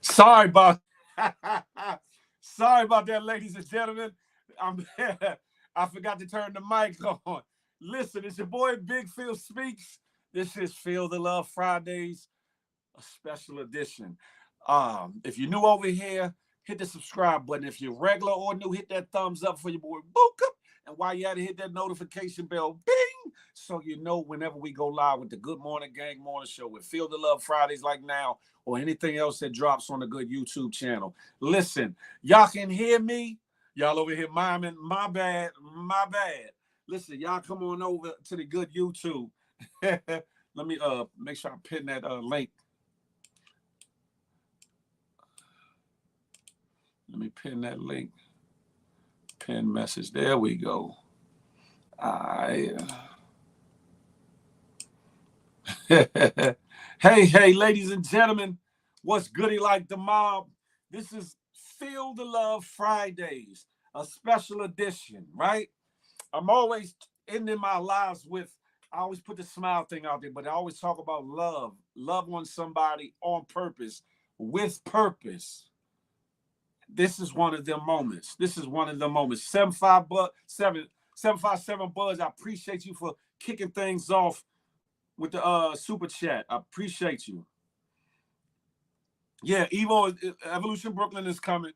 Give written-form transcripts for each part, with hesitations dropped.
Sorry about sorry about that, ladies and gentlemen. I'm I forgot to turn the mic on. Listen, it's your boy Big Phil Speaks. This is Feel the Love Fridays, a special edition. If you're new over here, hit the subscribe button. If you're regular or new, hit that thumbs up for your boy Book. And while you at it, hit that notification bell, bing, so you know whenever we go live with the Good Morning Gang Morning Show with Feel the Love Fridays like now, or anything else that drops on the good YouTube channel. Listen, y'all can hear me. Y'all over here miming, my bad, my bad. Listen, y'all come on over to the good YouTube. Let me make sure I pin that link. Let me pin that link. Pin message. There we go. I hey, ladies and gentlemen, what's goody like the mob? This is Feel the Love Fridays, a special edition, right? I'm always ending my lives with, I always put the smile thing out there, but I always talk about love. Love on somebody on purpose, with purpose. This is one of them moments. This is one of the moments. 757 Buzz. I appreciate you for kicking things off with the super chat. I appreciate you. Yeah, Evo Evolution Brooklyn is coming.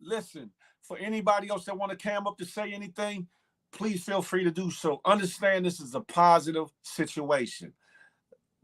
Listen, for anybody else that want to cam up to say anything, please feel free to do so. Understand this is a positive situation.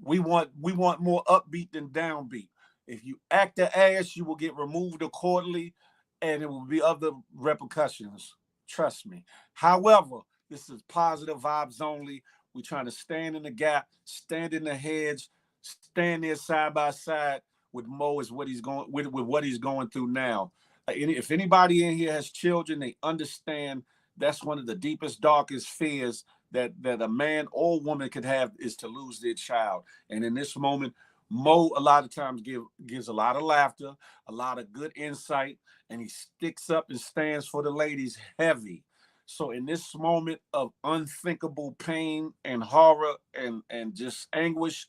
We want more upbeat than downbeat. If you act the ass, you will get removed accordingly, and it will be other repercussions. Trust me. However, this is positive vibes only. We're trying to stand in the gap, stand in the hedge, stand there side by side with Mo is what he's going with what he's going through now. If anybody in here has children, they understand that's one of the deepest, darkest fears that a man or woman could have is to lose their child. And in this moment, Mo a lot of times gives a lot of laughter, a lot of good insight, and he sticks up and stands for the ladies heavy. So in this moment of unthinkable pain and horror and just anguish,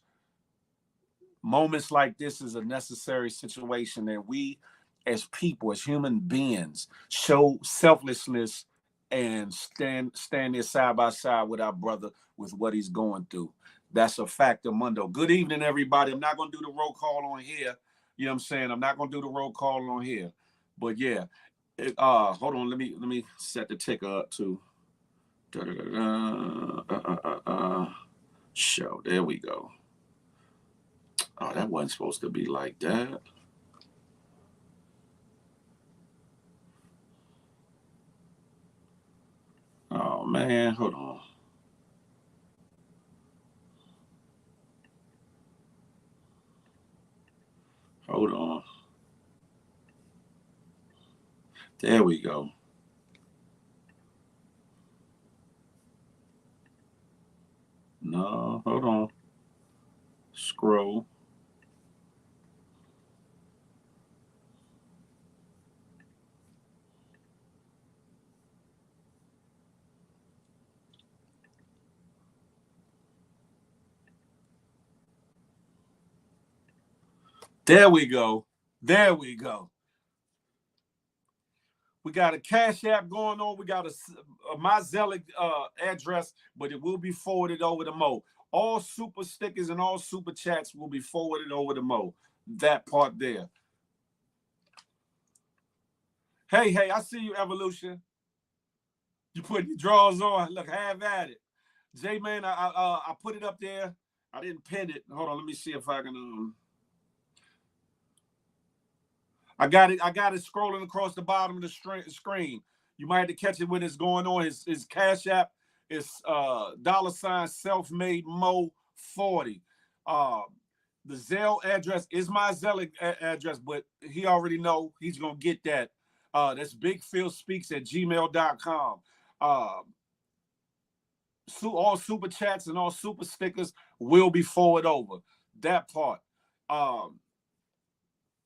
moments like this is a necessary situation that we as people, as human beings, show selflessness and stand there side by side with our brother with what he's going through. That's a fact of Mundo. Good evening, everybody. I'm not going to do the roll call on here. You know what I'm saying? I'm not going to do the roll call on here. But yeah, hold on. Let me set the ticker up too. Show. There we go. Oh, that wasn't supposed to be like that. Oh man, hold on. Hold on. There we go. No, hold on. Scroll. There we go. There we go. We got a Cash App going on. We got a my Zelig address, but it will be forwarded over to Mo. All super stickers and all super chats will be forwarded over to Mo. That part there. Hey, I see you, Evolution. You put your drawers on. Look, have at it. J Man, I put it up there. I didn't pin it. Hold on, let me see if I can. I got it scrolling across the bottom of the screen. You might have to catch it when it's going on. His Cash App is $ self-made Mo 40. The Zelle address is my Zelle address, but he already know he's gonna get that. That's bigphilspeaks@gmail.com. All super chats and all super stickers will be forwarded over. That part.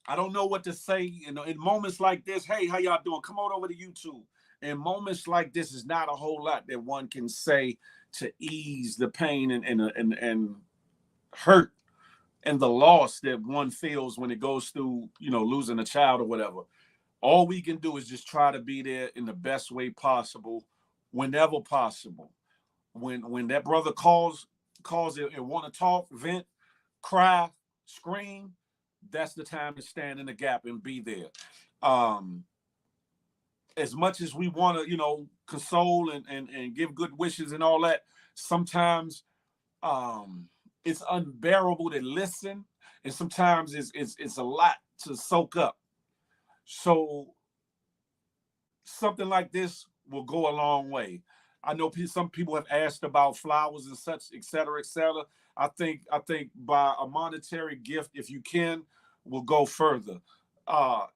I don't know what to say. You know, in moments like this, hey, how y'all doing? Come on over to YouTube. In moments like this, is not a whole lot that one can say to ease the pain and hurt and the loss that one feels when it goes through, you know, losing a child or whatever. All we can do is just try to be there in the best way possible, whenever possible. When that brother calls it and want to talk, vent, cry, scream, that's the time to stand in the gap and be there. Um, as much as we want to, you know, console and give good wishes and all that, sometimes it's unbearable to listen, and sometimes it's a lot to soak up. So something like this will go a long way. I know some people have asked about flowers and such, et cetera, et cetera. I think by a monetary gift, if you can, will go further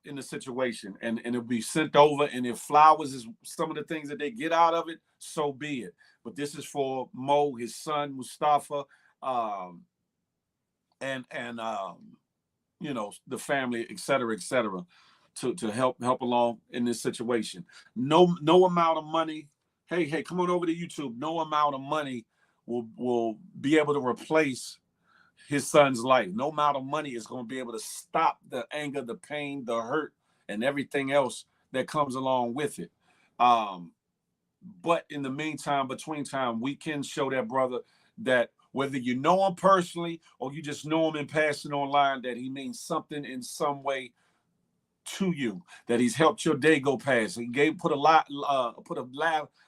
in the situation, and it'll be sent over. And if flowers is some of the things that they get out of it, so be it. But this is for Mo, his son Mustafa, um, and you know, the family, et cetera, to help along in this situation. No amount of money. Hey, come on over to YouTube. No amount of money will be able to replace his son's life. No amount of money is going to be able to stop the anger, the pain, the hurt, and everything else that comes along with it. Um, but in the meantime, between time, we can show that brother that whether you know him personally or you just know him in passing online, that he means something in some way to you, that he's helped your day go past. He put a laugh,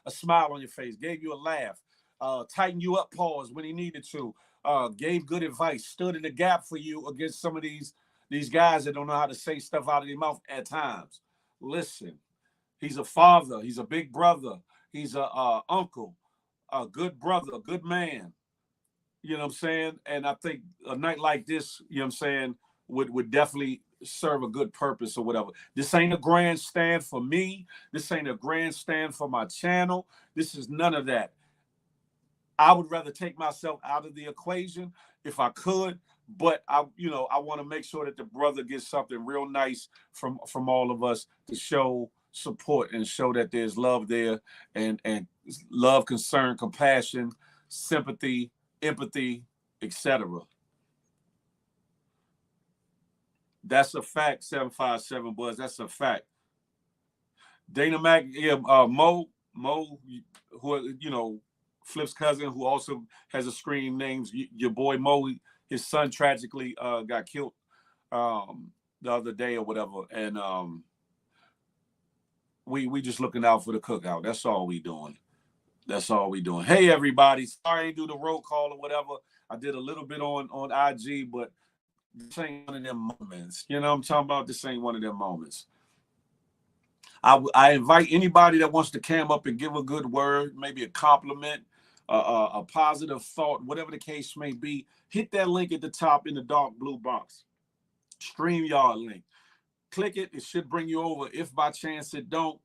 a smile on your face, gave you a laugh, tightened you up, pause when he needed to, gave good advice, stood in the gap for you against some of these guys that don't know how to say stuff out of their mouth at times. Listen, he's a father, he's a big brother, he's a uncle, a good brother, a good man. You know what I'm saying? And I think a night like this, you know what I'm saying, would definitely serve a good purpose or whatever. This ain't a grandstand for me. This ain't a grandstand for my channel. This is none of that. I would rather take myself out of the equation if I could, but I want to make sure that the brother gets something real nice from all of us to show support and show that there's love there, and love, concern, compassion, sympathy, empathy, etc. That's a fact. 757 Buzz. That's a fact. Dana Mac, yeah, Mo, who Flip's cousin, who also has a screen names. Your boy Mo, his son tragically got killed the other day or whatever, and we just looking out for the cookout. That's all we doing. That's all we doing. Hey everybody, sorry I didn't do the roll call or whatever. I did a little bit on IG, but this ain't one of them moments. You know what I'm talking about? This ain't one of them moments. I invite anybody that wants to cam up and give a good word, maybe a compliment, a positive thought, whatever the case may be. Hit that link at the top in the dark blue box. StreamYard link. Click it. It should bring you over. If by chance it don't,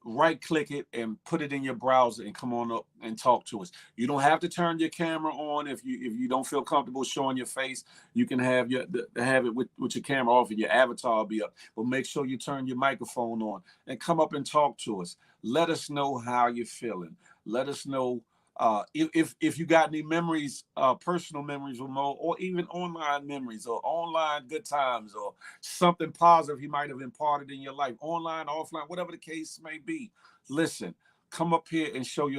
right click it and put it in your browser and come on up and talk to us. You don't have to turn your camera on if you don't feel comfortable showing your face. You can have it with your camera off and your avatar will be up. But make sure you turn your microphone on and come up and talk to us. Let us know how you're feeling. Let us know if you got any memories, personal memories with Mo, or even online memories or online good times or something positive he might have imparted in your life, online, offline, whatever the case may be. Listen, come up here and show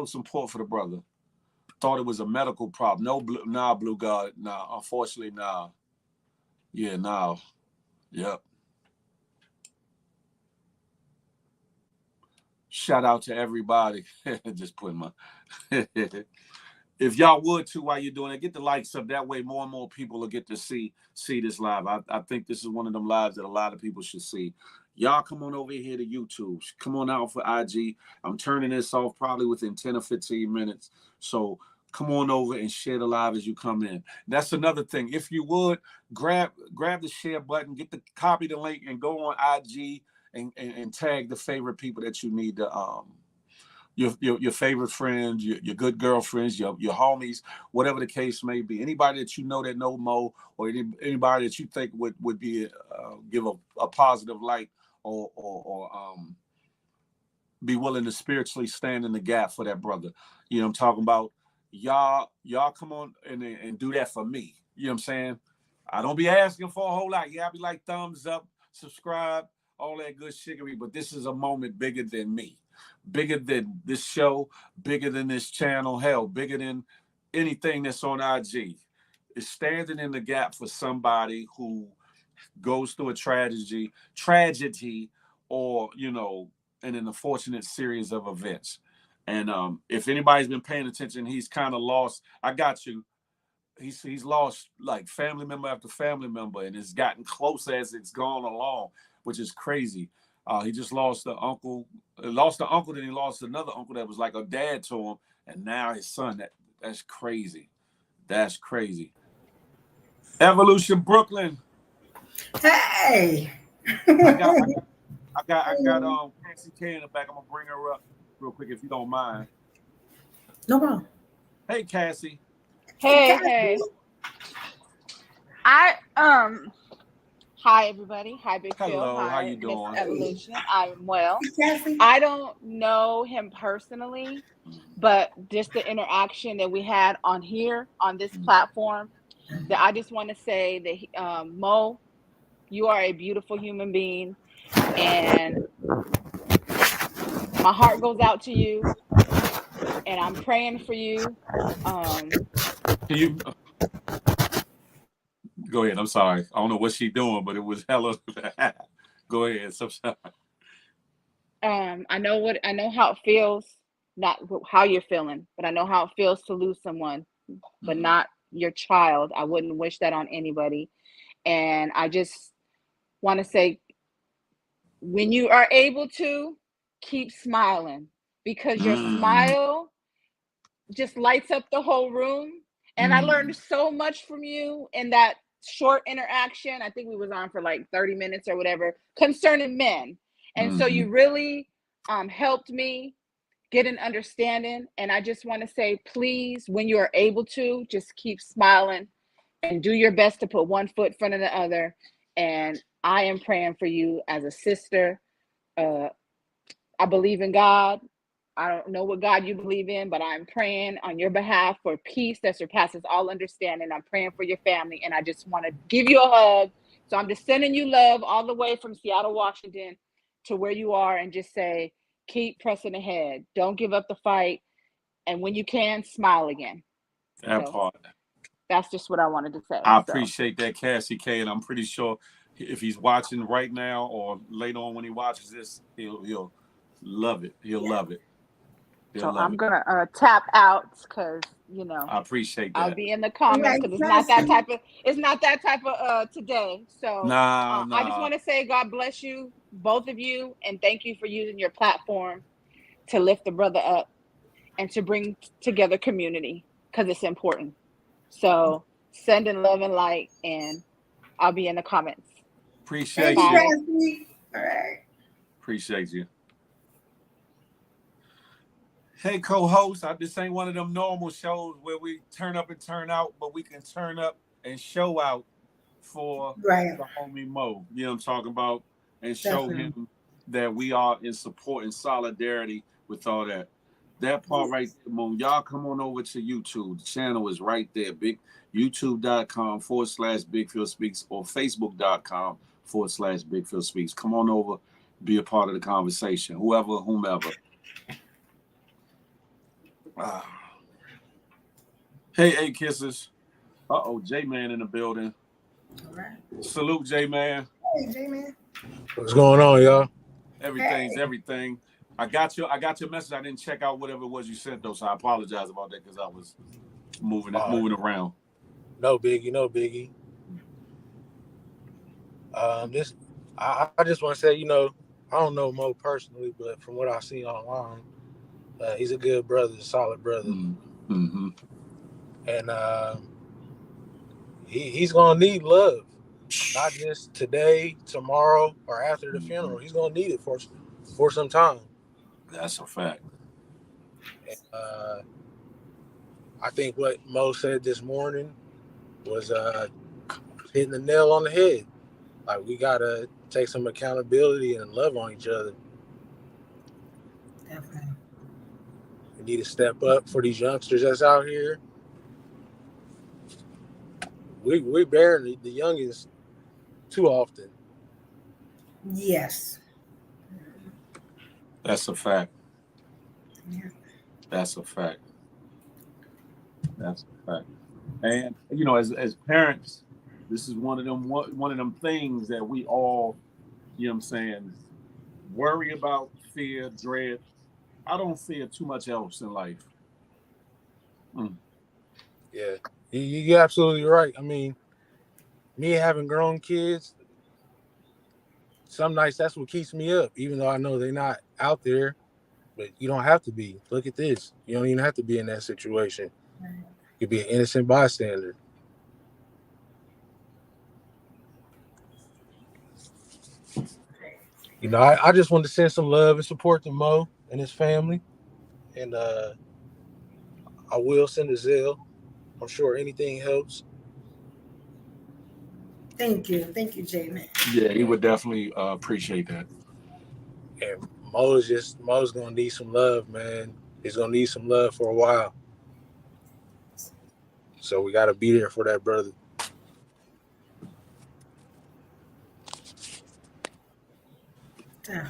support for the brother. Thought it was a medical problem. No, Blue God, nah. Unfortunately, nah. Yeah, nah. Yep. Shout out to everybody. Just putting my. If y'all would too, while you're doing it, get the likes up. That way, more and more people will get to see this live. I think this is one of them lives that a lot of people should see. Y'all come on over here to YouTube. Come on out for IG. I'm turning this off probably within 10 or 15 minutes. So come on over and share the live as you come in. That's another thing. If you would, grab the share button, copy the link, and go on IG and tag the favorite people that you need to your favorite friends, your good girlfriends, your homies, whatever the case may be. Anybody that you know Mo, or anybody that you think would be give a positive light or be willing to spiritually stand in the gap for that brother. You know what I'm talking about? Y'all come on and do that for me. You know what I'm saying? I don't be asking for a whole lot. Yeah, I be like thumbs up, subscribe, all that good shiggery. But this is a moment bigger than me, bigger than this show, bigger than this channel, hell, bigger than anything that's on IG. It's standing in the gap for somebody who goes through a tragedy, or in an unfortunate series of events. And if anybody's been paying attention, he's kind of lost. I got you. He's lost like family member after family member, and it's gotten close as it's gone along, which is crazy. He just lost the uncle, then he lost another uncle that was like a dad to him, and now his son. That's crazy. That's crazy. Evolution Brooklyn. Hey. I got Cassie K in the back. I'm gonna bring her up real quick if you don't mind. No problem. Hey, Cassie. Hey. Hi everybody. Hi Big Phil. Hello. Hi, how you doing? Miss Evolution. I'm well. Cassie. I don't know him personally, but just the interaction that we had on here on this platform, that I just want to say that Mo, you are a beautiful human being, and my heart goes out to you, and I'm praying for you. Can you go ahead? I'm sorry. I don't know what she's doing, but it was hella. Go ahead. I know how it feels, not how you're feeling, but I know how it feels to lose someone, but not your child. I wouldn't wish that on anybody. And I just want to say, when you are able to, keep smiling, because your smile just lights up the whole room. And I learned so much from you in that short interaction. I think we was on for like 30 minutes or whatever, concerning men. And so you really helped me get an understanding. And I just want to say, please, when you are able to, just keep smiling and do your best to put one foot in front of the other. And I am praying for you as a sister. I believe in God. I don't know what God you believe in, but I'm praying on your behalf for peace that surpasses all understanding. I'm praying for your family, and I just want to give you a hug. So I'm just sending you love all the way from Seattle, Washington to where you are, and just say, keep pressing ahead. Don't give up the fight. And when you can, smile again. That part. That's just what I wanted to say. I appreciate that, Cassie K, and I'm pretty sure if he's watching right now or later on when he watches this, he'll love it. He'll love it. I'm gonna tap out, because I appreciate that. I'll be in the comments, because it's not that type of today. So nah. I just want to say God bless you, both of you, and thank you for using your platform to lift the brother up and to bring together community, because it's important. So sending love and light, and I'll be in the comments. Appreciate you. All right. Appreciate you. Hey, co-host, this ain't one of them normal shows where we turn up and turn out, but we can turn up and show out for the homie Mo. You know what I'm talking about? And show him that we are in support and solidarity with all that. That part right there, Mo. Y'all come on over to YouTube. The channel is right there. youtube.com/Big Phil Speaks or facebook.com/Big Phil Speaks. Come on over, be a part of the conversation. Whomever. Hey, Kisses. J-Man in the building. All right. Salute, J-Man. Hey, J-Man. What's going on, y'all? Everything's everything. I got your message. I didn't check out whatever it was you sent, though, so I apologize about that, because I was moving around. No biggie. I just want to say, I don't know Mo personally, but from what I see online, he's a good brother, a solid brother. Mm-hmm. And he's going to need love, not just today, tomorrow, or after the funeral. He's going to need it for some time. That's a fact. And, I think what Mo said this morning was hitting the nail on the head. Like, we got to take some accountability and love on each other. Definitely. We need to step up for these youngsters that's out here. we bearing the youngest too often. Yes. That's a fact. Yeah. That's a fact. That's a fact. And you know, as parents, this is one of them things that we all, you know what I'm saying, worry about, fear, dread. I don't fear too much else in life. Yeah, you're absolutely right. I mean, me having grown kids, some nights that's what keeps me up, even though I know they're not out there. But you don't have to be. Look at this. You don't even have to be in that situation. You could be an innocent bystander. You know, I just want to send some love and support to Mo and his family. And I will send a Zelle. I'm sure anything helps. Thank you, J-Man. Yeah, he would definitely appreciate that. And Mo's gonna need some love, man. He's gonna need some love for a while. So we gotta be there for that brother.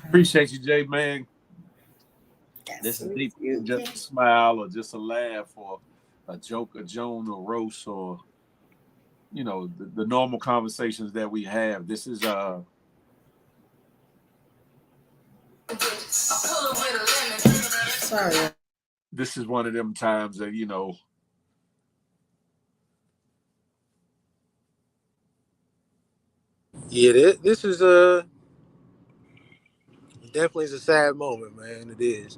Appreciate you, Jay, man. Yes, This is you- deep. you Just can- a smile or just a laugh or a joke, a joan, or roast, or you know, the normal conversations that we have. This is Sorry. this is one of them times that, you know, Yeah, this is definitely is a sad moment, man. It is.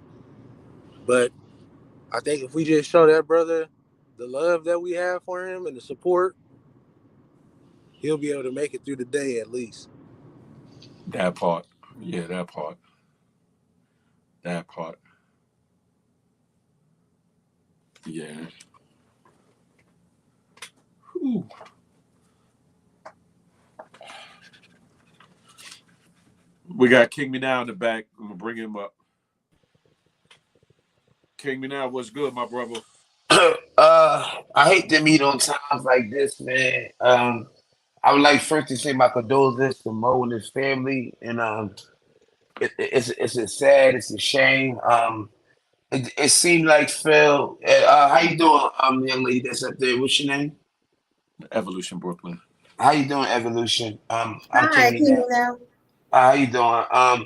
But I think if we just show that brother the love that we have for him and the support, he'll be able to make it through the day at least. that part. Yeah, that part. That part. Yeah. Whew. We got King Me Now in the back. I'm gonna bring him up. King Me Now, what's good, my brother? I hate to meet on times like this, man. I would like first to say my condolences to Mo and his family, and it's a sad, it's a shame. It seemed like Phil. How you doing, young lady that's up there? What's your name? Evolution Brooklyn. How you doing, Evolution? I'm Hi, King can now. you now? How you doing?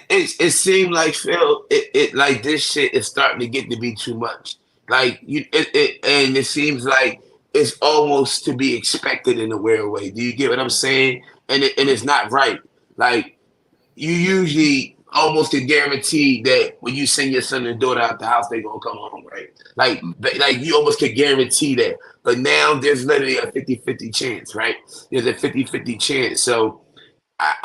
It seemed like Phil. It like this shit is starting to get to be too much. Like and it seems like it's almost to be expected in a weird way. Do you get what I'm saying? And it's not right. Like you usually almost can guarantee that when you send your son and daughter out the house, they gonna come home, right? Like you almost can guarantee that. But now there's literally a 50-50 chance, right? There's a 50-50 chance. So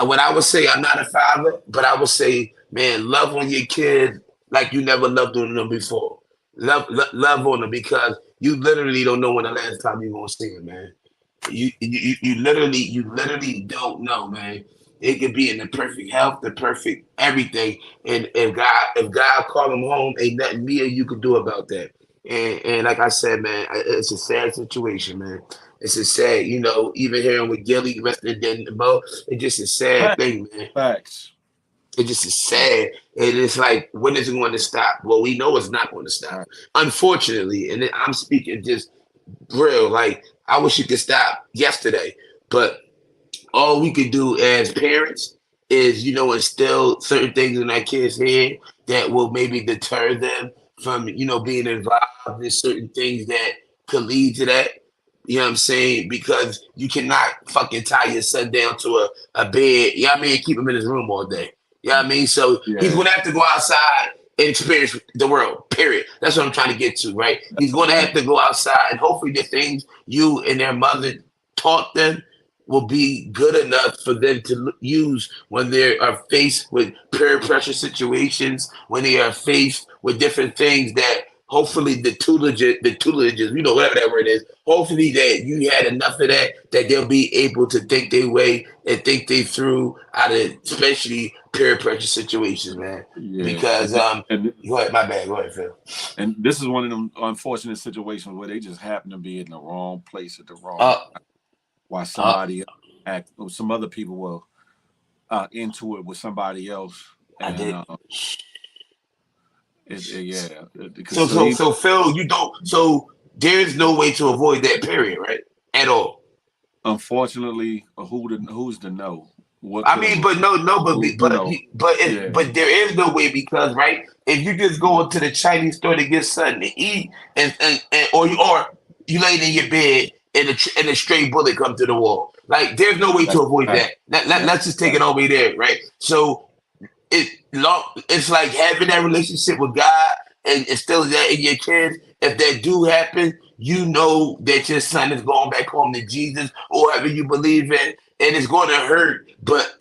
what I would say, I'm not a father, but I would say, man, love on your kid like you never loved on them before. Love on them because you literally don't know when the last time you're gonna see them, man. You literally don't know, man. It could be in the perfect health, the perfect everything, and if God called him home, ain't nothing me or you could do about that. And like I said, man, it's a sad situation, man. It's a sad, even hearing with Gilly, rest of the Bo, it's just a sad thing, man. Facts. It just is sad. And it's like, when is it going to stop? Well, we know it's not going to stop. Unfortunately, and I'm speaking just real, like, I wish it could stop yesterday. But all we could do as parents is, instill certain things in our kids' head that will maybe deter them from, being involved in certain things that could lead to that. You know what I'm saying? Because you cannot fucking tie your son down to a bed, you know what I mean? Keep him in his room all day. You know what I mean? So he's going to have to go outside and experience the world, period. That's what I'm trying to get to, right? He's going to have to go outside, and hopefully the things you and their mother taught them will be good enough for them to use when they are faced with peer pressure situations, when they are faced with different things that hopefully the tutelages, whatever that word is, hopefully that you had enough of that they'll be able to think their way and think they through out of especially peer pressure situations, man. Yeah. Because and go ahead, my bad, go ahead, Phil. And this is one of them unfortunate situations where they just happen to be in the wrong place at the wrong Uh, time. while somebody act, or some other people were into it with somebody else, I and did. yeah, because So Phil, you don't. So there's no way to avoid that period, right? At all. unfortunately, who's to know what I could have, mean, but no, but you know, yeah, but there is no way because right, if you just go into the Chinese store to get something to eat, and or you laying in your bed and a stray bullet come to the wall, like there's no way to that's avoid a fact. that. That's Let's just a take it fact. all the way there, right? So it's like having that relationship with God and instilling that in your kids. If that do happen, you know that your son is going back home to Jesus or whatever you believe in, and it's going to hurt. But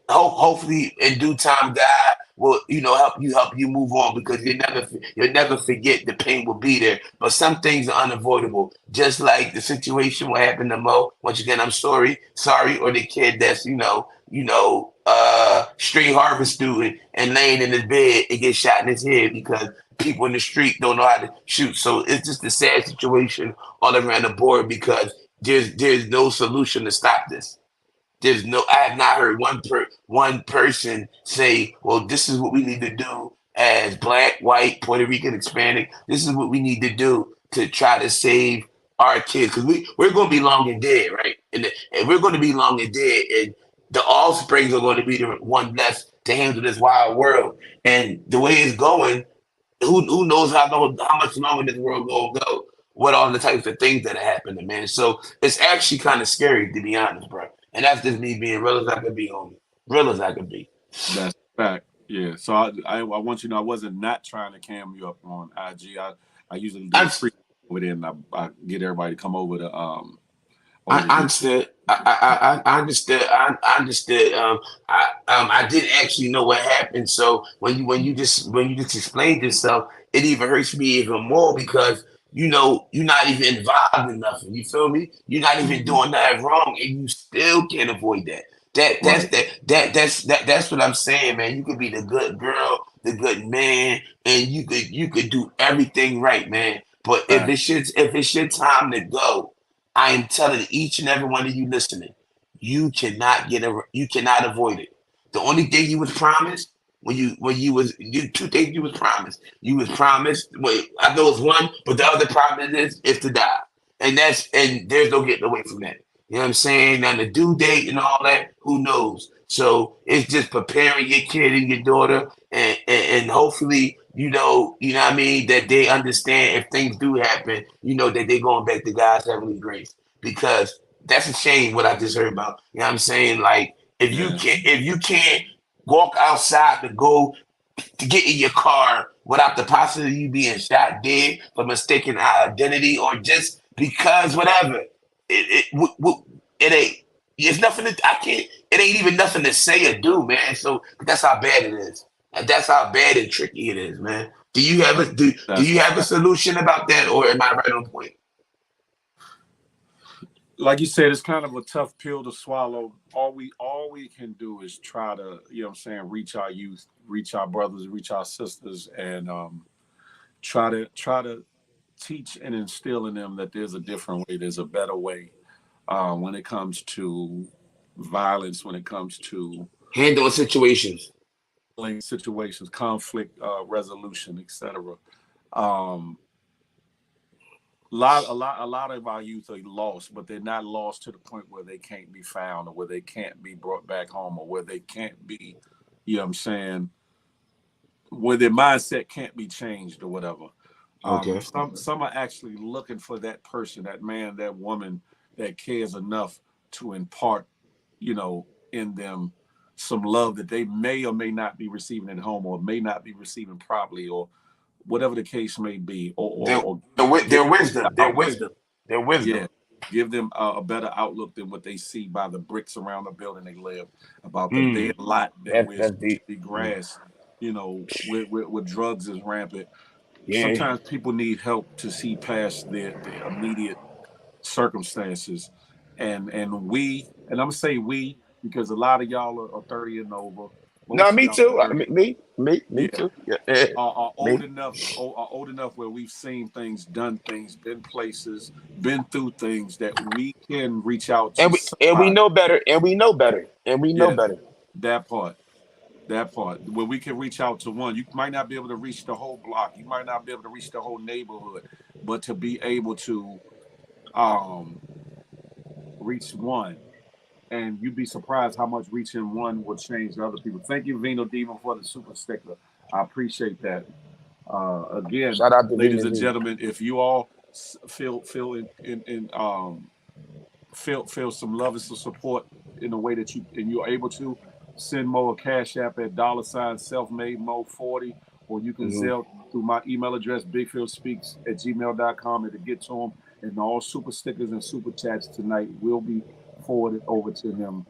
hopefully, in due time, God will help you move on because you'll never forget the pain will be there. But some things are unavoidable, just like the situation what happened to Mo. Once again, I'm sorry, or the kid that's street harvest student and laying in his bed and get shot in his head because people in the street don't know how to shoot. So it's just a sad situation all around the board because there's no solution to stop this. I have not heard one person say, well, this is what we need to do as black, white, Puerto Rican, Hispanic. This is what we need to do to try to save our kids because we're going to be long and dead, right? And we're going to be long and dead, and the offsprings are going to be the one left to handle this wild world. And the way it's going, who knows how much longer this world will go with all the types of things that are happening, man. So it's actually kind of scary to be honest, bro. And that's just me being real as I could be, homie. Real as I could be. That's a fact. Yeah. So I want you to know I wasn't not trying to cam you up on IG. I usually do I a free over there, and I get everybody to come over to over I here. understood. I understood. I understood. I didn't actually know what happened. So when you just explained yourself, it even hurts me even more because you're not even involved in nothing. You feel me? You're not even Mhm. doing nothing wrong, and you still can't avoid that. Right. That's what I'm saying, man. You could be the good girl, the good man, and you could do everything right, man. But Fact. if it's your time to go, I am telling each and every one of you listening, you cannot avoid it. The only thing you was promised two things you was promised. You was promised. Wait, I know it's one, but the other promise is to die, and there's no getting away from that. You know what I'm saying? Now the due date and all that, who knows? So it's just preparing your kid and your daughter, and hopefully, what I mean, that they understand if things do happen, that they're going back to God's heavenly grace. Because that's a shame what I just heard about. You know what I'm saying? Like Yeah. if you can't walk outside to go to get in your car without the possibility of you being shot dead for mistaken identity or just because whatever. It ain't. It's nothing. I can't. It ain't even nothing to say or do, man. So that's how bad it is. And that's how bad and tricky it is, man. Do That's you a have a fact. solution about that, or am I right on point? Like you said, it's kind of a tough pill to swallow. All we can do is try to, what I'm saying, reach our youth, reach our brothers, reach our sisters, and try to teach and instill in them that there's a different way, there's a better way when it comes to violence, when it comes to Handling situations. situations, conflict resolution, etc. Um, a lot of our youth are lost, but they're not lost to the point where they can't be found or where they can't be brought back home or where they can't be, you know what I'm saying, where their mindset can't be changed or whatever. Okay. Some are actually looking for that person, that man, that woman that cares enough to impart, in them some love that they may or may not be receiving at home or may not be receiving properly or whatever the case may be, or give Their wisdom. them Their wisdom. Their wisdom. yeah, give them a better outlook than what they see by the bricks around the building they live, about the Mm, bare lot that where it's that's supposed to deep. be Mm. grass, where drugs is rampant. Yeah. Sometimes people need help to see past their immediate circumstances, and I'm gonna say we because a lot of y'all are 30 and over. No, most me young too. thirty, Me yeah, too. Yeah. are Me. old enough or are old enough where we've seen things, done things, been places, been through things that we can reach out to And we somebody. know better. And we know better. And we know Yeah, better. that part. That part where we can reach out to one. You might not be able to reach the whole block. You might not be able to reach the whole neighborhood, but to be able to um reach one. And you'd be surprised how much reaching one will change other people. Thank you, Vino Demon, for the super sticker. I appreciate that. Again, Shout out to ladies Venus. and gentlemen, if you all feel in feel some love and some support in the way that you're able to send Mo a cash app at $ self-made Mo 40, or you can Mm-hmm. Zelle through my email address bigfieldspeaks@gmail.com, and to get to him. And all super stickers and super chats tonight will be forwarded over to him.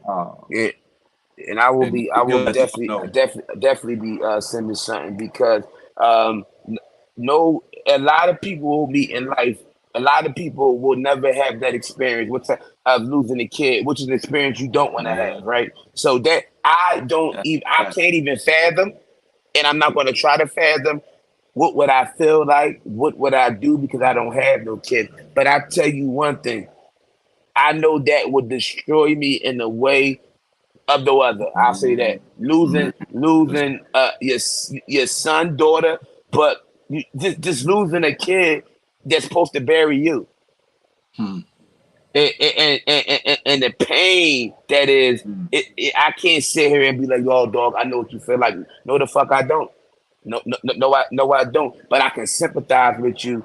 Uh, Yeah. And I will and be. I will he'll let y'all definitely, know. definitely be sending something because um, no, a lot of people will be in life. A lot of people will never have that experience, of losing a kid, which is an experience you don't want to Yeah, have, right? So that I don't that's even, a I fact. can't even fathom, and I'm not going to try to fathom what would I feel like, what would I do because I don't have no kid. But I tell you one thing, I know that would destroy me in a way of the other. I'll say that Man, that's, losing your son, daughter, but just losing a kid that's supposed to bury you, hmm, and the pain that is. hmm, I can't sit here and be like, "Yo, dog, I know what you feel like." No, the fuck, I don't. No, I don't. But I can sympathize with you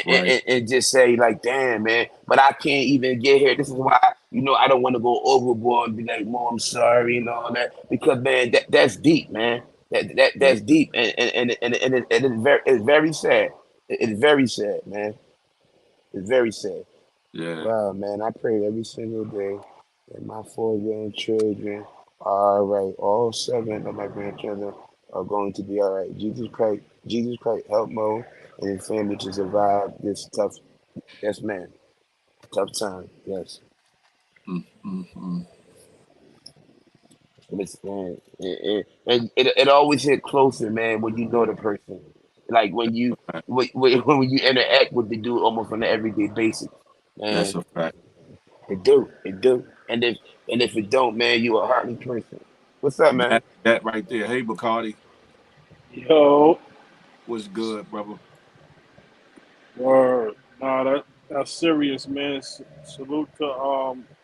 right. and just say like, damn, man. But I can't even get here. This is why I don't want to go overboard and be like, "Mom, I'm sorry," and all that because man, that's deep, man. Yeah, That's deep, and it's very sad. It's very sad, man. It's very sad. yeah. Wow, man. I pray every single day that my four grandchildren are all right. All seven of my grandchildren are going to be all right. Jesus Christ, help Mo and his family to survive this tough, yes, man, tough time. Yes, Mm, mm, mm. but it's man, it always hit closer, man, when you know the person, like when you interact with the dude almost on an everyday basis, That's man. a fact. It do. And if it don't, man, you a heartless person. What's up, man? That right there. Hey, Bacardi, Yo, what's good, brother? word. Nah, that's serious, man. Salute to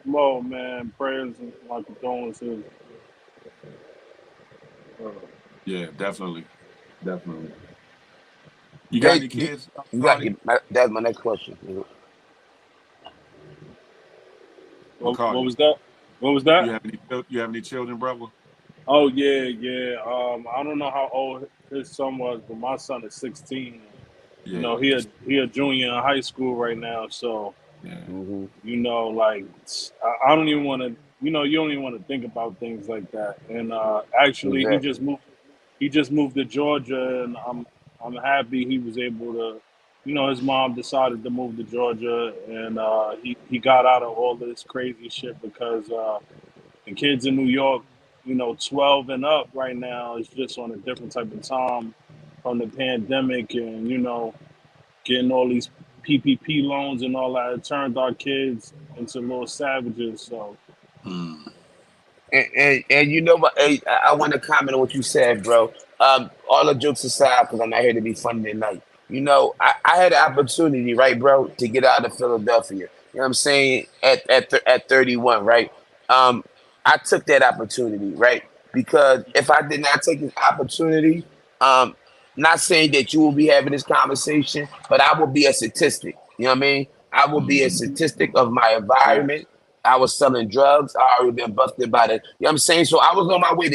Mo, man. Prayers and my condolences. Uh, Yeah, definitely, definitely. You got Hey, any kids, you got Bacardi? that's my next question. what Bacardi, was that? What was that? you have any children, brother? Oh yeah, yeah. I don't know how old his son was, but my son is 16. You Yeah, know, he a junior in high school right now. So yeah. Mm-hmm. like I don't even want to. You don't even want to think about things like that. And actually, Exactly. he just moved to Georgia, and I'm happy he was able to. His mom decided to move to Georgia, and he got out of all this crazy shit because the kids in New York, 12 and up right now is just on a different type of time from the pandemic, and getting all these PPP loans and all that. It turned our kids into little savages. So Mm. And you know what? Hey, I want to comment on what you said, bro. All the jokes aside, because I'm not here to be funny tonight. I had an opportunity, right, bro, to get out of Philadelphia. You know what I'm saying? At 31, right? Um, I took that opportunity, right? Because if I did not take this opportunity, um, not saying that you will be having this conversation, but I will be a statistic. You know what I mean? I will be a Mm-hmm. statistic of my facts. environment. I was selling drugs. I already been busted by the. You know what I'm saying? So I was on my way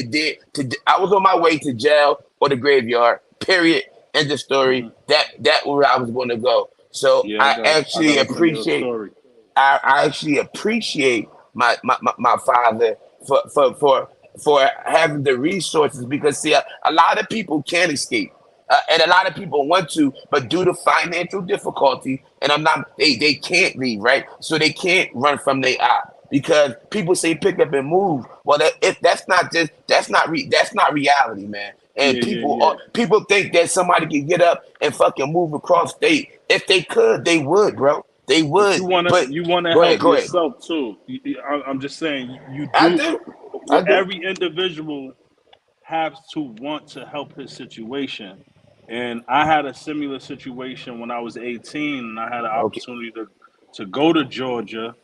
I was on my way to jail or the graveyard. Period. End of story. Hmm. That where I was going to go. So Yeah, I I actually got a similar appreciate. story. I actually appreciate my father for having the resources because see a lot of people can't escape. And a lot of people want to, but due to financial difficulty, and they can't leave, right? So they can't run from their eye. because people say pick up and move. Well, that's not reality, man. And Yeah, yeah, yeah. people think that somebody can get up and fucking move across state. If they could, they would, bro. They But would. But you wanna go ahead, help go ahead. yourself too. I'm just saying you I do. do, I do. Every individual has to want to help his situation. And I had a similar situation when I was 18, and I had an Okay. opportunity to go to Georgia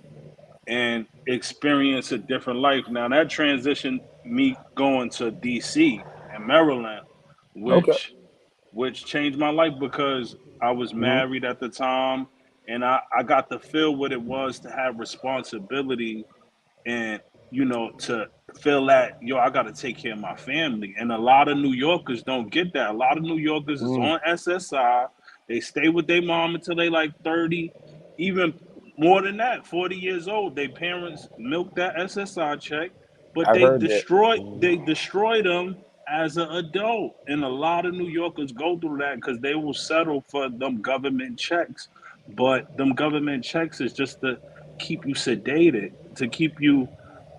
and experience a different life. Now that transitioned me going to DC and Maryland, Okay. which changed my life because I was Hmm. married at the time, and I got to feel what it was to have responsibility and to feel that I got to take care of my family. And a lot of New Yorkers don't get that. A lot of New Yorkers is Mm. on SSI. They stay with their mom until they like 30, even more than that, 40 years old. Their parents milk that SSI check, but I heard that. they destroy them as an adult. And a lot of New Yorkers go through that because they will settle for them government checks. But them government checks is just to keep you sedated, to keep you,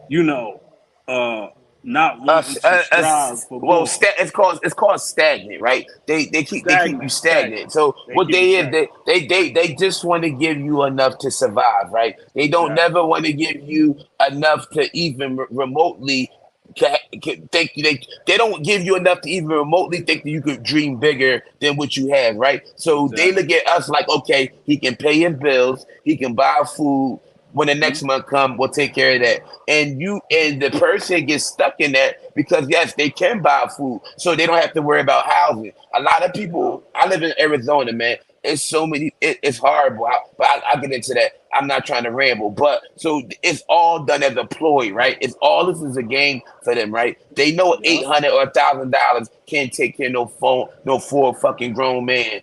you know, uh, not wanting to strive for Well, more. it's called stagnant, right? They keep you stagnant. Stagnant. So They what keep you they is stagnant. they just want to give you enough to survive, right? They don't Exactly. never want to give you enough to even remotely think they don't give you enough to even remotely think that you could dream bigger than what you have, right? So they Exactly. look at us like, okay, he can pay his bills, he can buy food. When the Hmm. next month come, we'll take care of that. And the person gets stuck in that because yes, they can buy food, so they don't have to worry about housing. A lot of people. I live in Arizona, man. It's so many. It's horrible, but I'll get into that. I'm not trying to ramble, but so it's all done as a ploy, right? It's all this is a game for them, right? They know Yep. $800 or $1,000 can't take care of no four fucking grown man.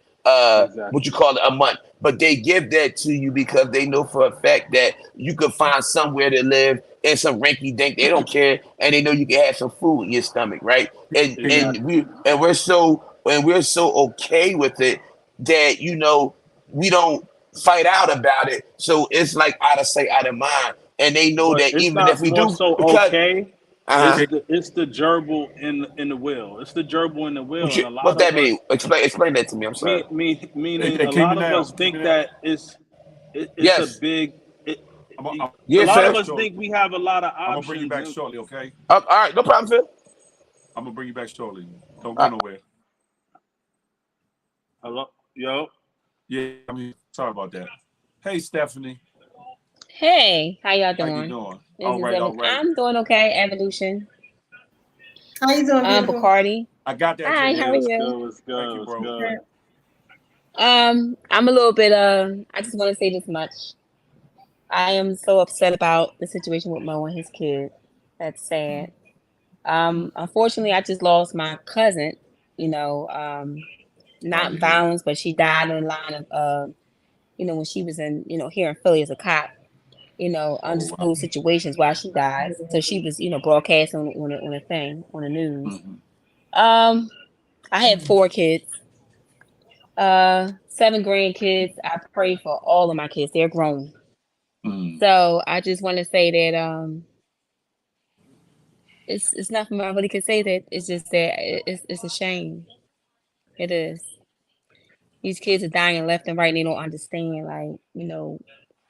What Exactly. you call it, a month, but they give that to you because they know for a fact that you could find somewhere to live and some rinky dink. They don't care, and they know you can have some food in your stomach, right? And and Exactly. we and we're so okay with it that we don't fight out about it. So it's like out of sight, out of mind. And they know But that it's even if not we more do, so because okay. uh huh, It's the gerbil in the wheel. It's the gerbil in the wheel, and a what's lot that of mean? us, Explain that to me. I'm sorry. meaning Hey, a can lot you of now? us Can you think now? that it's a Yes. big. A I'm Yeah, gonna bring lot you of Phil. back us shortly. think we have a lot of I'm gonna bring you options. back shortly, okay? All right, no problem, Phil. I'm gonna bring you back shortly. Don't go Uh, nowhere. Hello, yo, Yeah, I mean, sorry about that. Hey, Stephanie, Hey, how y'all how you doing? doing? This All is right, all right. I'm doing okay. Evolution. How you doing, beautiful? Bacardi. I got that, Hi, how Jimmy. are what's you? good? What's Thank good? you, What's bro. good? I'm a little bit I just want to say this much. I am so upset about the situation with Mo and his kid. That's Mm, sad. mm. Unfortunately I just lost my cousin, you know, Sorry not to hear. violence, but she died in the line of when she was in, here in Philly as a cop, Oh, wow. undisclosed situations while she died. So she was, broadcasting on a thing, on the news. Mm-hmm. Um, I had 4 kids, 7 grandkids. I pray for all of my kids. They're grown. Mm. So I just want to say that it's nothing I really can say. That it's just that it's a shame. It is. These kids are dying left and right, and they don't understand, like,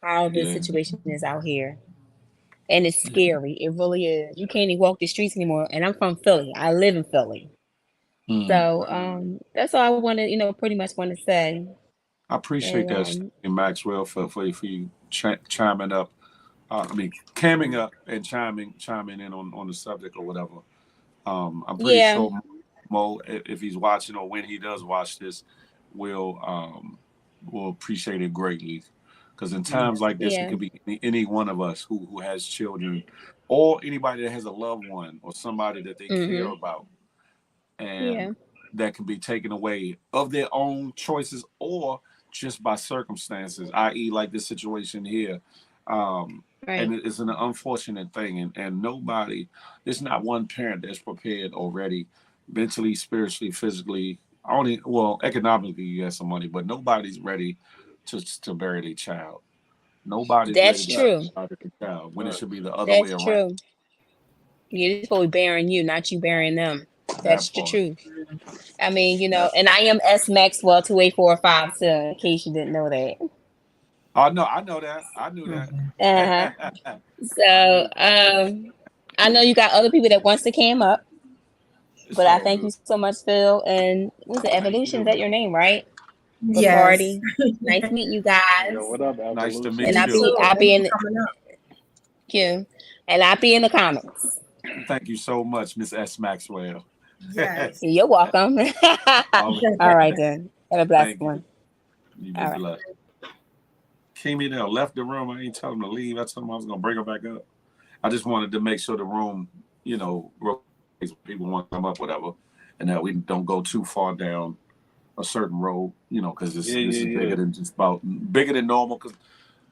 how this Yeah. situation is out here. And it's Yeah. scary. It really is. You can't even walk the streets anymore. And I'm from Philly. I live in Philly. Mm. So that's all I want to, pretty much want to say. I appreciate And that, Stephanie Maxwell, for you chiming up. I mean, camming up and chiming in on the subject or whatever. I'm pretty yeah, sure Mo, if he's watching or when he does watch this, will appreciate it greatly. Because in times like this, it yeah, could be any one of us who has children, or anybody that has a loved one or somebody that they care mm-hmm, about, and yeah, that can be taken away of their own choices or just by circumstances, i.e., like this situation here. Um, right, and it's an unfortunate thing, and nobody, there's not one parent that's prepared already, mentally, spiritually, physically. Only, well, economically, you have some money, but nobody's ready to bury their child. Nobody's ready That's to true. start a child when it should be the other way That's around. true. Yeah, this boy bearing you, not you bearing them. That That's the part. truth. I mean, That and I am S Maxwell 2845, so in case you didn't know that. Oh no, I know that. I knew that. Uh-huh. I So, knew that. I know you got other people that wants to came up, It's but I all thank good. you so much, Phil. And what's the Thank Evolution? Is you. that your name, right? Yes. Bacardi. Nice meeting you Yo, guys. what up, Nice to Evolution? And meet You you. I'll too. be Thanks in for coming up. you. And I'll be in the comments. Thank you so much, Miss S. Maxwell. Yes. You're welcome. All All right then. Have a blessed thank you. one. You be All right. blessed. Kimmy there left the room. I ain't tell him to leave. I told him I was gonna bring her back up. I just wanted to make sure the room, people want to come up, whatever, and that we don't go too far down a certain road, because this is bigger than just bigger than normal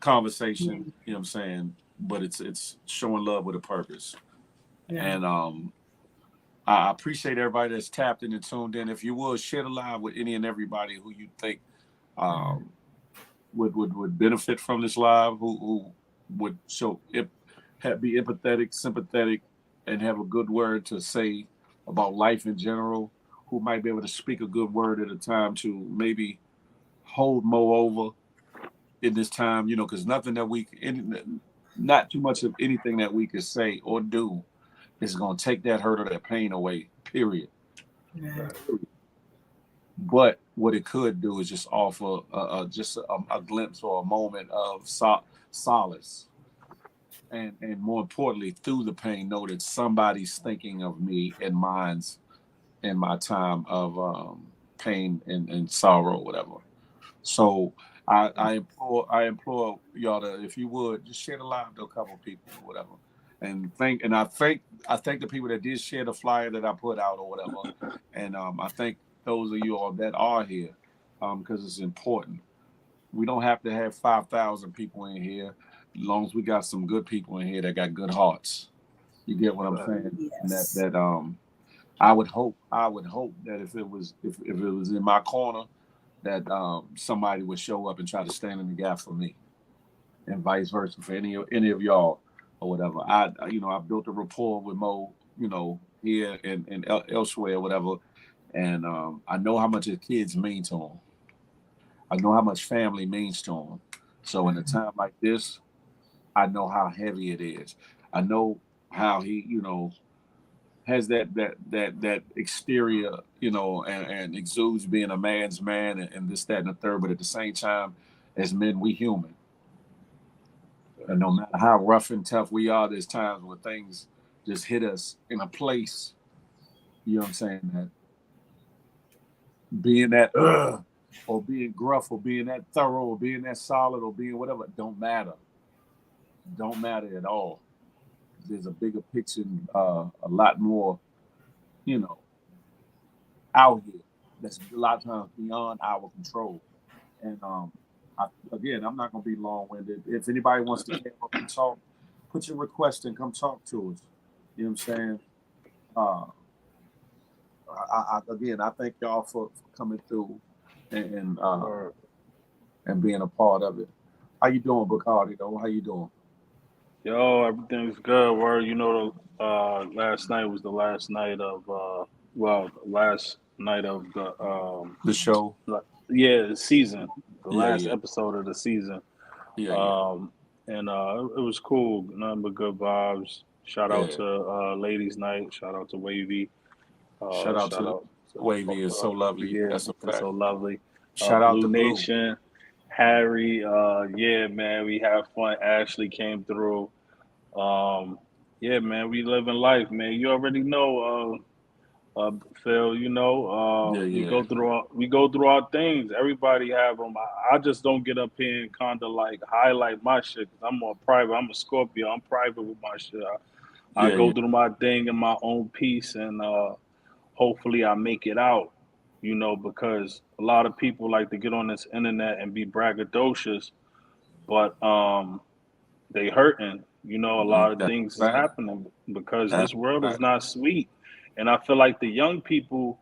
conversation. You know what I'm saying? But it's showing love with a purpose, and I appreciate everybody that's tapped in and tuned in. If you would share the live with any and everybody who you think would benefit from this live, who would be empathetic, sympathetic, and have a good word to say about life in general, who might be able to speak a good word at a time to maybe hold Mo over in this time, because nothing that not too much of anything that we could say or do is going to take that hurt or that pain away, period. Yeah. But what it could do is just offer a glimpse or a moment of solace. And more importantly, through the pain, know that somebody's thinking of me and mine's in my time of pain and sorrow, whatever. So I implore y'all to, if you would, just share the live to a couple of people or whatever. I thank the people that did share the flyer that I put out or whatever. And I thank those of you all that are here because it's important. We don't have to have 5,000 people in here, as long as we got some good people in here that got good hearts. You get what I'm saying? Yes. And that I would hope that if it was in my corner, that somebody would show up and try to stand in the gap for me, and vice versa for any of y'all or whatever. I built a rapport with Mo, here and elsewhere, or whatever, and I know how much his kids mean to him. I know how much family means to him. So in a time like this, I know how heavy it is. I know how he, has that exterior, and exudes being a man's man and this, that, and the third. But at the same time, as men, we human. And no matter how rough and tough we are, there's times where things just hit us in a place, you know what I'm saying, that being that or being gruff or being that thorough or being that solid or being whatever, don't matter. Don't matter at all. There's a bigger picture, a lot more, you know, out here that's a lot of times beyond our control. And I'm not going to be long-winded. If anybody wants to come up and talk, put your request and come talk to us. You know what I'm saying? Uh, I thank y'all for coming through and being a part of it. How you doing, Bacardi? Though, how you doing? Yo, everything's good. Word, last night was the last night of last night of The show? the season, the last Yeah. episode of the season. Yeah. And it was cool. Nothing but good vibes. Shout out Yeah. to Ladies Night. Shout out to Wavy. Shout out Shout to out Wavy. Is so lovely. yeah, That's a it's fact. so lovely. Shout out Blue to Blue. Nation, Harry. Yeah, man, we had fun. Ashley came through. Yeah, man, we living life, man. You already know, Phil. Yeah. We go through our things. Everybody have them. I just don't get up here and kind of like highlight my shit. 'Cause I'm more private. I'm a Scorpio. I'm private with my shit. I go Yeah. through my thing in my own peace, and hopefully I make it out. Because a lot of people like to get on this internet and be braggadocious, but they hurting. A lot of That's things a is fact. happening because That's this world a is fact. not sweet. And I feel like the young people,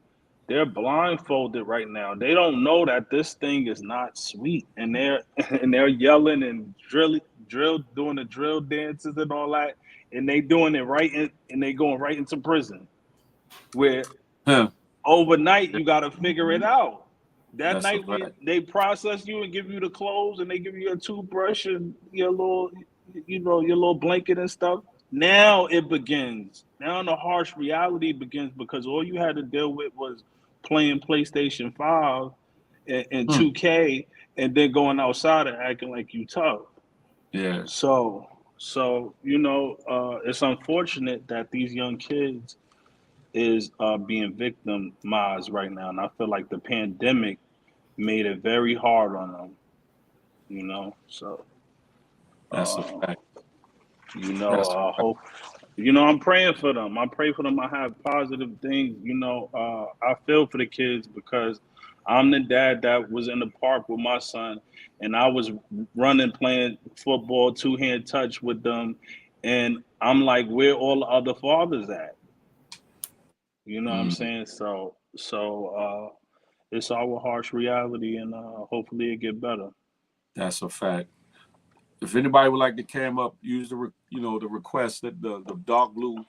they're blindfolded right now. They don't know that this thing is not sweet, and they're yelling and doing the drill dances and all that, and they doing it and they going right into prison. Where Huh. overnight you got to figure it out. That That's a night fact. they process you and give you the clothes and they give you a toothbrush and your little, your little blanket and stuff. Now it begins. Now the harsh reality begins because all you had to deal with was playing PlayStation 5 and 2K and then going outside and acting like you tough. Yeah, So it's unfortunate that these young kids is being victimized right now, and I feel like the pandemic made it very hard on them. So that's a uh, fact. That's a fact. hope. I'm praying for them. I pray for them. I have positive things. I feel for the kids because I'm the dad that was in the park with my son, and I was running, playing football, two-hand touch with them, and I'm like, where all the other fathers at? You know what I'm Mm, saying? So it's our harsh reality, and hopefully it get better. that's a fact. If anybody would like to cam up, use the request that the dark blue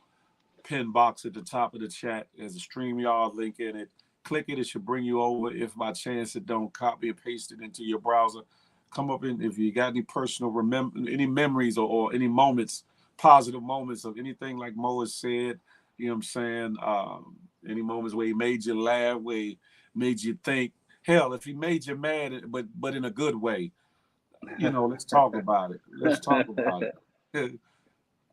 pin box at the top of the chat. There's a StreamYard link in it. Click it. It should bring you over. If by chance it don't, copy and paste it into your browser. Come up in if you got any personal any memories or any moments, positive moments of anything like Mo has said. You know what I'm saying? Any moments where he made you laugh, where he made you think. Hell, if he made you mad, but in a good way. Let's talk about it. Let's talk about it.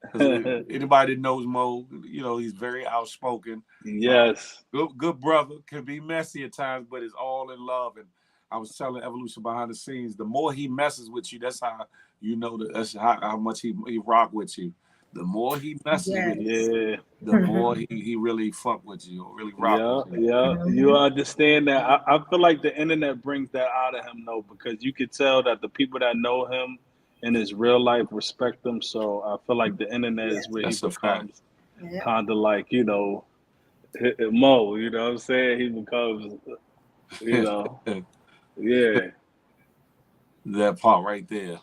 Because anybody that knows Mo, he's very outspoken. Yes. Good brother. Can be messy at times, but it's all in love. And I was telling Evolution behind the scenes, the more he messes with you, that's how that's how much he rock with you. The more he messes with you, Yes. Yeah. the more he really fuck with you or really rock Yeah. with you. Yeah. You understand that? I feel like the internet brings that out of him, though, because you could tell that the people that know him in his real life respect him. So I feel like the internet is Yes. where he That's a fact. becomes Yeah. kind of like, Mo. You know what I'm saying? He becomes, yeah, That part right there.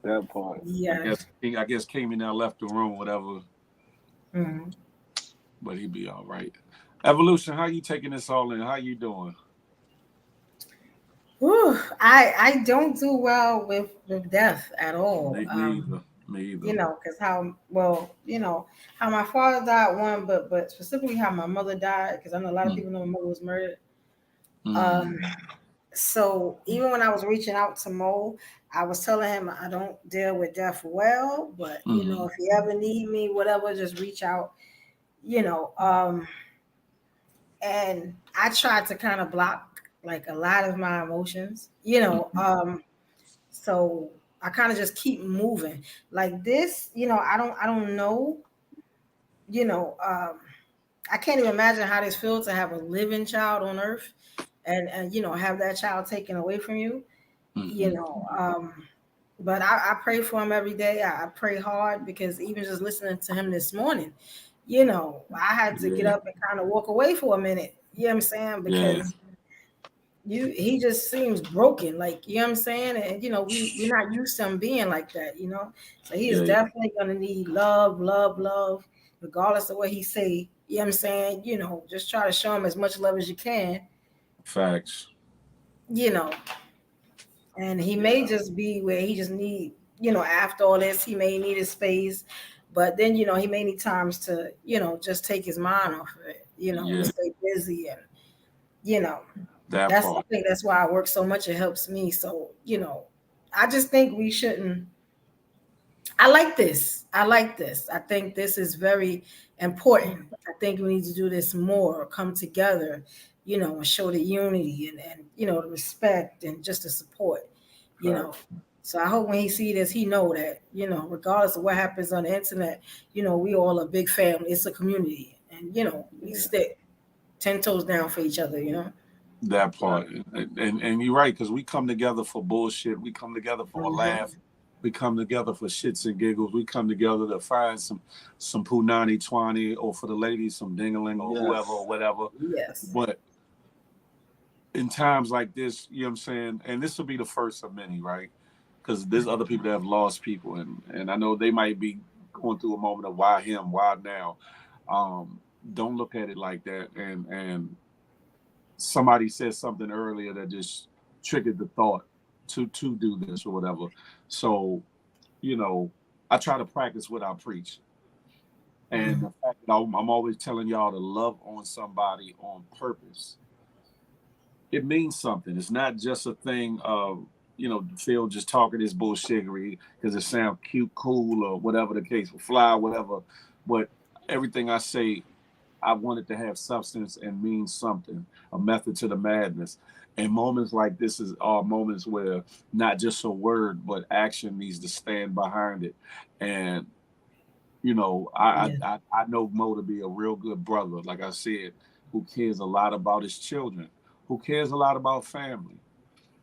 that part. Yes. I guess Kami now left the room, whatever, Mhm. but he'd be all right. Evolution, how you taking this all in? How you doing? Whew, I don't do well with death at all. Me either. Me either. Because how my father died one, but specifically how my mother died, because I know a lot of Mm, people know my mother was murdered. mm, Um, so even when I was reaching out to Mo, I was telling him I don't deal with death well, but mm, if you ever need me, whatever, just reach out. You know, um, and I tried to kind of block like a lot of my emotions. mm, So I kind of just keep moving like this. I don't know. You know, um, I can't even imagine how this feels to have a living child on Earth, and have that child taken away from you. You mm, know, but I pray for him every day. I pray hard because even just listening to him this morning, I had to get yeah, up and kind of walk away for a minute. You know what I'm saying? yeah, Because he just seems broken, like, you know what I'm saying? And we're not used to him being like that. So he is yeah. definitely gonna need love, love, love, regardless of what he say. You know what I'm saying? Just try to show him as much love as you can, Facts. you know. And he may Yeah. just be where he just need, after all this, he may need his space. But then, he may need times to, just take his mind off of it, and Yeah, stay busy and you know. that I part. think that's why I work so much. It helps me. So, I just think we shouldn't. I like this. I like this. I think this is very important. I think we need to do this more, come together, and show the unity and the respect and just the support, you know. Facts. So I hope when he see this, he know that, regardless of what happens on the internet, we all a big family. It's a community. And, we Yeah. stick 10 toes down for each other. That part. Facts. And you're right, because we come together for bullshit. We come together for a Mhm. laugh. We come together for shits and giggles. We come together to find some punani twani, or for the ladies some dingaling or whoever Yes. or whatever. Yes. But in times like this, you know what I'm saying? And this will be the first of many, right? Because there's other people that have lost people, and I know they might be going through a moment of why him, why now. Don't look at it like that. And somebody said something earlier that just triggered the thought to do this or whatever. So, you know, I try to practice what I preach. And the fact that I'm always telling y'all to love on somebody on purpose, it means something. It's not just a thing of, you know, Phil just talking this bullshittery because it sounds cute, cool, or whatever the case, or fly, whatever. But everything I say, I want it to have substance and mean something, a method to the madness. And moments like this are moments where not just a word, but action needs to stand behind it. And you know, I know Mo to be a real good brother, like I said, who cares a lot about his children, who cares a lot about family,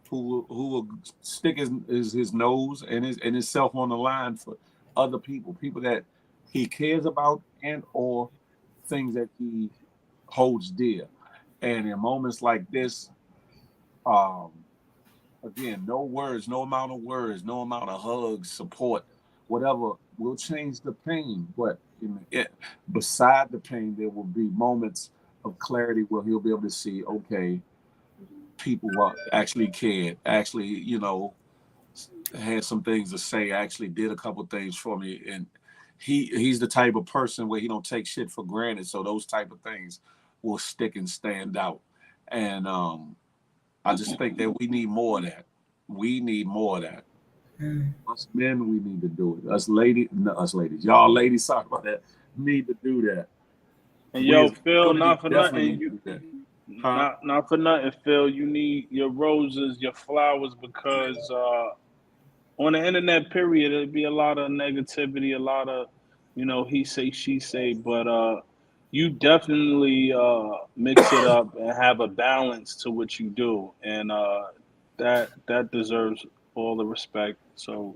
who will stick his nose and himself on the line for other people, people that he cares about and or things that he holds dear. And in moments like this, um, again, no words, no amount of words, no amount of hugs, support, whatever will change the pain. But beside the pain, there will be moments of clarity where he'll be able to see, okay, people actually cared, actually, you know, had some things to say, actually did a couple things for me. And he's the type of person where he don't take shit for granted. So those type of things will stick and stand out. And I just think that we need more of that. We need more of that. Us men, we need to do it. Us ladies, y'all ladies, sorry about that. Need to do that. And We yo, as Phil, community not for definitely nothing, need to you do that. Huh? not for nothing, Phil. You need your roses, your flowers, because on the internet, period, it'd be a lot of negativity, a lot of, he say, she say, but you definitely mix it up and have a balance to what you do, and that deserves all the respect. So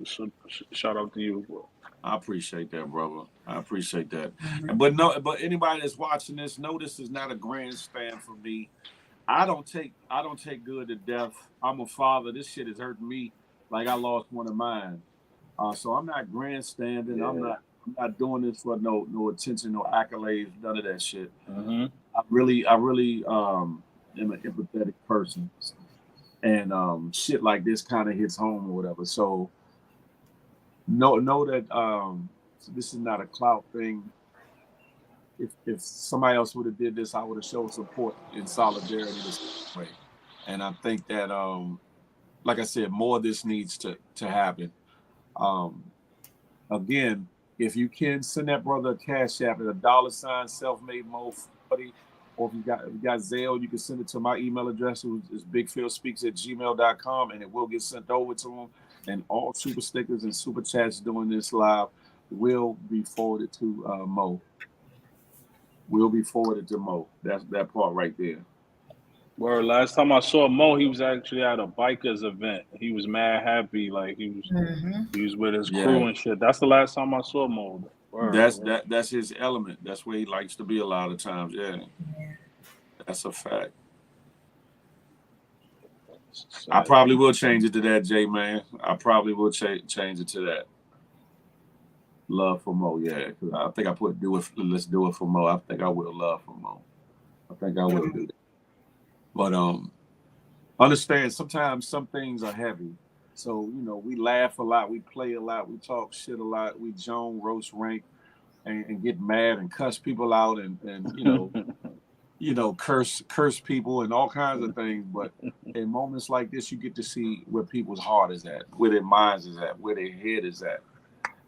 shout out to you, bro. I appreciate that, brother. I appreciate that. But anybody that's watching this, know this is not a grandstand for me. I don't take good to death. I'm a father. This shit has hurt me like I lost one of mine. So I'm not grandstanding. Yeah. I'm not doing this for no attention, no accolades, none of that shit. Hmm. I really am an empathetic person, and shit like this kind of hits home or whatever. So know that this is not a clout thing. If somebody else would have did this, I would have showed support in solidarity the same way. And I think that like I said, more of this needs to happen. Um, Again, if you can send that brother a cash app at $, self-made mo 40, or if you got Zelle, you can send it to my email address, which is bigphilspeaks@gmail.com, and it will get sent over to him. And all super stickers and super chats doing this live will be forwarded to Mo. Will be forwarded to Mo. That's that part right there. Where last time I saw Mo, he was actually at a bikers event. He was mad happy, like he was with his Yeah, crew and shit. That's the last time I saw Mo. Word, that's word. that that's his element. That's where he likes to be a lot of times. Yeah, that's a fact. I Sad. probably will change it to that, J man. I probably will change it to that. Love for Mo, yeah. 'Cause I think I put do it. Let's do it for Mo. I think I will love for Mo. I think I will do that. But understand sometimes some things are heavy. So we laugh a lot, we play a lot, we talk shit a lot, we joan, roast, rank, and get mad and cuss people out and curse people and all kinds of things. But in moments like this, you get to see where people's heart is at, where their minds is at, where their head is at.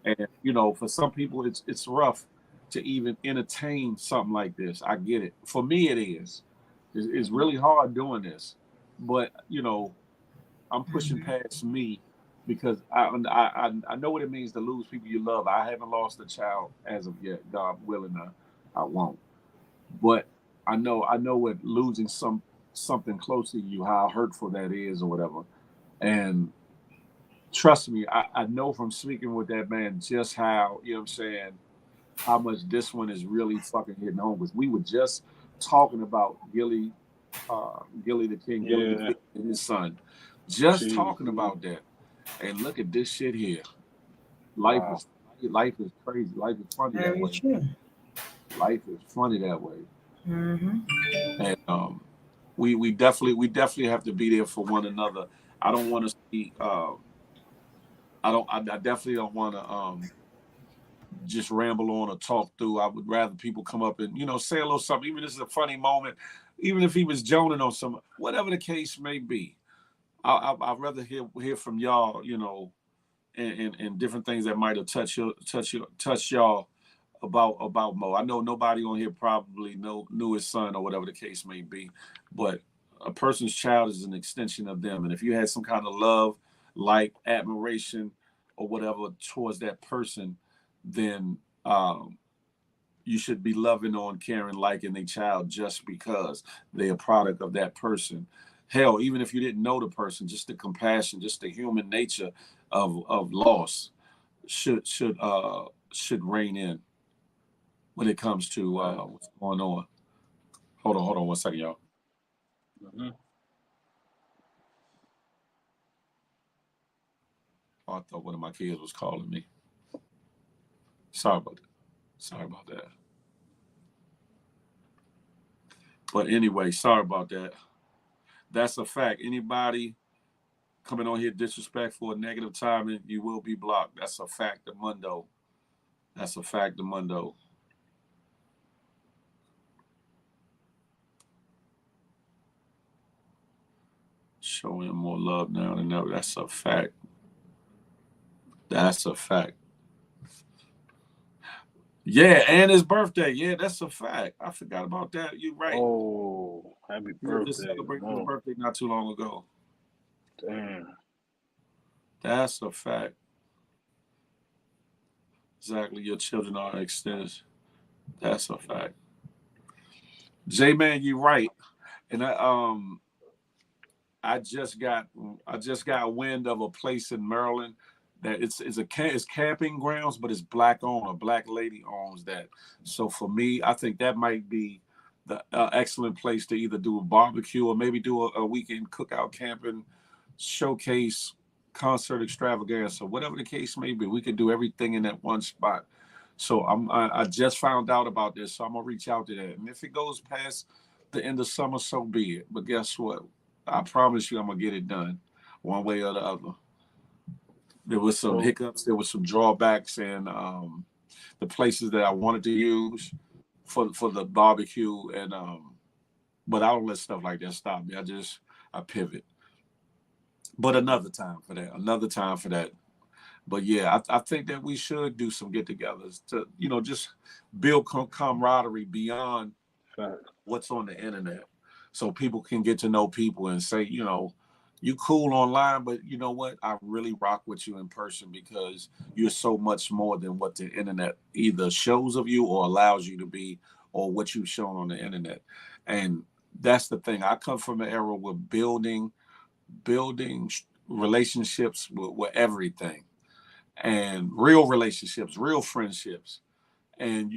And for some people, it's rough to even entertain something like this. I get it. For me, it is. It's really hard doing this, but I'm pushing past me because I know what it means to lose people you love. I haven't lost a child as of yet. God willing, I won't. But I know what losing something close to you, how hurtful that is or whatever. And trust me, I know from speaking with that man just how, what I'm saying, how much this one is really fucking hitting home. Because we were just talking about Gilly Gilly the King, Gilly the Yeah. King, and his son. Just Jeez. talking about that. And look at this shit here. Life Wow. is crazy. Life is funny that Very way. true. Life is funny that way. Mm-hmm. And we definitely have to be there for one another. I don't want to see I definitely don't want to just ramble on or talk through. I would rather people come up and say a little something, even if it's a funny moment, even if he was joning on some, whatever the case may be. I'd rather hear from y'all, and different things that might have touched y'all about Mo. I know nobody on here probably knew his son or whatever the case may be, but a person's child is an extension of them, and if you had some kind of love, like admiration, or whatever towards that person, then you should be loving on, caring, liking their child just because they're a product of that person. Hell, even if you didn't know the person, just the compassion, just the human nature of loss should reign in when it comes to what's going on. Hold on 1 second, y'all. Mm-hmm. Oh, I thought one of my kids was calling me. Sorry about that. Sorry about that. But anyway, sorry about that. That's a fact. Anybody coming on here disrespectful or negative timing, you will be blocked. That's a fact of Mundo. That's a fact of Mundo. Showing him more love now than ever. That's a fact. That's a fact. Yeah, and his birthday. Yeah, that's a fact. I forgot about that. You're right. Oh, happy Yeah, just birthday, celebrated his Mo. birthday not too long ago. Damn. That's a fact. Exactly. Your children are extended. That's a fact. J Man, you're right. And I just got wind of a place in Maryland that it's camping grounds, but it's black owned. A black lady owns that. So for me, I think that might be the excellent place to either do a barbecue or maybe do a weekend cookout camping showcase concert extravaganza, whatever the case may be. We could do everything in that one spot. So I just found out about this, so I'm gonna reach out to that. And if it goes past the end of summer, so be it. But guess what? I promise you, I'm gonna get it done, one way or the other. There was some So, hiccups, there was some drawbacks, and the places that I wanted to use for the barbecue, and but I don't let stuff like that stop me. I pivot. But another time for that. Another time for that. But yeah, I think that we should do some get-togethers to just build camaraderie beyond fact. what's on the internet, so people can get to know people and say, you cool online, but you know what? I really rock with you in person because you're so much more than what the internet either shows of you or allows you to be, or what you've shown on the internet. And that's the thing. I come from an era where building relationships with everything, and real relationships, real friendships. And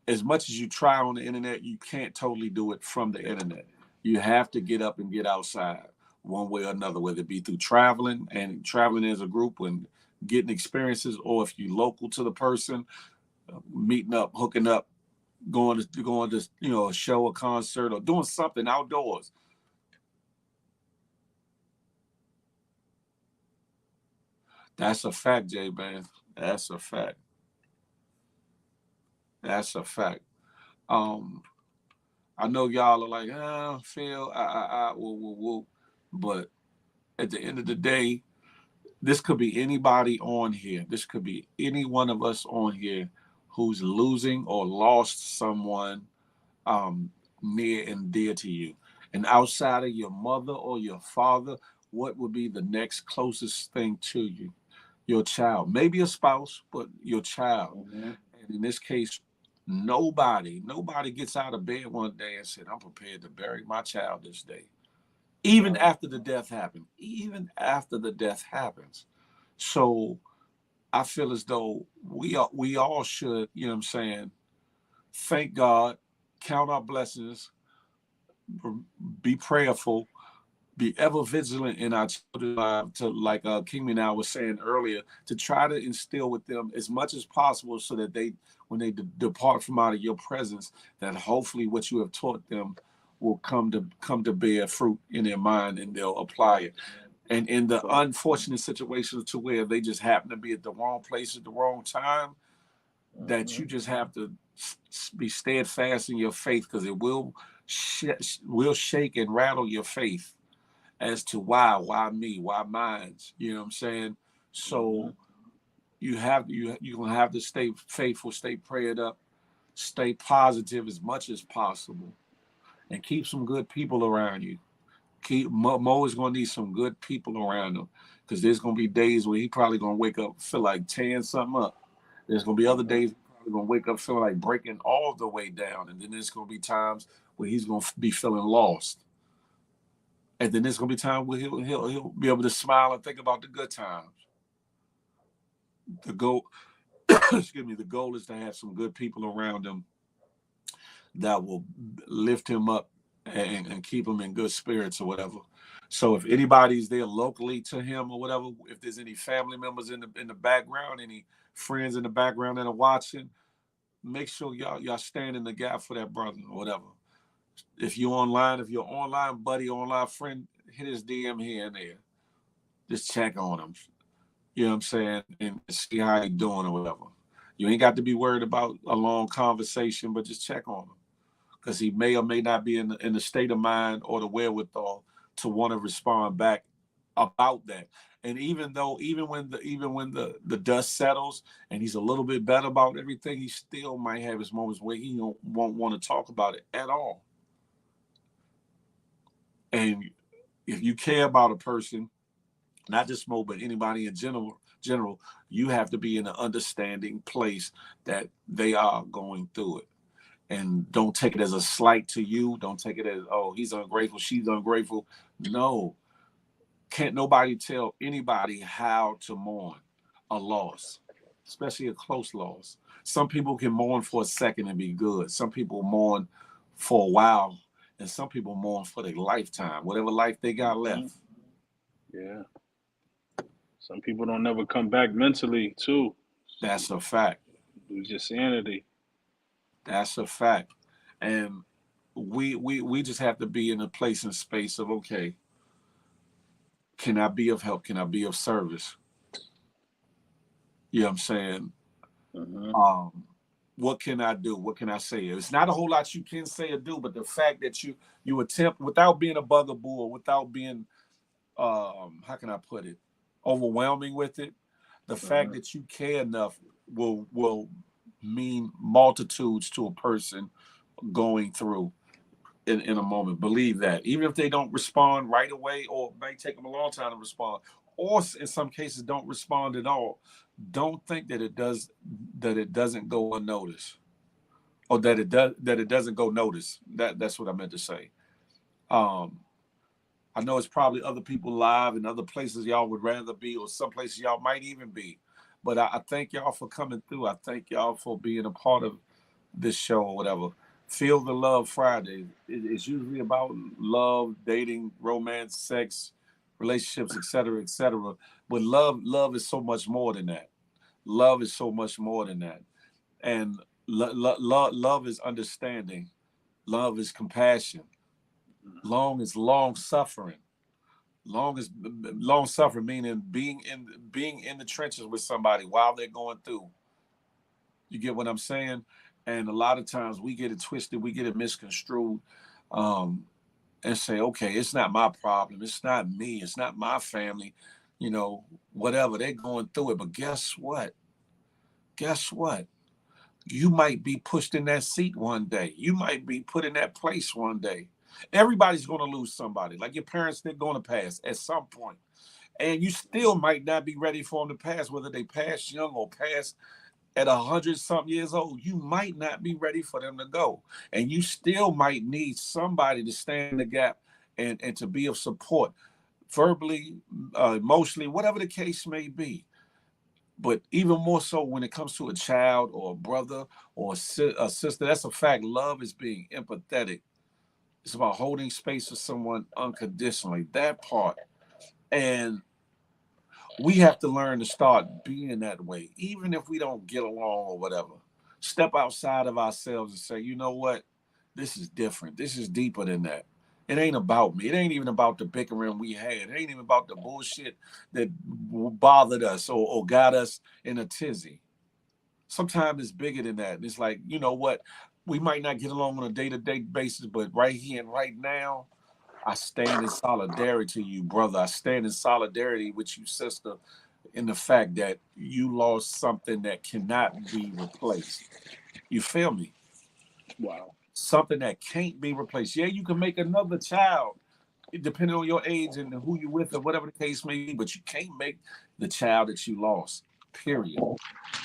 as much as you try on the internet, you can't totally do it from the internet. You have to get up and get outside one way or another, whether it be through traveling as a group and getting experiences, or if you local to the person, meeting up, hooking up, going to a show, a concert, or doing something outdoors. That's a fact, Jay man. That's a fact. That's a fact. Um, I know y'all are like, Phil, woo. But at the end of the day, this could be anybody on here. This could be any one of us on here who's losing or lost someone near and dear to you. And outside of your mother or your father, what would be the next closest thing to you? Your child, maybe a spouse, but your child. Mm-hmm. And in this case, nobody gets out of bed one day and said, I'm prepared to bury my child this day. Even Right. after the death happened. Even after the death happens. So I feel as though we all should, thank God, count our blessings, be prayerful, be ever vigilant in our children's lives, to like King and I was saying earlier, to try to instill with them as much as possible, so that they, when they depart from out of your presence, that hopefully what you have taught them will come to bear fruit in their mind, and they'll apply it. And in the unfortunate situations to where they just happen to be at the wrong place at the wrong time, that you just have to be steadfast in your faith, because it will shake and rattle your faith as to why me, why mine. You know what I'm saying? So you're gonna have to stay faithful, stay prayed up, stay positive as much as possible, and keep some good people around you. Mo is gonna need some good people around him, because there's gonna be days where he probably gonna wake up feel like tearing something up. There's gonna be other days he's probably gonna wake up feeling like breaking all the way down, and then there's gonna be times where he's gonna be feeling lost. And then there's gonna be time where he'll be able to smile and think about the good times. The goal, excuse me, the goal is to have some good people around him that will lift him up and keep him in good spirits or whatever. So if anybody's there locally to him or whatever, if there's any family members in the background, any friends in the background that are watching, make sure y'all stand in the gap for that brother or whatever. If you're online buddy, online friend, hit his DM here and there. Just check on him. You know what I'm saying? And see how he doing or whatever. You ain't got to be worried about a long conversation, but just check on him, because he may or may not be in the state of mind or the wherewithal to want to respond back about that. And even when the dust settles and he's a little bit better about everything, he still might have his moments where he won't want to talk about it at all. And if you care about a person, not just Mo, but anybody in general, you have to be in an understanding place that they are going through it. And don't take it as a slight to you. Don't take it as, oh, he's ungrateful, she's ungrateful. No, can't nobody tell anybody how to mourn a loss, especially a close loss. Some people can mourn for a second and be good. Some people mourn for a while, and some people mourn for their lifetime, whatever life they got left. Yeah. Some people don't never come back mentally too. That's a fact. It's just sanity. That's a fact. And we just have to be in a place and space of, okay, can I be of help? Can I be of service? You know what I'm saying? What can I do? What can I say? It's not a whole lot you can say or do, but the fact that you attempt, without being a bugaboo or without being how can I put it, overwhelming with it, the fact that you care enough will mean multitudes to a person going through in a moment. Believe that. Even if they don't respond right away, or it may take them a long time to respond, or in some cases don't respond at all, don't think that it doesn't go unnoticed, or that it doesn't go noticed. That's what I meant to say. I know it's probably other people live in other places y'all would rather be, or some places y'all might even be. But I thank y'all for coming through. I thank y'all for being a part of this show or whatever. Feel the Love Friday. It's usually about love, dating, romance, sex, relationships, etc., etc. But love is so much more than that. Love is so much more than that. And love is understanding. Love is compassion. Long is long suffering. Long suffering, meaning being in the trenches with somebody while they're going through. You get what I'm saying? And a lot of times we get it twisted, we get it misconstrued, and say, okay, it's not my problem, it's not me, it's not my family, whatever, they're going through it. But guess what? You might be pushed in that seat one day. You might be put in that place one day. Everybody's going to lose somebody. Like your parents, they're going to pass at some point. And you still might not be ready for them to pass, whether they pass young or pass at 100-something years old. You might not be ready for them to go. And you still might need somebody to stand in the gap and to be of support, verbally, emotionally, whatever the case may be. But even more so when it comes to a child or a brother or a sister, that's a fact. Love is being empathetic It's about holding space for someone unconditionally. That part. And we have to learn to start being that way, even if we don't get along or whatever. Step outside of ourselves and say, you know what? This is different. This is deeper than that. It ain't about me. It ain't even about the bickering we had. It ain't even about the bullshit that bothered us or got us in a tizzy. Sometimes it's bigger than that. It's like, you know what? We might not get along on a day-to-day basis, but right here and right now, I stand in solidarity to you, brother. I stand in solidarity with you, sister, in the fact that you lost something that cannot be replaced. You feel me? Wow. Something that can't be replaced. Yeah, you can make another child, depending on your age and who you're with or whatever the case may be, but you can't make the child that you lost, period.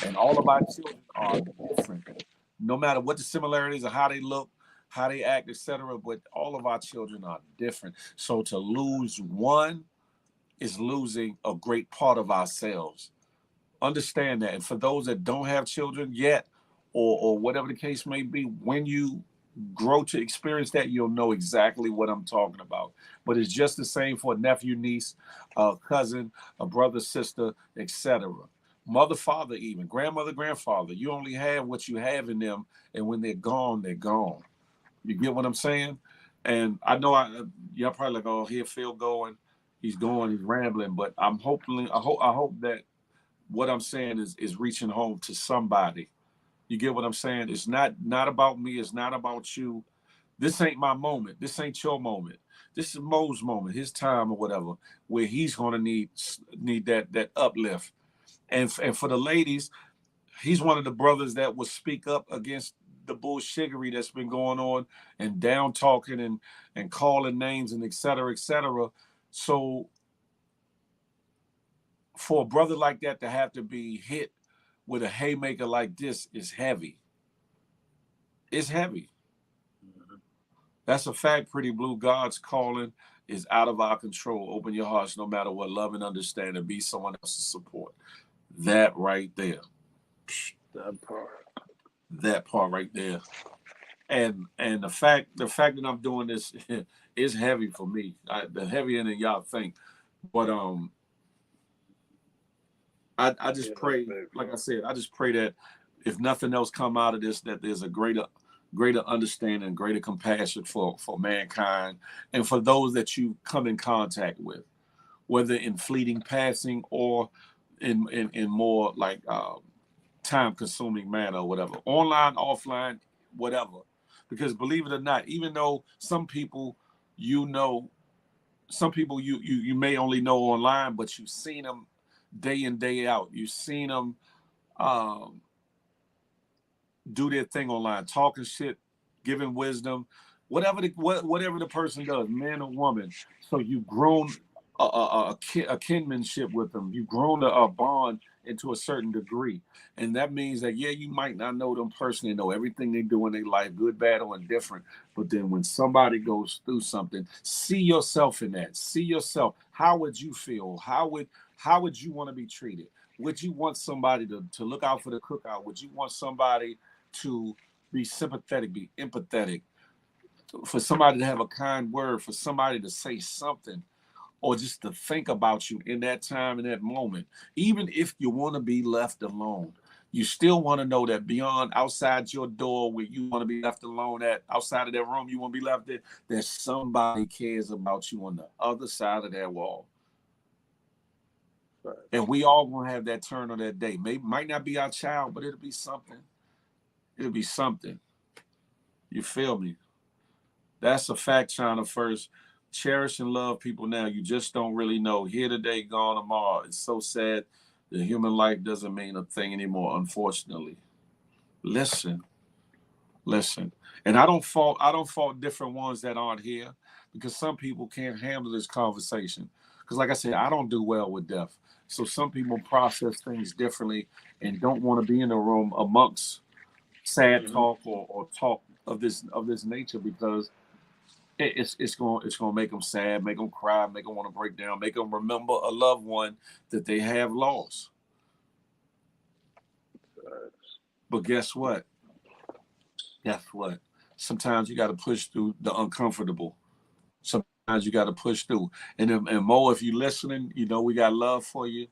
And all of our children are different, no matter what the similarities or how they look, how they act, etc. But all of our children are different. So to lose one is losing a great part of ourselves. Understand that. And for those that don't have children yet, or whatever the case may be, when you grow to experience that, you'll know exactly what I'm talking about. But it's just the same for a nephew, niece, a cousin, a brother, sister, etc. Mother, father, even grandmother, grandfather. You only have what you have in them, and when they're gone, they're gone. You get what I'm saying? And I know y'all probably like, oh, here Phil going, he's going, he's rambling, but I hope that what I'm saying is reaching home to somebody. You get what I'm saying? It's not about me. It's not about you. This ain't my moment. This ain't your moment. This is Mo's moment, his time or whatever, where he's gonna need that uplift. And for the ladies, he's one of the brothers that will speak up against the bullshiggery that's been going on and down talking and calling names and et cetera, et cetera. So for a brother like that to have to be hit with a haymaker like this is heavy. It's heavy. That's a fact, pretty blue. God's calling is out of our control. Open your hearts no matter what. Love and understand and be someone else's support. That right there. That part. That part right there. And the fact that I'm doing this is heavy for me. The heavier than y'all think. But I just Yeah, pray, that's like I said, I just pray that if nothing else come out of this, that there's a greater understanding, greater compassion for mankind and for those that you come in contact with, whether in fleeting passing or in more like time consuming manner or whatever, online, offline, whatever. Because believe it or not, even though some people you know, some people you may only know online, but you've seen them day in day out. You've seen them um, do their thing online, talking shit, giving wisdom, whatever the person does, man or woman. So you've grown a kinship with them. You've grown a bond into a certain degree, and that means that yeah, you might not know them personally, know everything they do in their life, good, bad, or indifferent. But then when somebody goes through something, see yourself in that. See yourself. How would you feel? How would you want to be treated? Would you want somebody to look out for the cookout? Would you want somebody to be sympathetic, be empathetic, for somebody to have a kind word, for somebody to say something, or just to think about you in that time, in that moment? Even if you want to be left alone, you still want to know that beyond outside your door where you want to be left alone at, outside of that room you want to be left there, that somebody cares about you on the other side of that wall. right. And we all gonna have that turn on that day. Maybe might not be our child, but it'll be something. It'll be something. You feel me? That's a fact, China. First, cherish and love people now. You just don't really know. Here today, gone tomorrow. It's so sad. The human life doesn't mean a thing anymore, unfortunately. Listen, listen. And I don't fault different ones that aren't here because some people can't handle this conversation. Because like I said, I don't do well with death. So some people process things differently and don't want to be in a room amongst sad Mm-hmm. talk or talk of this nature because it's gonna make them sad, make them cry, make them want to break down, make them remember a loved one that they have lost. But guess what? Guess what? Sometimes you got to push through the uncomfortable. Sometimes you got to push through. And Mo, if you're listening, you know we got love for you.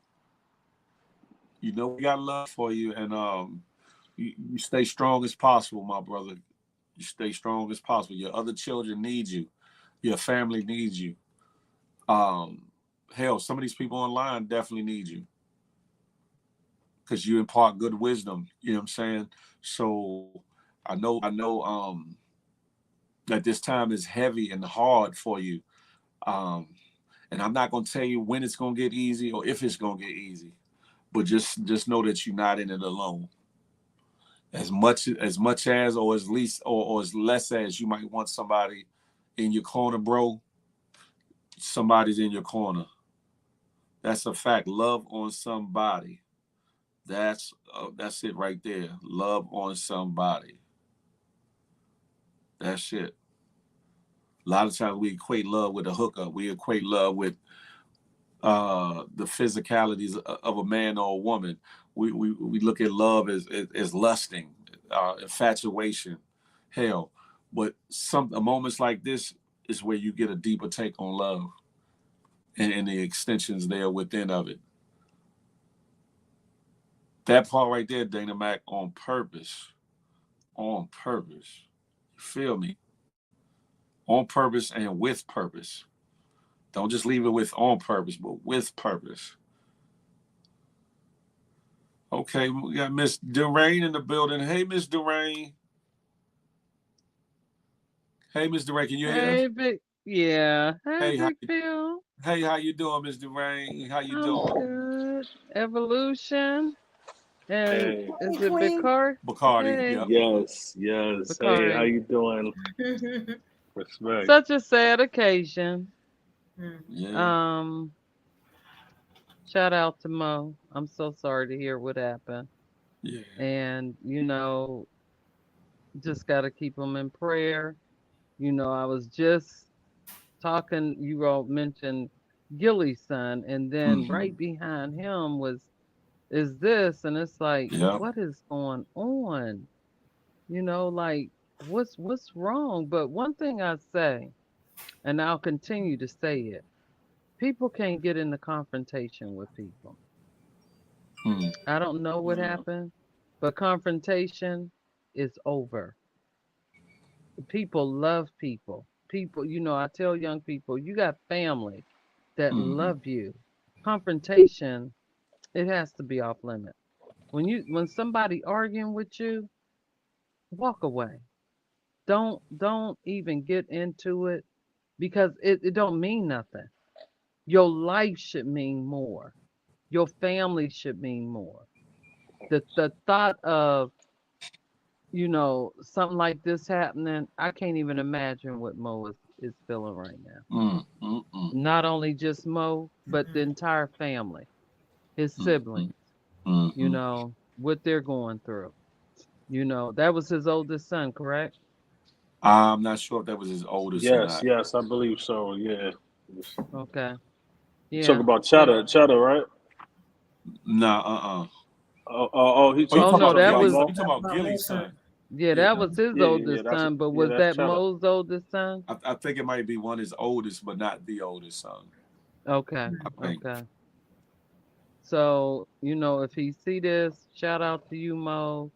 You know we got love for you, and you stay strong as possible, my brother. You stay strong as possible. Your other children need you. Your family needs you. Um, Hell, some of these people online definitely need you because you impart good wisdom. You know what I'm saying? So I know that this time is heavy and hard for you. Um, and I'm not gonna tell you when it's gonna get easy or if it's gonna get easy, but just know that you're not in it alone. As much as or as least or as less as you might want somebody in your corner, bro, somebody's in your corner. That's a fact. Love on somebody. That's it right there. Love on somebody. That's it. A lot of times we equate love with a hookup. We equate love with the physicalities of a man or a woman. We look at love as lusting, infatuation, hell. But some moments like this is where you get a deeper take on love and the extensions there within of it. That part right there, Dana Mac, on purpose. On purpose. You feel me? On purpose and with purpose. Don't just leave it with on purpose, but with purpose. Okay, we got Miss Durain in the building. Hey, Miss Durain. Hey, Miss Durain, can you hear us? Hey, yeah. Hey, Hey, Big Phil. how you doing, Miss Durain? How you I'm doing? good. Evolution. And Hey, is Hey, it Queen. Bakari? Bacardi, Hey, yep. yes. Hey, how Bakari. you doing? Respect. Such a sad occasion. Yeah, Um, Shout out to Mo. I'm so sorry to hear what happened. yeah. And, just got to keep him in prayer. I was just talking, you all mentioned Gilly's son, and then Mm-hmm. right behind him is this, and it's like, Yep. what is going on? Like what's wrong? But one thing I say, and I'll continue to say it, people can't get into confrontation with people. Mm. I don't know what Mm, happened, but confrontation is over. People love people. People, I tell young people, you got family that Mm-hmm. love you. Confrontation, it has to be off limit. When somebody arguing with you, walk away. Don't even get into it because it don't mean nothing. Your life should mean more. Your family should mean more. The thought of, something like this happening, I can't even imagine what Mo is feeling right now. Mm, mm, mm, Not only just Mo, but the entire family, his mm, mm, siblings, mm-hmm. what they're going through. That was his oldest son, correct? I'm not sure if that was his oldest or not. yes, I believe so. Yeah. Okay. You talk Yeah. about But cheddar, right? Nah, He Oh, you oh talking talking no, about about that Gilly's was son? Mo? You talking about About Gilly's Mosa. son? yeah, Yeah. that was his Yeah, oldest that's son, but was that's that cheddar. Mo's oldest son? I think it might be one of his oldest, but not the oldest son. Okay. I think. Okay. So, if he see this, shout out to you, Mo.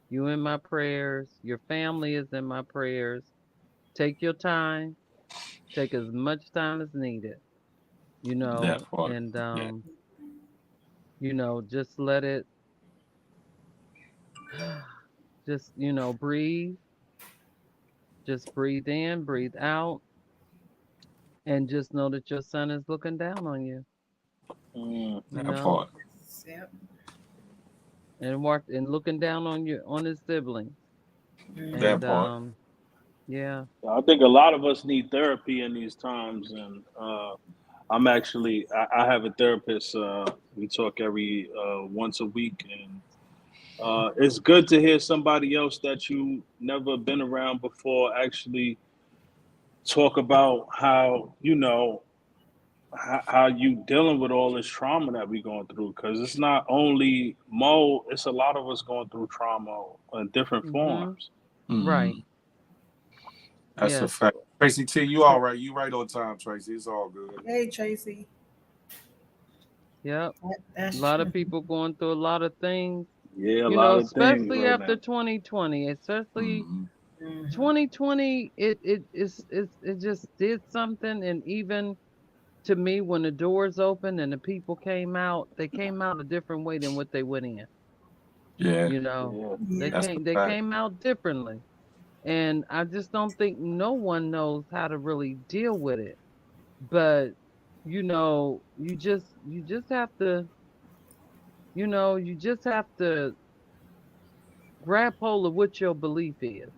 You in my prayers. Your family is in my prayers. Take your time. Take as much time as needed, That part. and Yeah. just let it just, breathe. Just breathe in, breathe out, and just know that your son is looking down on you, Mm, you That know, part. Yep. and looking down on his siblings. That And part. yeah. I think a lot of us need therapy in these times, and I have a therapist. We talk every once a week, and it's good to hear somebody else that you never been around before actually talk about how you dealing with all this trauma that we going through. Because it's not only Mo, it's a lot of us going through trauma in different Mhm. forms. Mm-hmm. Right. That's a Yes. fact. Tracy T, you all right. You right on time, Tracy. It's all good. Hey, Tracy. Yep. A That's lot true. of people going through a lot of things, Yeah, a lot of things especially right after now. 2020, especially Mm-hmm. 2020, it just did something. And even to me, when the doors opened and the people came out, they came out a different way than what they went in. Yeah, You know, Yeah. Yeah. that's a they fact. came out differently. And I just don't think no one knows how to really deal with it. But you just have to, you just have to grab hold of what your belief is.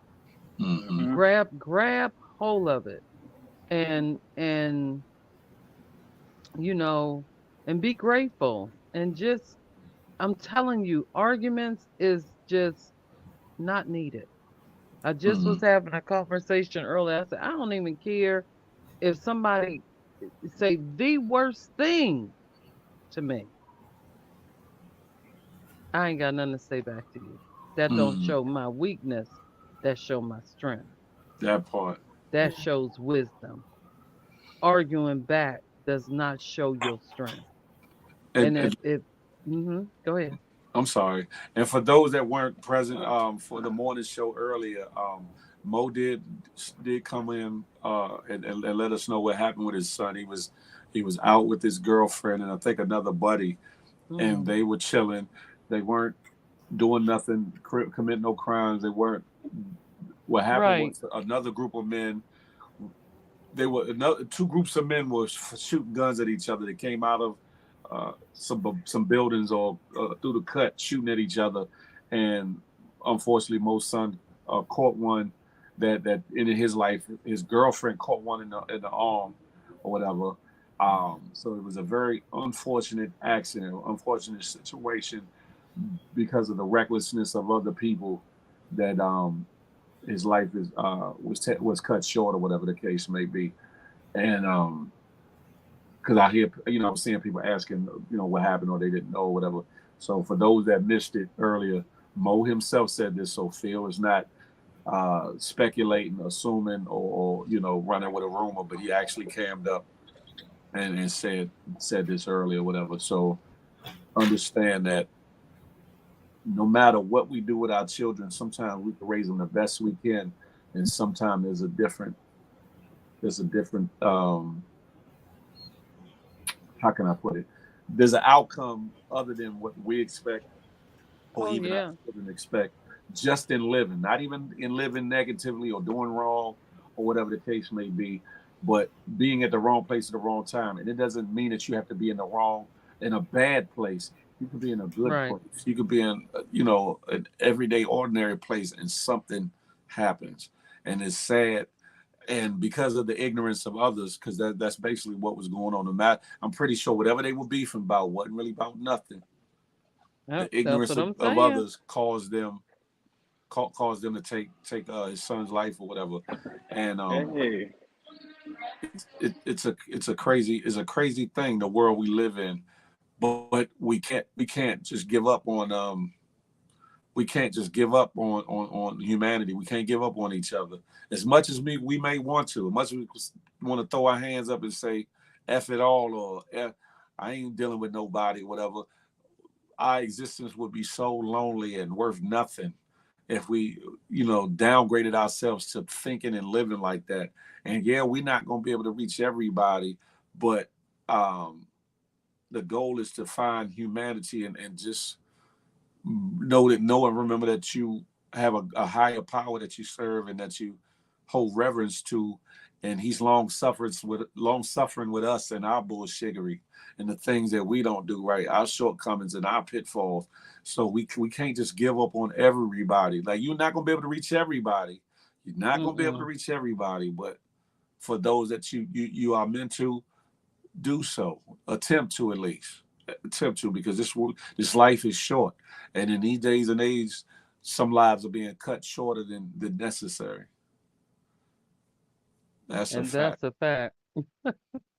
Mm-hmm. Hmm. Grab hold of it, and you know and be grateful, and just, I'm telling you, arguments is just not needed. I just Mm-hmm. was having a conversation earlier. I said, I don't even care if somebody say the worst thing to me. I ain't got nothing to say back to you. That don't Mm-hmm. show my weakness. That show my strength. That part. That shows wisdom. Arguing back does not show your strength. And, And and if go ahead. I'm sorry. And for those that weren't present for the morning show earlier, Mo did come in and let us know what happened with his son. He was out with his girlfriend and I think another buddy, and Mm, they were chilling. They weren't doing nothing, commit no crimes. They weren't. What happened right. was another group of men. They were another two groups of men were shooting guns at each other. They came out of some buildings or through the cut, shooting at each other, and unfortunately, Mo's son caught one that in his life, his girlfriend caught one in the arm or whatever. So it was a very unfortunate accident, unfortunate situation because of the recklessness of other people that his life was cut short or whatever the case may be. And because I hear, I was seeing people asking, what happened or they didn't know or whatever. So for those that missed it earlier, Mo himself said this. So Phil is not speculating, assuming, or running with a rumor, but he actually cammed up and said this earlier, whatever. So understand that no matter what we do with our children, sometimes we can raise them the best we can, and sometimes there's a different how can I put it? There's an outcome other than what we expect or Oh even our yeah. children expect just in living, not even in living negatively or doing wrong or whatever the case may be, but being at the wrong place at the wrong time. And it doesn't mean that you have to be in a bad place. You could be in a good Right. place. You could be in, an everyday, ordinary place and something happens. And it's sad, and because of the ignorance of others, because that's basically what was going on. The matter, I'm pretty sure whatever they were beefing about wasn't really about nothing. Yep, The that's ignorance what of, I'm of saying. others caused them to take his son's life or whatever. And Hey, it's a crazy thing, the world we live in. But we can't just give up on humanity. We can't give up on each other. As much as we may want to, as much as we want to throw our hands up and say, F it all, or F, I ain't dealing with nobody, whatever, our existence would be so lonely and worth nothing if we, downgraded ourselves to thinking and living like that. And yeah, we're not going to be able to reach everybody, but the goal is to find humanity and just know and remember that you have a higher power that you serve and that you hold reverence to, and he's long suffering with us and our bullshittery and the things that we don't do right, our shortcomings and our pitfalls. So we can't just give up on everybody. Like, you're not gonna be able to reach everybody. You're not gonna be able to Mm-mm. reach everybody, but for those that you are meant to, do so. Attempt to, at least. Attempt to, because this life is short, and in these days and age, some lives are being cut shorter than necessary. That's a And fact. that's a fact.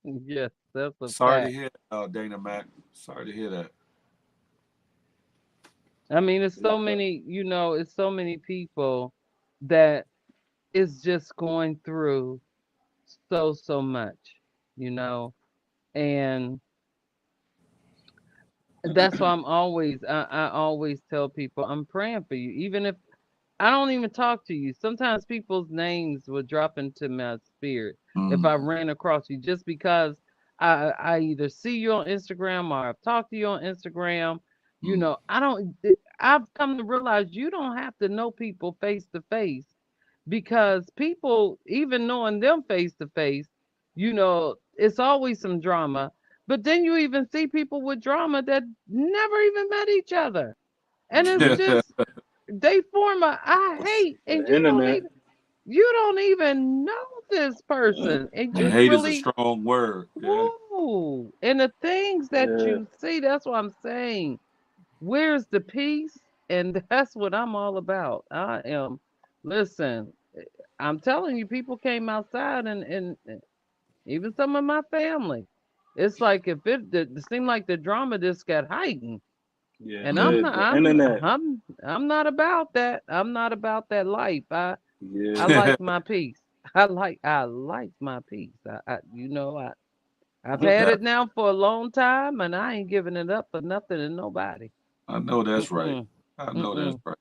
Yes, that's a Sorry to fact. hear, Dana Mac. Sorry to hear that. I mean, it's so many, it's so many people that is just going through so much, you know, and that's why I always tell people I'm praying for you, even if I don't even talk to you. Sometimes people's names will drop into my spirit if I Mm. ran across you, just because I either see you on Instagram or I've talked to you on Instagram. You Mm. know, I've come to realize you don't have to know people face to face, because people, even knowing them face to face, you know, it's always some drama. But then you even see people with drama that never even met each other. And it's just they form a I hate, and The internet. you don't even know this person. And And you hate is a really, strong word. Yeah. woo. And the things that Yeah. you see, that's what I'm saying. Where's the peace? And that's what I'm all about. I am, listen, I'm telling you, people came outside, and even some of my family. It's like if it seemed like the drama just got heightened. Yeah. And Mm. The internet. I'm not about that. I'm not about that life. I Yeah. like my peace. I like my peace. I've had it now for a long time, and I ain't giving it up for nothing and nobody. I know that's right. Mm-mm. I know that's Mm-mm. right.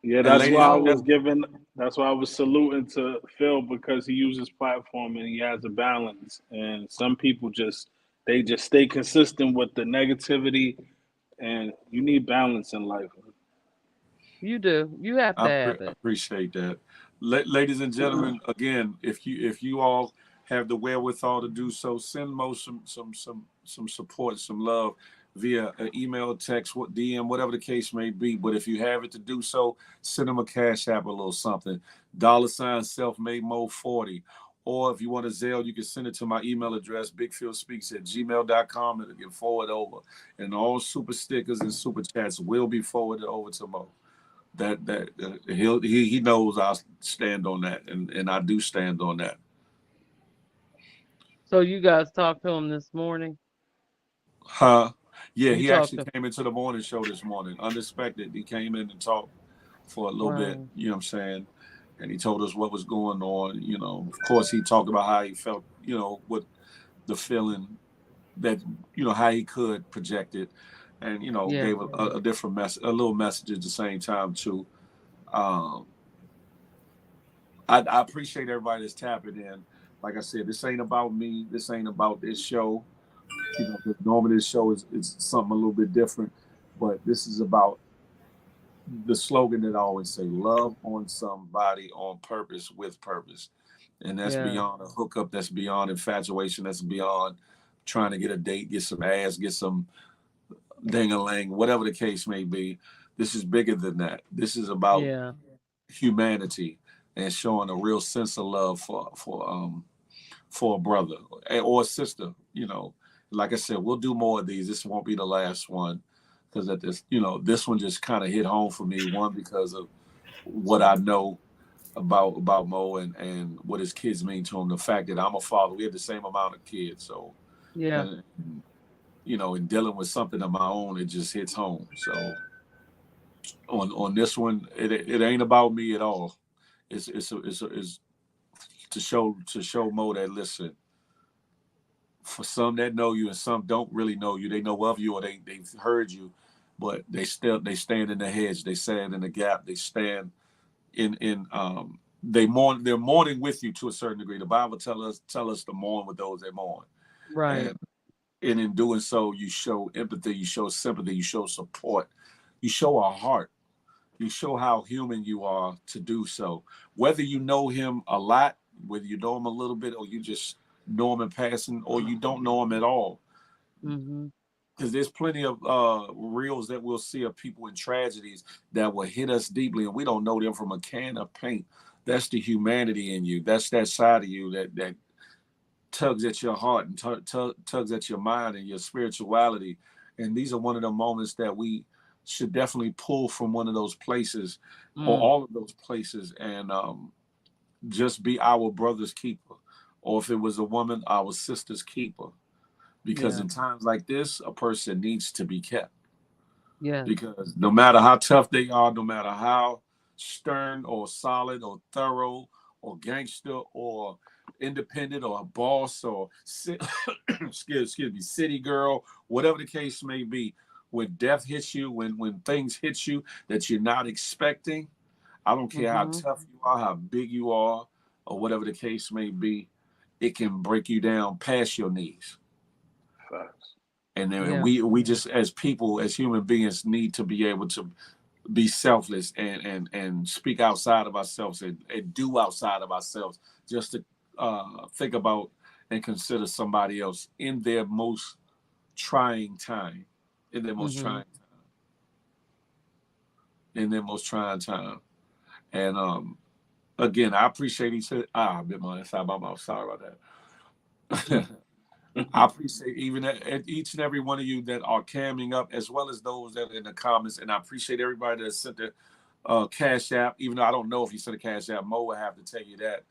Yeah, And that's ladies why I and No. was gentlemen, giving. That's why I was saluting to Phil, because he uses platform and he has a balance. And some people just stay consistent with the negativity, and you need balance in life. You do. You have to have it. appreciate that. Ladies and gentlemen, again, if you all have the wherewithal to do so, send Mo some support, some love via email, text, what DM, whatever the case may be. But if you have it to do so, send them a cash app, a little something. $ self-made Mo 40. Or if you want a Zelle, you can send it to my email address, bigphilspeaks@gmail.com, and it'll get forwarded over. And all super stickers and super chats will be forwarded over to Mo. He knows I stand on that, and I do stand on that. So you guys talked to him this morning? Huh? Yeah, You he talked actually to came into the morning show this morning, unexpected. He came in and talked for a little bit, Wow. you know what I'm saying? And he told us what was going on. Of course, he talked about how he felt, with the feeling that, how he could project it, and Yeah. gave a different message, a little message at the same time too. Um, I appreciate everybody that's tapping in. Like I said, this ain't about me. This ain't about this show. 'Cause normally this show is something a little bit different, but this is about the slogan that I always say: "Love on somebody on purpose with purpose," and that's Yeah. beyond a hookup. That's beyond infatuation. That's beyond trying to get a date, get some ass, get some ding-a-ling, whatever the case may be. This is bigger than that. This is about Yeah. humanity and showing a real sense of love for a brother or a sister. Like I said, we'll do more of these. This won't be the last one, because at this one just kind of hit home for me. One, because of what I know about Mo and what his kids mean to him. The fact that I'm a father, we have the same amount of kids. So, Yeah. and, in dealing with something of my own, it just hits home. So on this one, it ain't about me at all. It's to show Mo that, listen, for some that know you and some don't really know you, they know of you or they've heard you, but they stand in the hedge, they stand in the gap, they stand in they're mourning with you to a certain degree. The Bible tell us to mourn with those that mourn, Right. and in doing so, you show empathy, you show sympathy, you show support, you show a heart. You show how human you are to do so. Whether you know him a lot, whether you know him a little bit, or you just know him in passing, or you don't know him at all. Mm-hmm. Because there's plenty of reels that we'll see of people in tragedies that will hit us deeply, and we don't know them from a can of paint. That's the humanity in you. That's that side of you that tugs at your heart and tugs at your mind and your spirituality. And these are one of the moments that we should definitely pull from one of those places, or Mm. all of those places, and just be our brother's keeper. Or if it was a woman, our sister's keeper. Because Yeah. in times like this, a person needs to be kept. Yes. Because no matter how tough they are, no matter how stern or solid or thorough or gangster or independent or a boss or excuse me, city girl, whatever the case may be, when death hits you, when things hit you that you're not expecting, I don't care how Mm-hmm. tough you are, how big you are, or whatever the case may be, it can break you down past your knees. Facts. And then Yeah. we just as people, as human beings, need to be able to be selfless and speak outside of ourselves and do outside of ourselves, just to think about and consider somebody else in their most trying time, in their most Mm-hmm. trying time, in their most trying time. And again, I appreciate each. Ah, bit my inside my mouth. Sorry about that. I appreciate even at each and every one of you that are camming up, as well as those that are in the comments. And I appreciate everybody that sent their Cash App, even though I don't know if you sent a Cash App. Mo will have to tell you that.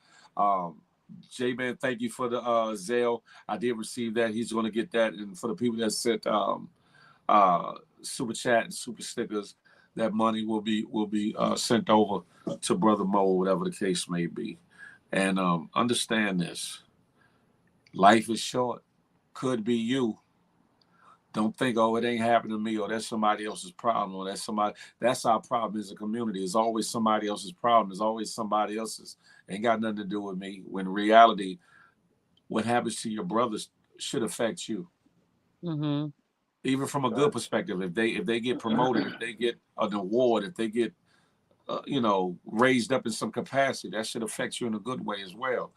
J-Man, thank you for the Zelle. I did receive that. He's going to get that. And for the people that sent Super Chat and Super Stickers, that money will be sent over to Brother Mo, whatever the case may be. And understand this. Life is short. Could be you. Don't think, oh, it ain't happening to me, or that's somebody else's problem, or that's our problem as a community. It's always somebody else's problem. It's always somebody else's. Ain't got nothing to do with me. When in reality, what happens to your brothers should affect you. Mm-hmm. Even from a good perspective. If they get promoted, if they get an award, if they get raised up in some capacity, that should affect you in a good way as well.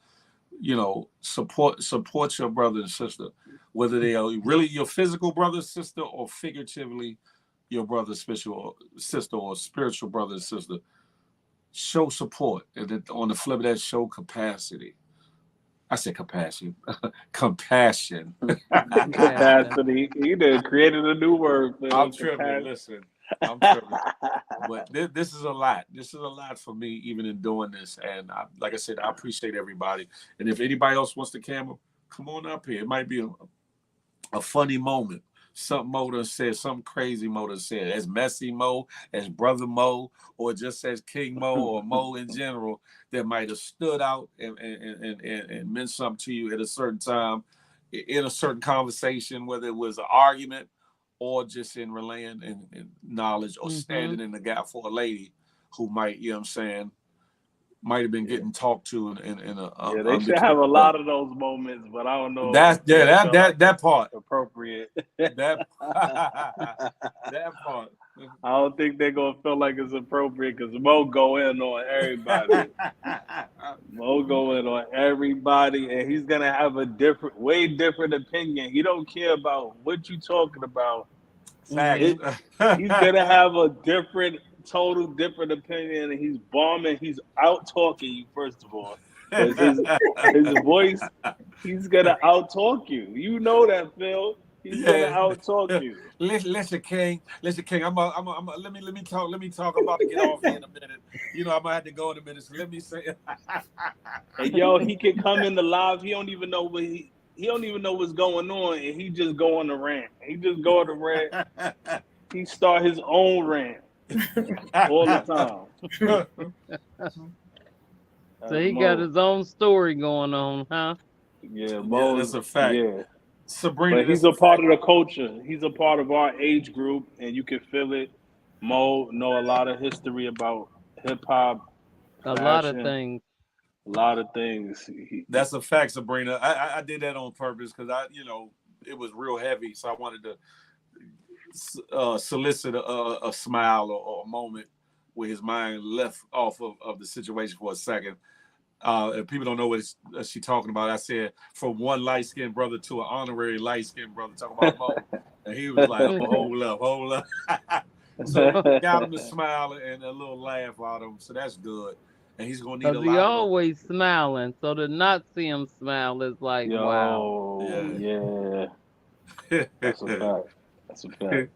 Support your brother and sister, whether they are really your physical brother and sister or figuratively your brother, spiritual sister, or spiritual brother and sister. Show support, and then on the flip of that, show capacity. I said capacity, compassion. Capacity. You done created a new word. I'm tripping. Listen, I'm tripping. But this is a lot. This is a lot for me, even in doing this. And like I said, I appreciate everybody. And if anybody else wants the camera, come on up here. It might be a funny moment. Something Mo done said, something crazy Mo done said. As Messy Mo, as Brother Mo, or just as King Mo or Mo in general, that might have stood out and meant something to you at a certain time, in a certain conversation, whether it was an argument or just in relaying and knowledge, or Mm-hmm. standing in the gap for a lady who might, you know what I'm saying, might have been getting talked to in a Yeah, they should have unbeknownst a way. lot of those moments, but I don't know That if they felt like that part. appropriate. That that part. I don't think they're gonna feel like it's appropriate because Mo go in on everybody. Mo go in on everybody, and he's gonna have a way different opinion. He don't care about what you talking about. Facts. He's gonna have a total different opinion, and he's bombing. He's out talking you first of all, because his voice. He's gonna out talk you. You know that, Phil. He's gonna Yeah. out talk you. Listen, King. Listen, King. Let me talk. Let me talk. I'm about to get off here in a minute. I'm gonna have to go in a minute. So let me say. And yo, he can come in the live. He don't even know he don't even know what's going on, and he just go on the rant. He just go on the rant. He start his own rant all the time. So he got his own story going on, huh? Yeah, Yeah, that's a fact. Yeah, Sabrina, but he's that's a part fact. of the culture. He's a part of our age group, and you can feel it. Mo know a lot of history about hip hop, A lot of fashion, things. a lot of things. That's a fact, Sabrina. I did that on purpose because it was real heavy, so I wanted to solicit a smile or a moment where his mind left off of the situation for a second. If people don't know what she's talking about, I said from one light-skinned brother to an honorary light-skinned brother, talking about Mo. And he was like, oh, hold up. So got him to smile and a little laugh out of him. So that's good. And he's going to need a Because he lot of always smiling. So to not see him smile is like, wow. Yeah. That's a fact. That's a fact.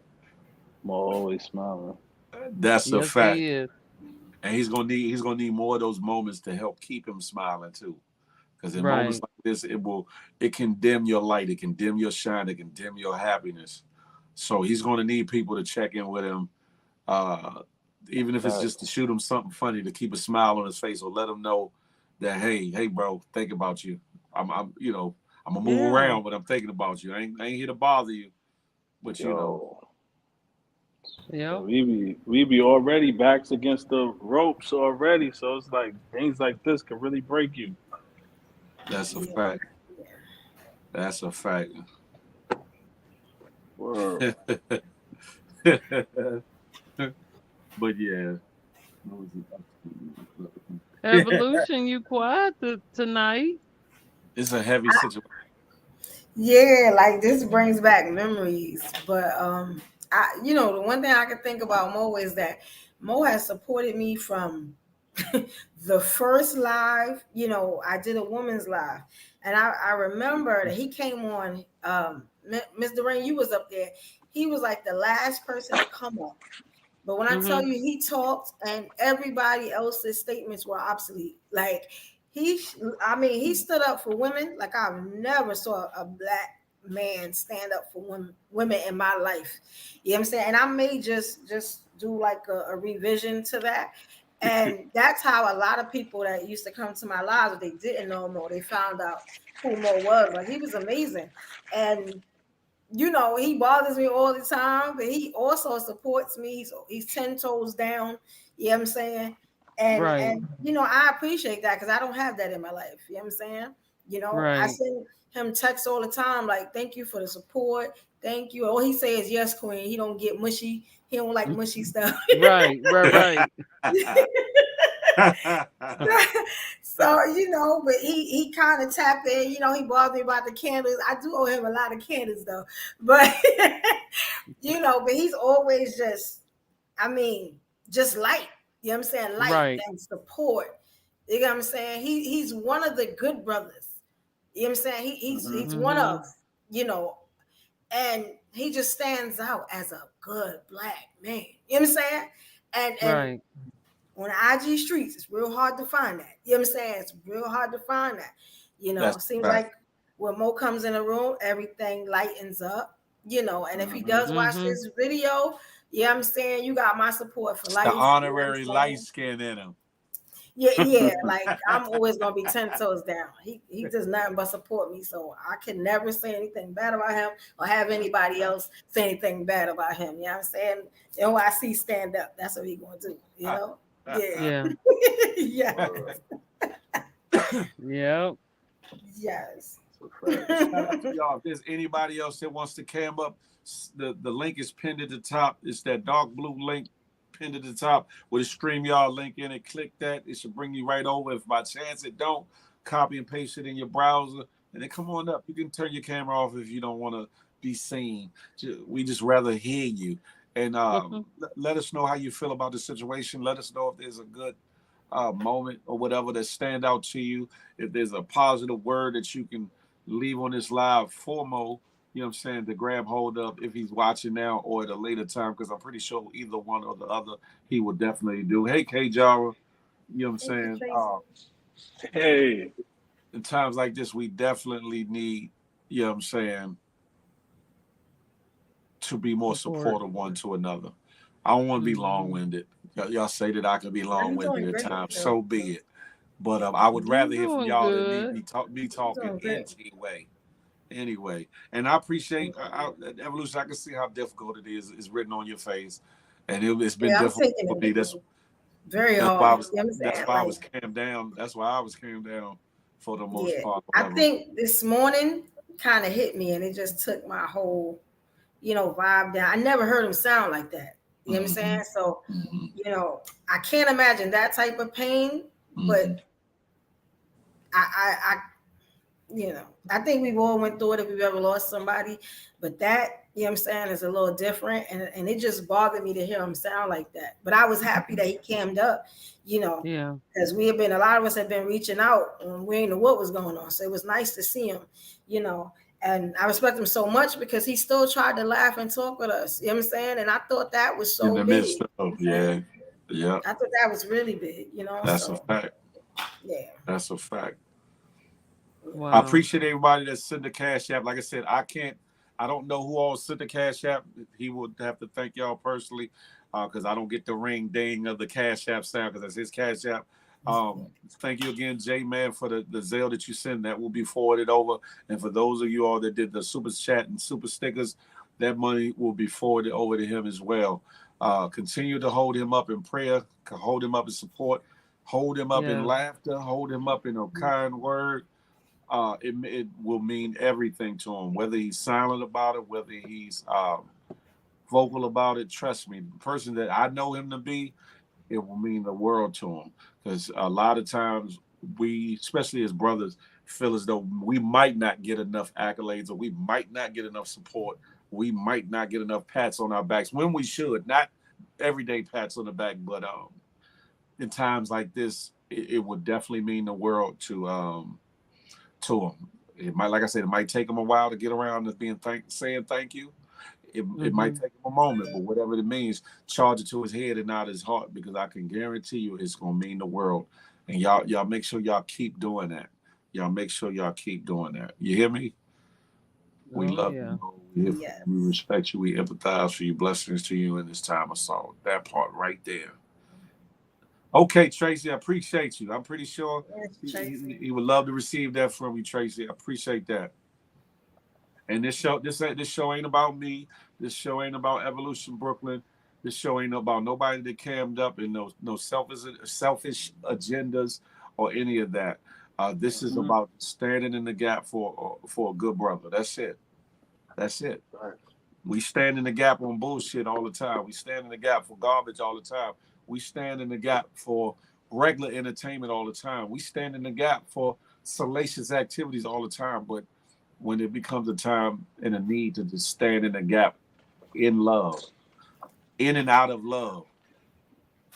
Mo always smiling. That's a Yes, fact. he is. And he's gonna need more of those moments to help keep him smiling too. Because in moments Right. like this, it can dim your light, it can dim your shine, it can dim your happiness. So he's gonna need people to check in with him, even if it's just to shoot him something funny to keep a smile on his face, or let him know that hey, bro, think about you. I'm I'm gonna move Yeah. around, but I'm thinking about you. I ain't here to bother you, but Yo, Yep. we be already backs against the ropes already. So it's like things like this can really break you. that's a Yeah. fact. That's a fact. Word. But yeah. Evolution, you quiet tonight. It's a heavy situation. Yeah, like this brings back memories. But the one thing I can think about Mo is that Mo has supported me from the first live. I did a woman's live, and I remember that he came on. Mr. Rain, you was up there. He was like the last person to come up. But when I tell Mm-hmm. you he talked and everybody else's statements were obsolete, like he stood up for women like I've never saw a black man stand up for women in my life. You know what I'm saying? And I may just do like a revision to that. And that's how a lot of people that used to come to my lives, they didn't know Mo, they found out who Mo was. Like he was amazing. And he bothers me all the time, but he also supports me. He's 10 toes down. You know what I'm saying? And Right. and I appreciate that because I don't have that in my life. You know what I'm saying? I Right. send him texts all the time, like, thank you for the support. Thank you. All he says yes, queen. He don't get mushy. He don't like mushy stuff. Right. Right. Right. So but he kind of tapped in. He bothered me about the candles. I do owe him a lot of candles though, but but he's always just light. You know what I'm saying? Light Right. and support. You know what I'm saying? He's one of the good brothers. You know what I'm saying? He's one Mm-hmm. of you know, and he just stands out as a good black man. You know what I'm saying? And Right. on the IG streets, it's real hard to find that. You know what I'm saying? It's real hard to find that. That's It seems a fact. like when Mo comes in the room, everything lightens up. And if he does Mhm. watch Mm-hmm. this video, you know what I'm saying? You got my support for The life. You know what I'm honorary light saying? skin in him. Yeah, like I'm always gonna be 10 toes down. He does nothing but support me. So I can never say anything bad about him or have anybody else say anything bad about him. You know what I'm saying? NYC stand up. That's what he gonna do, you know? Yeah. Yeah. Yes. Word. Yep. Yes. Shout out to y'all. If there's anybody else that wants to cam up, the link is pinned at the top. It's that dark blue link pinned at the top with a StreamYard link in it. Click that. It should bring you right over. If by chance it don't, copy and paste it in your browser and then come on up. You can turn your camera off if you don't want to be seen. We just rather hear you. And let us know how you feel about the situation. Let us know if there's a good moment or whatever that stand out to you. If there's a positive word that you can leave on this live for Mo, you know what I'm saying, to grab hold of if he's watching now or at a later time, because I'm pretty sure either one or the other he will definitely do. Hey, K Jara, you know what I'm Thank you, saying? Tracy. Hey, In times like this, we definitely need, you know what I'm saying, to be more Support. supportive one to another. I don't want to be long Mm-hmm. winded. Y'all say that I can be Now long you're winded doing at great, times. Phil. So be it. But I would You rather hear from doing y'all than me good. be You're talking doing great. anyway. And I appreciate evolution. I can see how difficult it is. It's written on your face, and it's been Yeah, I'm difficult taking for me. it very That's why I hard. was You know what I'm that's saying? why I Like, was calmed down. That's why I was calmed down for the most yeah. part. I Whatever. think this morning kind of hit me and it just took my whole vibe down. I never heard him sound like that. You know what I'm Mm-hmm. saying? So, Mm-hmm. I can't imagine that type of pain, Mm-hmm. but I I think we've all went through it if we've ever lost somebody, but that, you know what I'm saying, is a little different. And it just bothered me to hear him sound like that. But I was happy that he cammed up, Yeah. because a lot of us have been reaching out and we didn't know what was going on. So it was nice to see him, you know. And I respect him so much because he still tried to laugh and talk with us. You know what I'm saying? And I thought that was In so the big. midst You of, know what I'm yeah, saying? yeah, I thought that was really big. that's a So fact. yeah. That's a fact. I Wow. appreciate everybody that sent the cash app. Like I said, I don't know who all sent the cash app. He would have to thank y'all personally, because I don't get the ring ding of the cash app sound because that's his cash app. Thank you again, Jay, man, for the Zelle that you sent. That will be forwarded over. And for those of you all that did the super chat and super stickers, that money will be forwarded over to him as well. Continue to hold him up in prayer, hold him up in support, hold him up in Yes. laughter, hold him up in a kind word. It will mean everything to him, whether he's silent about it, whether he's vocal about it. Trust me, the person that I know him to be, it will mean the world to him. Because a lot of times we, especially as brothers, feel as though we might not get enough accolades or we might not get enough support. We might not get enough pats on our backs when we should. Not everyday pats on the back, but in times like this, it would definitely mean the world to him. It might, like I said, it might take him a while to get around to saying thank you. It might take him a moment, but whatever it means, charge it to his head and not his heart, because I can guarantee you it's gonna mean the world. And y'all make sure y'all keep doing that. Y'all make sure y'all keep doing that. You hear me? We Oh love yeah. you. Yes. We respect you. We empathize for you. Blessings to you in this time of sorrow. That part right there. Okay, Tracy, I appreciate you. I'm pretty sure Yes, Tracy. he would love to receive that from you, Tracy. I appreciate that. And this show ain't about me. This show ain't about Evolution Brooklyn. This show ain't about nobody that cammed up and no selfish agendas or any of that. This is Mhm. about standing in the gap for a good brother. That's it. That's it. We stand in the gap on bullshit all the time. We stand in the gap for garbage all the time. We stand in the gap for regular entertainment all the time. We stand in the gap for salacious activities all the time. But when it becomes a time and a need to just stand in the gap in love, in and out of love,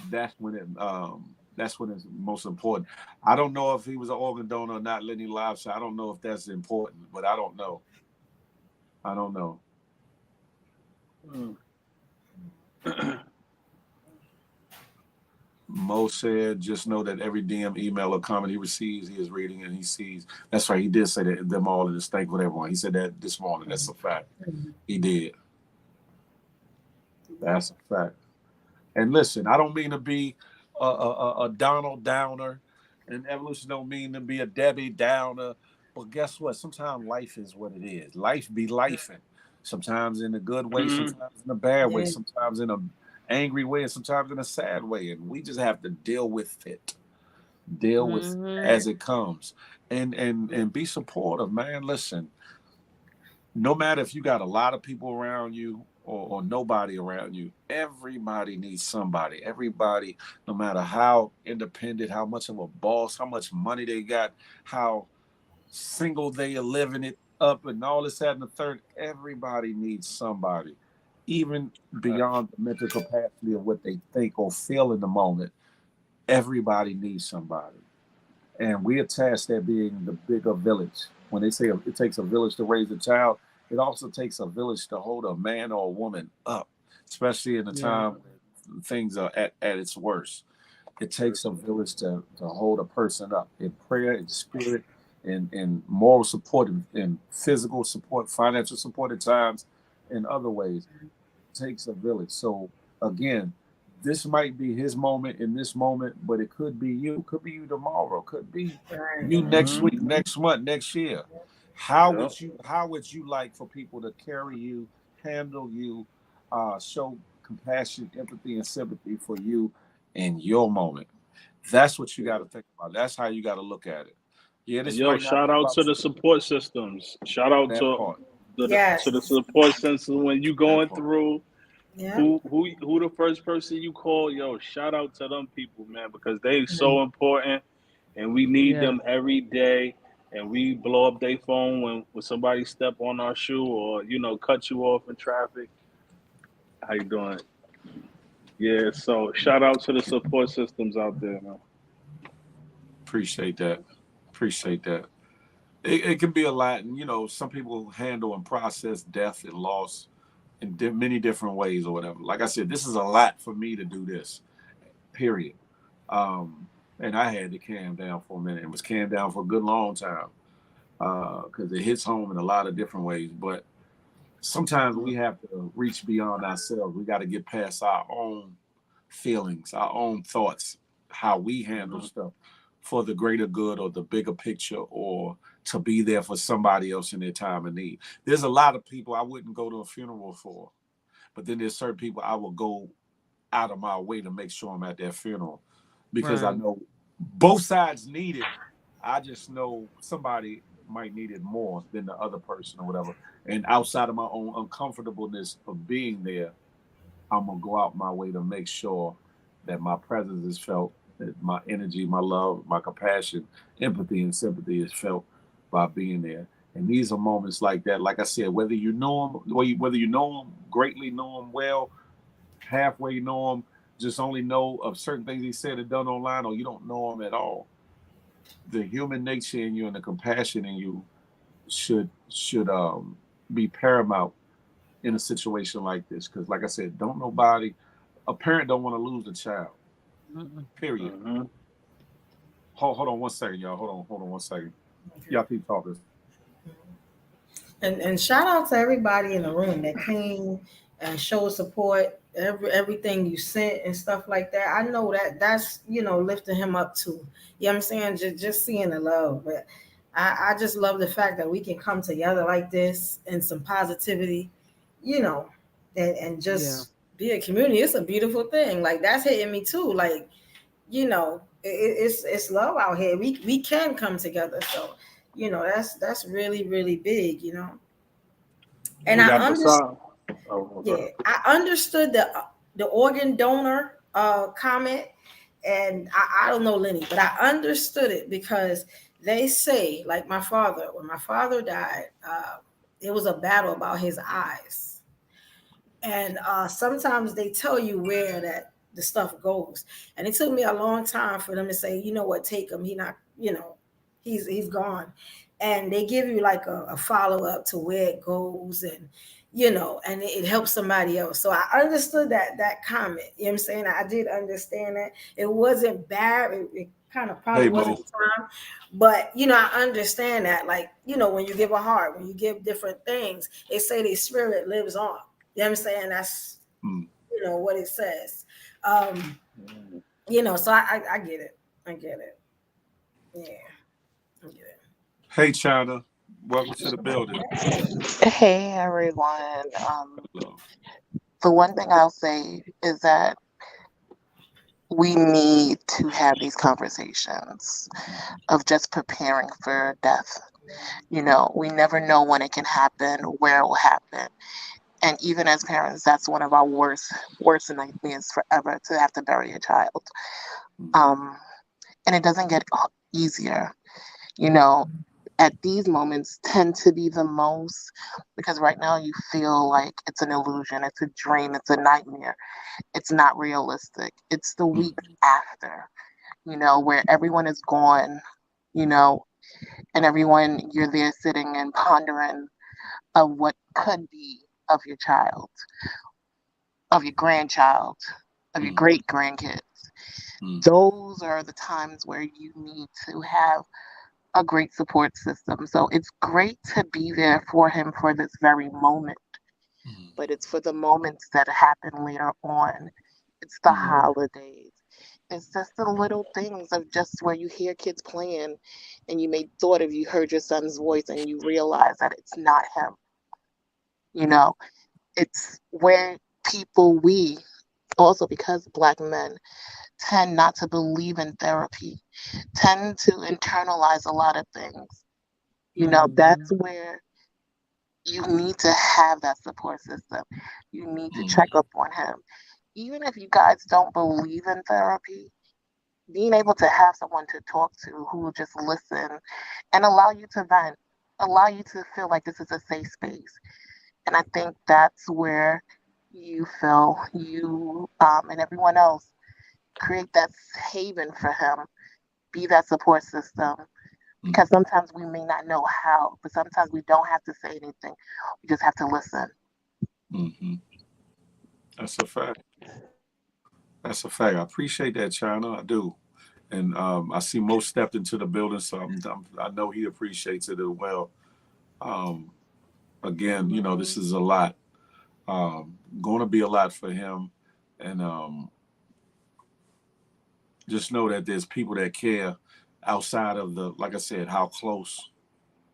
that's when it's most important. I don't know if he was an organ donor or not, Lenny Live. So I don't know if that's important, but I don't know. I don't know. Mm. Mo said, just know that every DM, email, or comment he receives, he is reading and he sees. That's right. He did say that them all and is thankful for everyone. He said that this morning. That's a fact. He did. That's a fact. And listen, I don't mean to be a Donald Downer, and evolution don't mean to be a Debbie Downer. But guess what? Sometimes life is what it is. Life be lifing. Sometimes in a good way, Mhm. sometimes in a bad way, Yeah. sometimes in a angry way, and sometimes in a sad way. And we just have to deal with it. Deal with it Mhm. as it comes. And be supportive, man. Listen, no matter if you got a lot of people around you or nobody around you, everybody needs somebody. Everybody, no matter how independent, how much of a boss, how much money they got, how single they are living it up, and all this, that, and the third, everybody needs somebody, even beyond the mental capacity of what they think or feel in the moment. Everybody needs somebody. And we attach that being the bigger village. When they say it takes a village to raise a child, it also takes a village to hold a man or a woman up, especially in the Yeah. time when things are at its worst. It takes a village to hold a person up in prayer, in spirit, in moral support, in physical support, financial support at times, in other ways. It takes a village. So again, this might be his moment in this moment, but it could be you. Could be you tomorrow. Could be Right. you next Mhm. week, next month, next year. Yep. How would you like for people to carry you, handle you, show compassion, empathy, and sympathy for you in your moment? That's what you got to think about. That's how you got to look at it. Yeah, And this yo, might not shout be out about to the support systems. Shout out that part. to the Yes. support system when you That going part. through. Yeah. Who the first person you call? Yo, shout out to them people, man, because they so important, and we need Yeah. them every day. And we blow up their phone when somebody step on our shoe or cut you off in traffic. How you doing? Yeah. So shout out to the support systems out there, man. Appreciate that. Appreciate that. It can be a lot, and some people handle and process death and loss in many different ways or whatever. Like I said, this is a lot for me to do this. Period. And I had to calm down for a minute. It was calmed down for a good long time because it hits home in a lot of different ways. But sometimes we have to reach beyond ourselves. We got to get past our own feelings, our own thoughts, how we handle stuff for the greater good or the bigger picture, or to be there for somebody else in their time of need. There's a lot of people I wouldn't go to a funeral for, but then there's certain people I will go out of my way to make sure I'm at their funeral, because I Right. know both sides need it. I just know somebody might need it more than the other person or whatever. And outside of my own uncomfortableness of being there, I'm gonna go out my way to make sure that my presence is felt, that my energy, my love, my compassion, empathy, and sympathy is felt by being there. And these are moments like that. Like I said, whether you know them, whether you know them greatly, know them well, halfway know him, just only know of certain things he said and done online, or you don't know him at all. The human nature in you and the compassion in you should be paramount in a situation like this. Because, like I said, don't nobody, a parent don't want to lose a child. Mm-mm. Period. Mm-hmm. Hold on one second, y'all. Hold on one second. Y'all keep talking. And shout out to everybody in the room that came and showed support, everything you sent and stuff like that. I know that's lifting him up too. You know what I'm saying? Just seeing the love. But I just love the fact that we can come together like this and some positivity, you know, and Yeah. just be a community. It's a beautiful thing. Like that's hitting me too. Like, it's love out here. We can come together. So, that's really, really big, and We I got understand. beside. Oh, Yeah, okay. I understood the organ donor comment, and I don't know Lenny, but I understood it because they say, like my father, when my father died, it was a battle about his eyes, and sometimes they tell you where that the stuff goes, and it took me a long time for them to say, you know what, take him. He not, he's gone, and they give you like a follow up to where it goes, and and it helps somebody else. So I understood that comment. You know what I'm saying? I did understand that it wasn't bad. It kind of probably Hey, wasn't Mo. the time, but I understand that. Like when you give a heart, when you give different things, they say the spirit lives on. You know what I'm saying? That's Hmm. what it says. So I get it. I get it. Yeah, I get it. Hey, China. Welcome to the building. Hey everyone. Hello. The one thing I'll say is that we need to have these conversations of just preparing for death. We never know when it can happen, where it will happen. And even as parents, that's one of our worst nightmares forever, to have to bury a child. Um, and it doesn't get easier. You know, at these moments tend to be the most, because right now you feel like it's an illusion, it's a dream, it's a nightmare, it's not realistic. It's the week after, where everyone is gone, you know, and everyone, you're there sitting and pondering of what could be of your child, of your grandchild, of your great grandkids. Those are the times where you need to have a great support system. So it's great to be there for him for this very moment, but it's for the moments that happen later on. It's the holidays. It's just the little things of just where you hear kids playing and you may thought if you heard your son's voice and you realize that it's not him. You know, it's where we also, because Black men tend not to believe in therapy, tend to internalize a lot of things. That's Mm-hmm. where you need to have that support system. You need to check up on him. Even if you guys don't believe in therapy, being able to have someone to talk to who will just listen and allow you to vent, allow you to feel like this is a safe space. And I think that's where you feel you and everyone else create that haven for him, be that support system. Because sometimes we may not know how, but sometimes we don't have to say anything. We just have to listen. Mm-hmm. That's a fact. That's a fact. I appreciate that, China. I do. And I see Mo stepped into the building, so I know he appreciates it as well. Um, Again, this is a lot. Going to be a lot for him, and just know that there's people that care outside of the, like I said, how close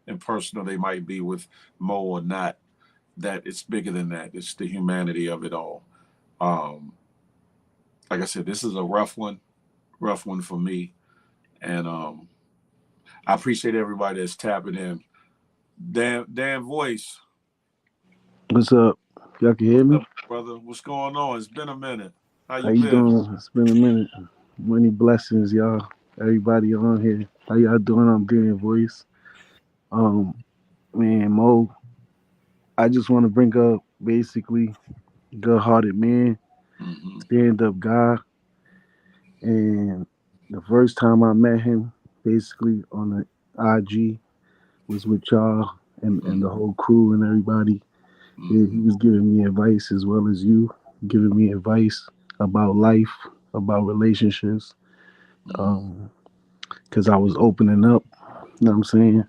and personal they might be with Mo or not. That it's bigger than that. It's the humanity of it all. Um, like I said, this is a rough one for me, and I appreciate everybody that's tapping in. Dan Voice, What's up? Y'all can hear what's me? up, brother? What's going on? It's been a minute. How How you you been? doing? It's been a minute. Many blessings, y'all. Everybody on here. How y'all doing? I'm doing voice. Um, man, Mo, I just want to bring up basically good hearted man, Hmm. stand up guy. And the first time I met him, basically on the IG, was with y'all and the whole crew and everybody. He was giving me advice as well as you, giving me advice about life, about relationships. Um, because I was opening up, you know what I'm saying,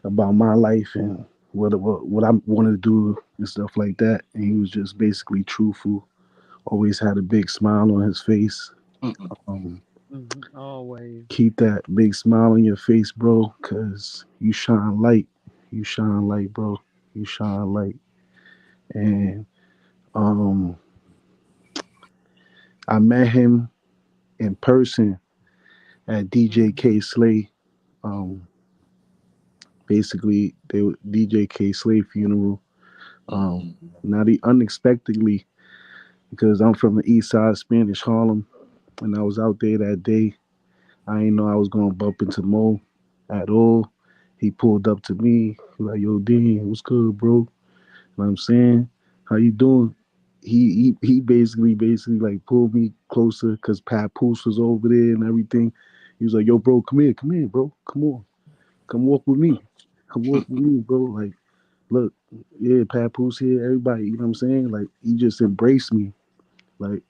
about my life and what I wanted to do and stuff like that. And he was just basically truthful. Always had a big smile on his face. Um, Always. Keep that big smile on your face, bro, cause you shine light. You shine light, bro. You shine light. And um, I met him in person at DJ Mm-hmm. K Slay. Um, Basically, they were DJ K Slay funeral. Um, Not unexpectedly, because I'm from the East Side, Spanish Harlem, and I was out there that day. I didn't know I was gonna bump into Mo at all. He pulled up to me, he like, "Yo, Dean, what's good, bro?" You know what I'm saying? "How you doing?" He basically like pulled me closer because Pat Poose was over there and everything. He was like, "Yo, bro, come here, bro, come on, come walk with me, come walk with me, bro." Like, look, yeah, Papoose here, everybody, you know what I'm saying? Like, he just embraced me, like,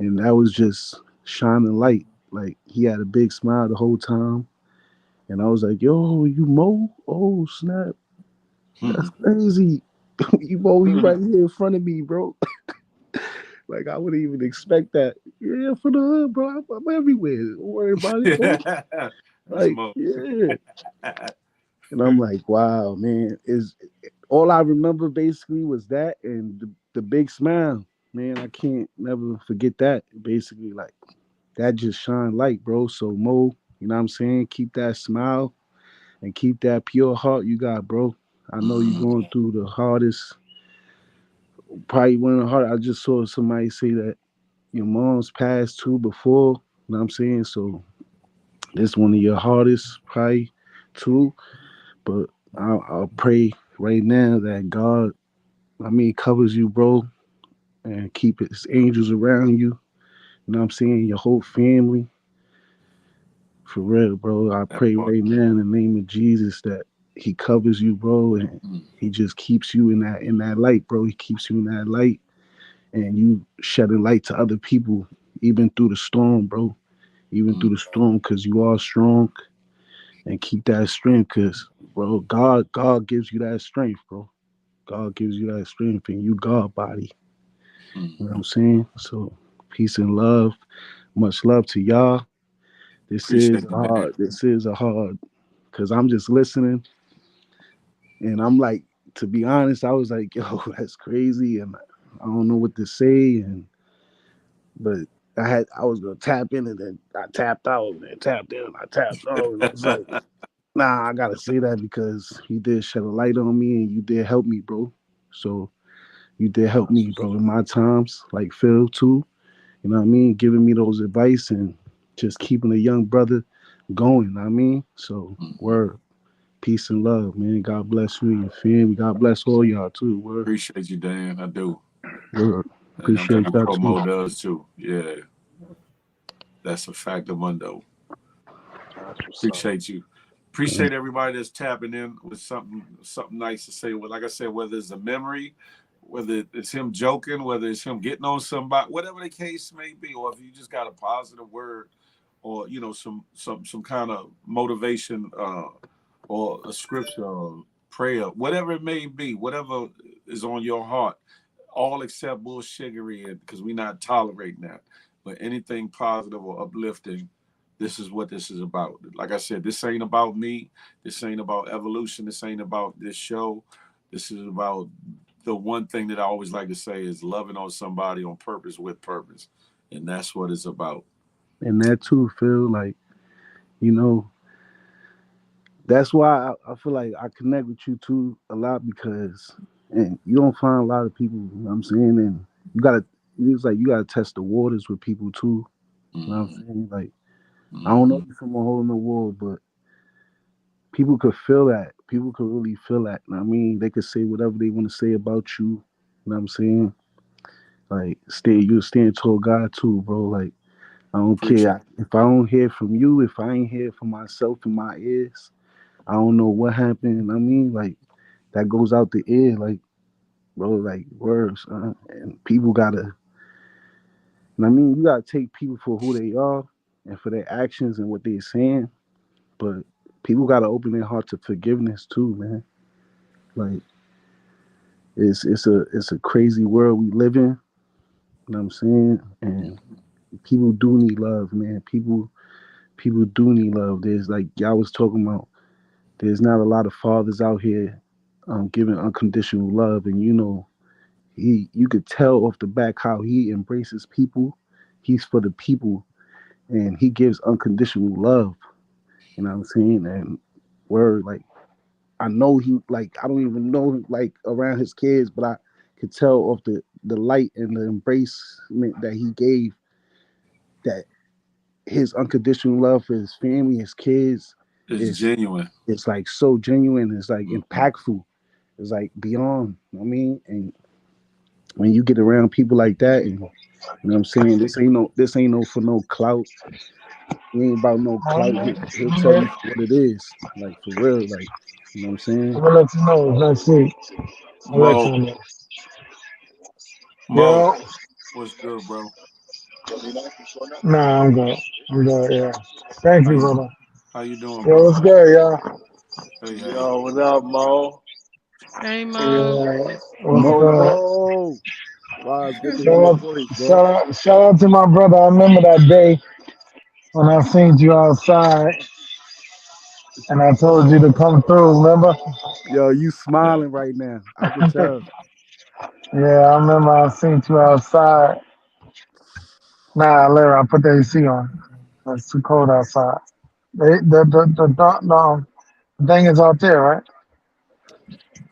and that was just shining light. Like, he had a big smile the whole time, and I was like, "Yo, you Mo? Oh snap, that's crazy." You Mo, you right here in front of me, bro. Like, I wouldn't even expect that. Yeah, for the hood, bro. I'm everywhere. Don't worry about it, bro. That's Like, Mo. yeah. And I'm like, wow, man. Is all I remember basically was that and the big smile. Man, I can't never forget that. Basically, like that just shine light, bro. So Mo, you know what I'm saying? Keep that smile and keep that pure heart you got, bro. I know you're going through the hardest, probably one of the hardest. I just saw somebody say that your mom's passed too before. You know what I'm saying? So this one of your hardest, probably too. But I'll pray right now that God, I mean, covers you, bro, and keep his angels around you. You know what I'm saying? Your whole family. For real, bro. I That pray part. right now in the name of Jesus that he covers you, bro, and he just keeps you in that light, bro. He keeps you in that light and you shedding light to other people, even through the storm, bro. Even through the storm, cause you are strong and keep that strength, cause bro, God gives you that strength, bro. God gives you that strength and you God body. You know what I'm saying? So peace and love. Much love to y'all. This is Appreciate a you, Dan. hard. This is a hard because I'm just listening and I'm like, to be honest, I was like, yo, that's crazy, and I don't know what to say, and but I was gonna tap in and then I tapped out and then tapped in and I tapped out and I was like, nah, I gotta say that because you did shed a light on me and you did help me, bro. So you did help That's me, what's bro, up. in my times, like Phil too. You know what I mean? Giving me those advice and just keeping a young brother going. You know what I mean? So word, peace and love, man. God bless you and your family. God bless all y'all too. Word, Appreciate you, Dan. I do. word. And I'm Appreciate pretty that sure too. Mo does too. Yeah, that's a fact of Mundo. That's what's up. Appreciate you. Appreciate everybody that's tapping in with something nice to say. Well, like I said, whether it's a memory, whether it's him joking, whether it's him getting on somebody, whatever the case may be, or if you just got a positive word, or some kind of motivation, or a scripture, or prayer, whatever it may be, whatever is on your heart, all except bullshittery, because we're not tolerating that. but anything positive or uplifting, this is what this is about. Like I said, this ain't about me. This ain't about evolution. This ain't about this show. This is about the one thing that I always like to say is loving on somebody on purpose with purpose. And that's what it's about. And that too, Phil. Like, you know, that's why I feel like I connect with you too a lot because, and you don't find a lot of people. You know what I'm saying, and you gotta. It's like you gotta test the waters with people too. You know what I'm Mm-hmm. saying? Like, I don't know Mm-hmm. you from a hole in the wall, but people could feel that. People could really feel that. I mean, they could say whatever they want to say about you. You know what I'm saying? Like, you stand toward God too, bro. Like, I don't Preach it. care. If I don't hear from you, if I ain't hear from myself in my ears, I don't know what happened. I mean, like, that goes out the ear, like, bro, like, words. And people gotta, I mean, you gotta take people for who they are and for their actions and what they're saying. But people gotta open their heart to forgiveness too, man. Like, it's a crazy world we live in. You know what I'm saying? And people do need love, man. People do need love. There's like y'all was talking about. There's not a lot of fathers out here giving unconditional love, and you could tell off the back how he embraces people. He's for the people, and he gives unconditional love. You know what I'm saying? And word like I know he like I don't even know like around his kids, but I could tell off the light and the embracement that he gave that his unconditional love for his family, his kids, It's is genuine. it's like so genuine. It's like Mm-hmm. impactful. It's like beyond. I mean, and when you get around people like that, and you know what I'm saying, this ain't no for no clout. It ain't about no clout. He'll tell you what it is, like for real, like you know what I'm I'm saying. gonna let you know. Let's see. I'll let Mo, you know. Mo, Yo, what's good, bro? nah, I'm good. I'm good. Yeah. Thank How you, you brother. how you doing, Yo, bro? what's good, y'all? Hey, hey. Yo, what up, Mo? Hey, Mo. Yeah, what's good? Mo, wow, it's good to hear Shout your out, voice, bro. shout out to my brother. I remember that day when I seen you outside and I told you to come through. Remember? Yo, you Yeah. smiling right now. I could tell. Yeah, I remember I seen you outside. Nah, later I put the AC on. It's too cold outside. The thing is out there, right?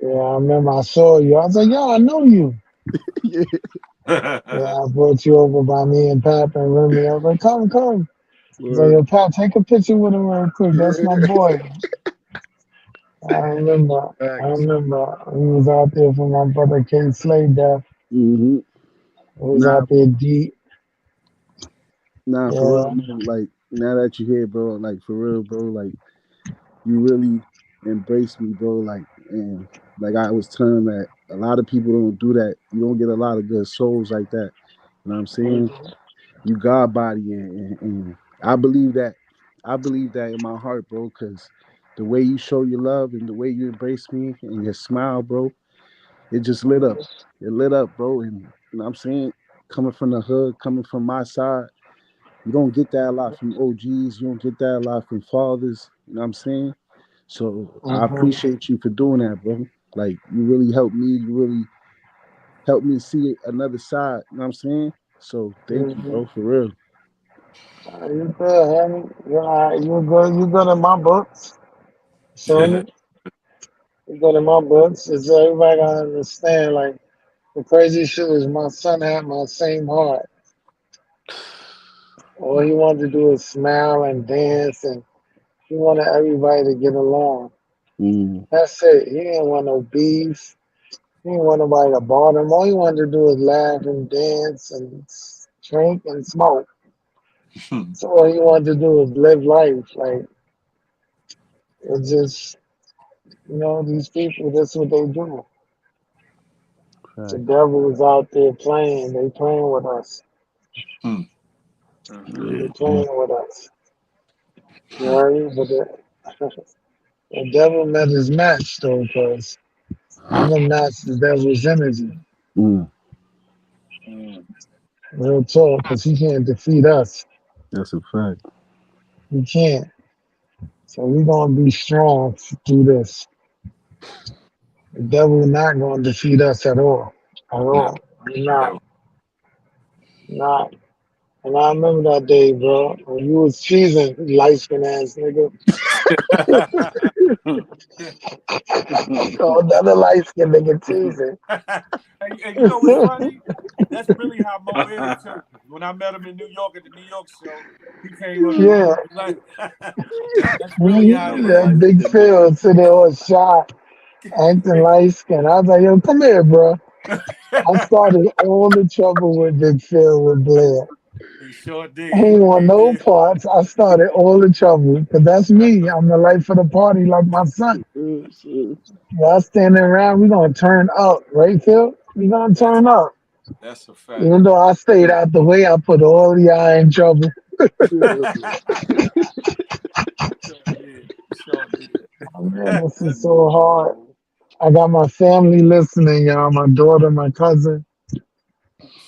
Yeah, I remember I saw you. I was like, yo, I know you. Yeah, Yeah, I brought you over by me and Pap and Remy. I was like, come, come. I was like, word. yo, Pap, take a picture with him real quick. That's my Yeah, boy. I remember. I facts. remember he was out there for my brother K Slade death. Hmm. He was Nah, out there deep. nah, for real, Yeah. man. Like now that you here, bro, like for real, bro, like you really embraced me, bro. Like and like I was telling that a lot of people don't do that. You don't get a lot of good souls like that. You know what I'm saying? You God body, and I believe that. I believe that in my heart, bro. Because the way you show your love and the way you embrace me and your smile, bro, it just lit up. It lit up, bro. And you know what I'm saying? Coming from the hood, coming from my side, you don't get that a lot from OGs. You don't get that a lot from fathers. You know what I'm saying? So I Mm-hmm. appreciate you for doing that, bro. Like you really helped me. You really helped me see another side. You know what I'm saying? So thank you, Mm-hmm. bro, for real. You good, Henry? Yeah, you good? You good in my books? Surely, you good in my books. It's everybody gotta understand. Like the crazy shit is, my son had my same heart. All he wanted to do is smile and dance, and he wanted everybody to get along. Mm, That's it. He didn't want no beef. He didn't want nobody to bother him. All he wanted to do was laugh and dance and drink and smoke. So all he wanted to do was live life. Like it's just, these people. That's what they do. The facts. devil is out there playing. They playing with us. Mm-hmm. They Yeah. playing with us. You know, but the devil met his match though, because I'm gonna match the devil's energy. Mm, Mm. Real talk, because he can't defeat us. That's a fact. He can't. So we're gonna be strong through this. The devil not gonna defeat us at all. At Never, all. Not. never. Not. And I remember that day, bro, when you was cheesing, light skin ass nigga. Oh, another light skin nigga cheesing. And you know what's funny? That's really how Mo is too. When I met him in New York at the New York show, he came up to me. Yeah. Like, that's really how he That is. big Phil sitting there all shot, acting light skin. I was like, yo, come here, bro. I started all the trouble with Big Phil with Blair. He sure I did. ain't want He no did. parts. I started all the trouble because that's me. I'm the life of the party, like my son. Y'all standing around, we gonna turn up, right, Phil? We gonna That's turn up. that's a fact. Even though I stayed out the way, I put all the eye in trouble. Sure did. Sure did. Oh, man, this is so hard. I got my family listening, y'all. My daughter, my cousin.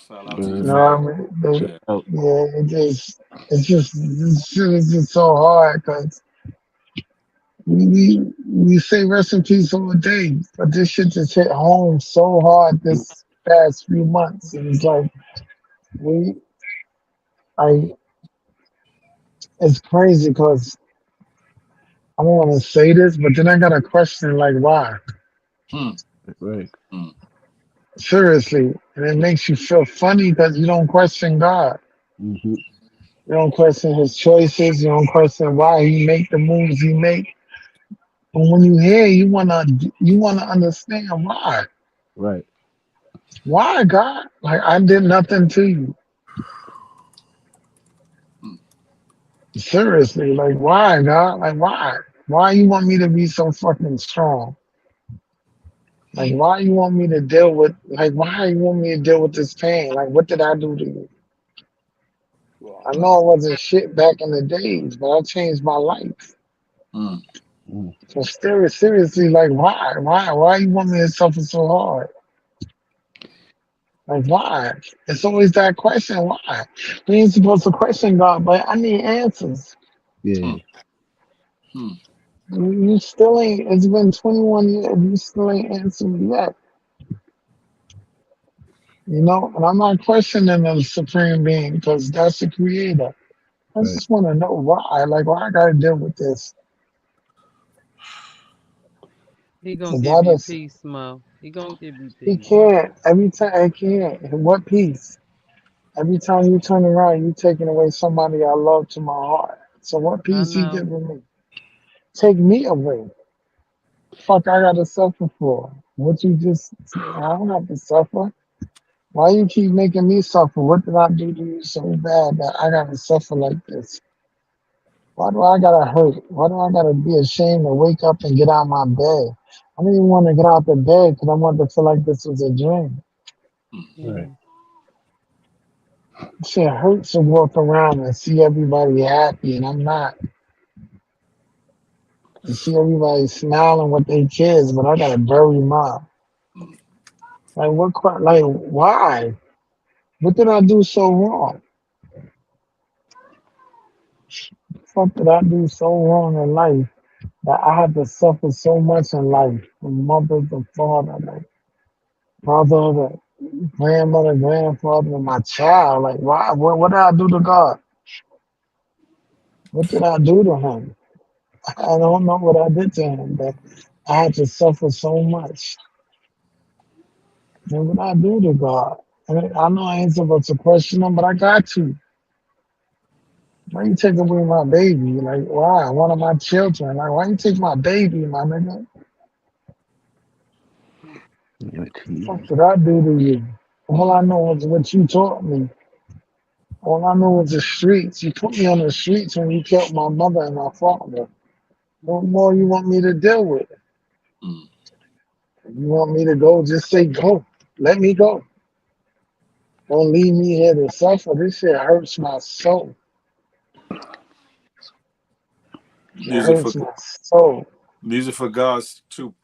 Shout out to your You know Mhm. what I family. mean? They, Yeah. Out. yeah, this shit is just so hard because we say rest in peace all day, but this shit just hit home so hard this past few months. And it's like we, I, it's crazy because I don't want to say this, but then I got a question like, why? Hmm. Right. Hmm. Seriously, and it makes you feel funny because you don't question God. Mm-hmm. You don't question His choices. You don't question why He make the moves He make. But when you hear, you wanna understand why. Right. Why God? Like I did nothing to you. Hmm. Seriously, like why God? Like why? Why you want me to be so fucking strong? Like why you want me to deal with? Like why you want me to deal with this pain? Like what did I do to you? I Hmm. know I wasn't shit back in the days, but I changed my life. Hmm. Mm. So seriously, like why? Why you want me to suffer so hard? Like why? It's always that question, why? We ain't supposed to question God, but I need answers. Hmm. Yeah. Hmm. You still ain't, it's been 21 years, you still ain't answered me yet. You know, and I'm not questioning the supreme being because that's the creator. I Right. just want to know why. Like why I gotta deal with this. He gonna The give God you is peace, Mo. He gonna give you he peace. can't. Every time he can't. And what peace? Every time you turn around, you taking away somebody I love to my heart. So what I peace he know. giving me? Take me away. Fuck I gotta suffer for? What you just I don't have to suffer. Why you keep making me suffer? What did I do to you so bad that I gotta suffer like this? Why do I gotta hurt? Why do I gotta be ashamed to wake up and get out of my bed? I didn't even want to get out the bed because I wanted to feel like this was a dream. Right. Yeah. Shit hurts to walk around and see everybody happy and I'm not. And see everybody smiling with their kids, but I gotta bury mine. Hmm. Like what? Like why? What did I do so wrong? What did I do so wrong in life that I had to suffer so much in life from mother to father, like brother to grandmother, grandfather, to my child? Like why? What did I do to God? What did I do to him? I don't know what I did to him, but I had to suffer so much. And what I do to God? And I know I ain't supposed to question him, but I got to. Why you take away my baby? Like, why? One of my children. Like, why you take my baby, my nigga? Yeah, Fuck Jesus. did I do to you? All Hmm. I know is what you taught me. All I know is the streets. You put me on the streets when you killed my mother and my father. What more you want me to deal with? Hmm. You want me to go, just say go. Let me go. Don't leave me here to suffer. This shit hurts my soul. It These are for hurts my soul. these are for God's too.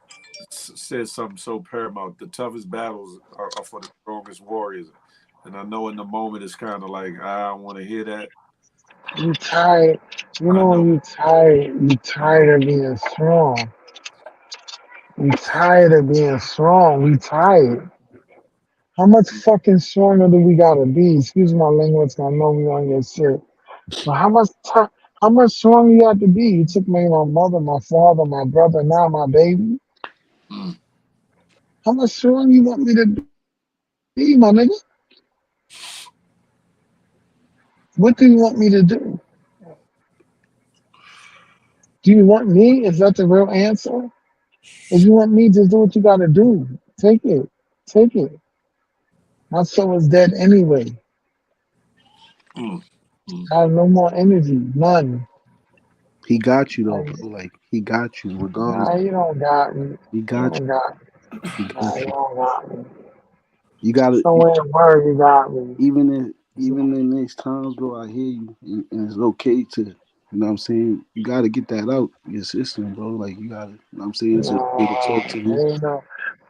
Said something so paramount. The toughest battles are for the strongest warriors. And I know in the moment it's kind of like I don't want to hear that. You tired. You I know when know. you tired. You I know. tired of being strong. We tired of being strong. We tired. How much fucking stronger do we gotta be? Excuse my language. I know we on your shit. But how much stronger you have to be? You took me, my mother, my father, my brother, now my baby. Mm, How much stronger you want me to be, my nigga? What do you want me to do? Do you want me? Is that the real answer? If you want me, just do what you gotta do. Take it. Take it. My soul is dead anyway. mm, mm, I have no more energy. None. He got you though, Like, bro. Like he got you, regardless. nah, you don't got me. He You got don't got me. you. He Nah, got you you. don't got me. You gotta Somewhere in word you got me. even in these times, bro. I hear you, and it's okay to. You know what I'm saying? You gotta get that out your system, bro. Like you gotta. You know what I'm saying? It's okay to Nah, talk to him. ain't no,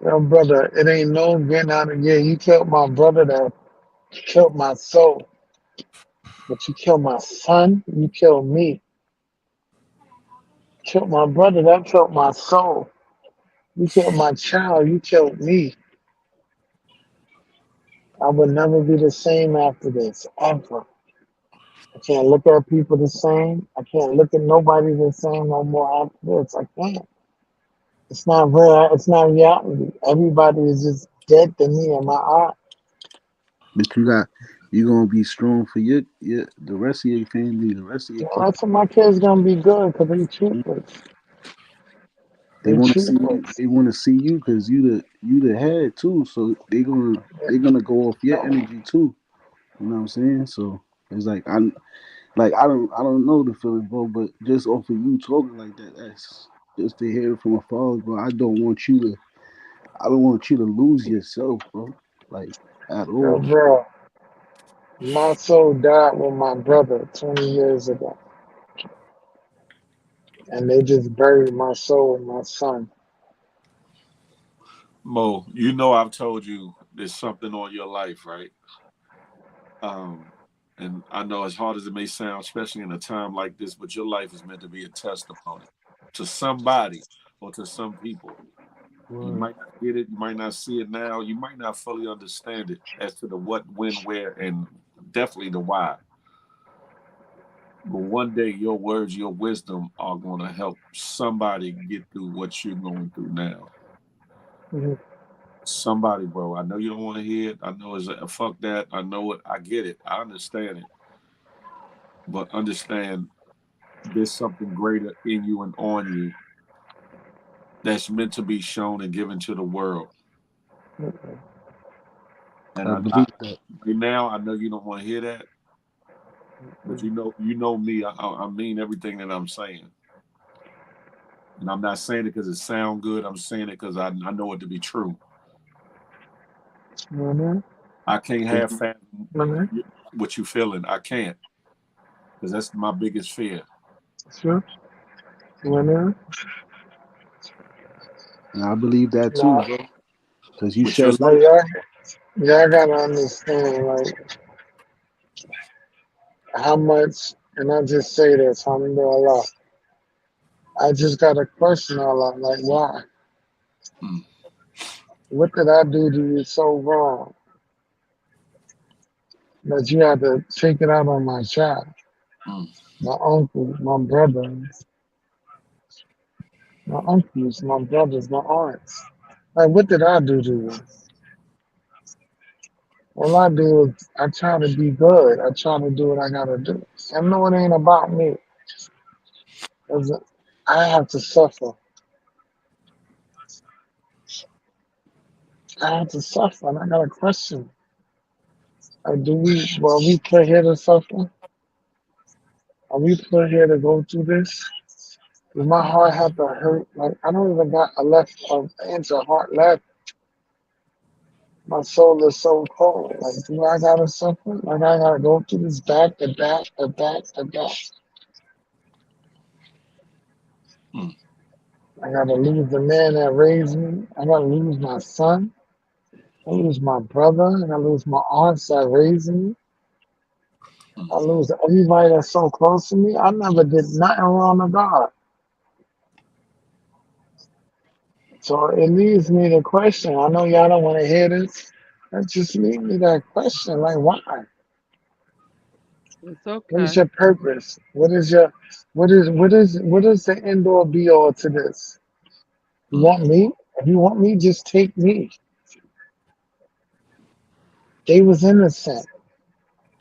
yo, brother. It ain't no getting out of here. You killed my brother. That killed my soul. But you killed my son. You killed me. Killed my brother. That killed my soul. You killed my child. You killed me. I would never be the same after this, ever. I can't look at people the same. I can't look at nobody the same no more after this. I can't. It's not real. It's not reality. Everybody is just dead to me in my eye. But you gonna be strong for your the rest of your family, the rest of your The kids. rest of my kids gonna be good because they troopers. They They want to see you. troopers. They want to see you because you the head too. So they're gonna go off your So, energy too. You know what I'm saying? So it's like I don't know the feeling, bro. But just off of you talking like that, that's just to hear it from a father, bro. I don't want you to lose yourself, bro. Like at yo, all. bro, my soul died with my brother 20 years ago, and they just buried my soul with my son. Mo, you know I've told you there's something on your life, right? Um, and I know as hard as it may sound, especially in a time like this, but your life is meant to be a testimony to somebody or to some people. You Word. might not get it, you might not see it now, you might not fully understand it as to the what, when, where, and definitely the why. But one day your words, your wisdom are going to help somebody get through what you're going through now. Mhm. Somebody, bro. I know you don't want to hear it. I know it's a fuck that. I know it. I get it. I understand it. But understand there's something greater in you and on you that's meant to be shown and given to the world. And I believe that. right now, I know you don't want to hear that, but you know me. I mean everything that I'm saying, and I'm not saying it because it sounds good. I'm saying it because I know it to be true. Mhm. I can't have fathom Mhm. what you feeling. I can't because that's my biggest fear. Sure. Mhm. And I believe that too, Nah, bro. Cause you But your shed but light. y'all gotta understand, like, how much, and I just say this, alhamdulillah, I just got a question a lot, like, why? mm, What did I do to you so wrong that you had to take it out on my child, mm, my uncle, my brother, my uncles, my brothers, my aunts? Like, what did I do to you? All I do is I try to be good. I try to do what I gotta do. I know it ain't about me. 'Cause I have to suffer. I have to suffer, and I got a question. We put here to suffer? Are we put here to go through this? Does my mm, heart have to hurt? Like, I don't even got a left of inch of heart left. My soul is so cold. Like, do I gotta suffer? Like, I gotta go through this back to back to back to back. mm. I gotta lose the man that raised me. I gotta lose my son. I lose my brother and I lose my aunts that raised me. I lose everybody that's so close to me. I never did nothing wrong to God. So it leads me to question. I know y'all don't want to hear this. That just leads me that question. Like, why? It's What is okay. your purpose? What is the end all be all to this? You want me? If you want me, just take me. They was innocent.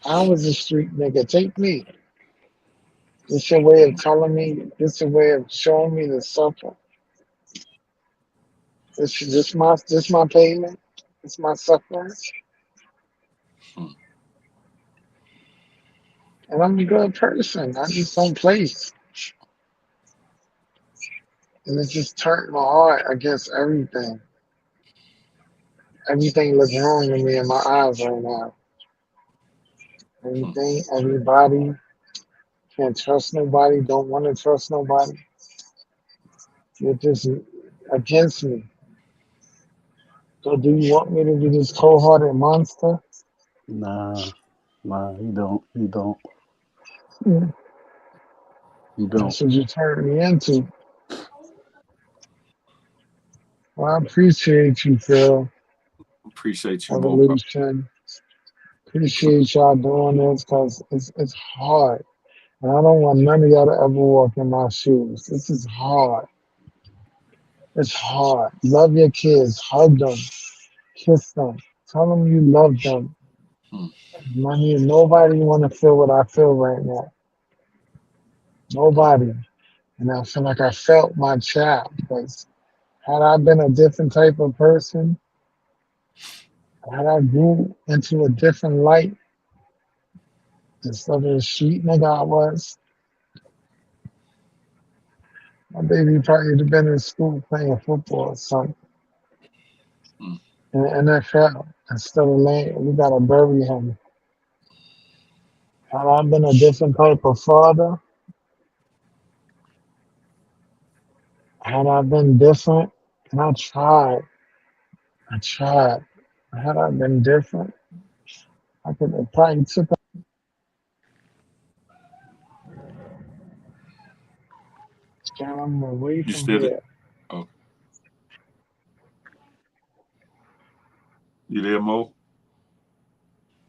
I was a street nigga. Take me. This your way of telling me. This your way of showing me the suffer. This my payment. It's my suffering. And I'm a good person. I just don't place. And it just turned my heart against everything. Everything looks wrong to me in my eyes right now. Everything, everybody, can't trust nobody, don't want to trust nobody. You're just against me. So do you want me to be this cold-hearted monster? Nah, nah, you don't. You don't. Mm. You don't. That's what you turned me into. Well, I appreciate you, Phil. Appreciate you more, bro. Evolution. Appreciate y'all doing this because it's hard. And I don't want none of y'all to ever walk in my shoes. This is hard. It's hard. Love your kids. Hug them. Kiss them. Tell them you love them. Money, nobody want to feel what I feel right now. Nobody. And I feel like I felt my child because had I been a different type of person, had I grew into a different light instead of the street nigga I was, my baby probably would have been in school playing football or something in the NFL instead of laying. We gotta bury him. Had I been a different type of father, had I been different, and I tried. Had I been different, I could have probably took him away You from still there? here. Oh, you there, Mo?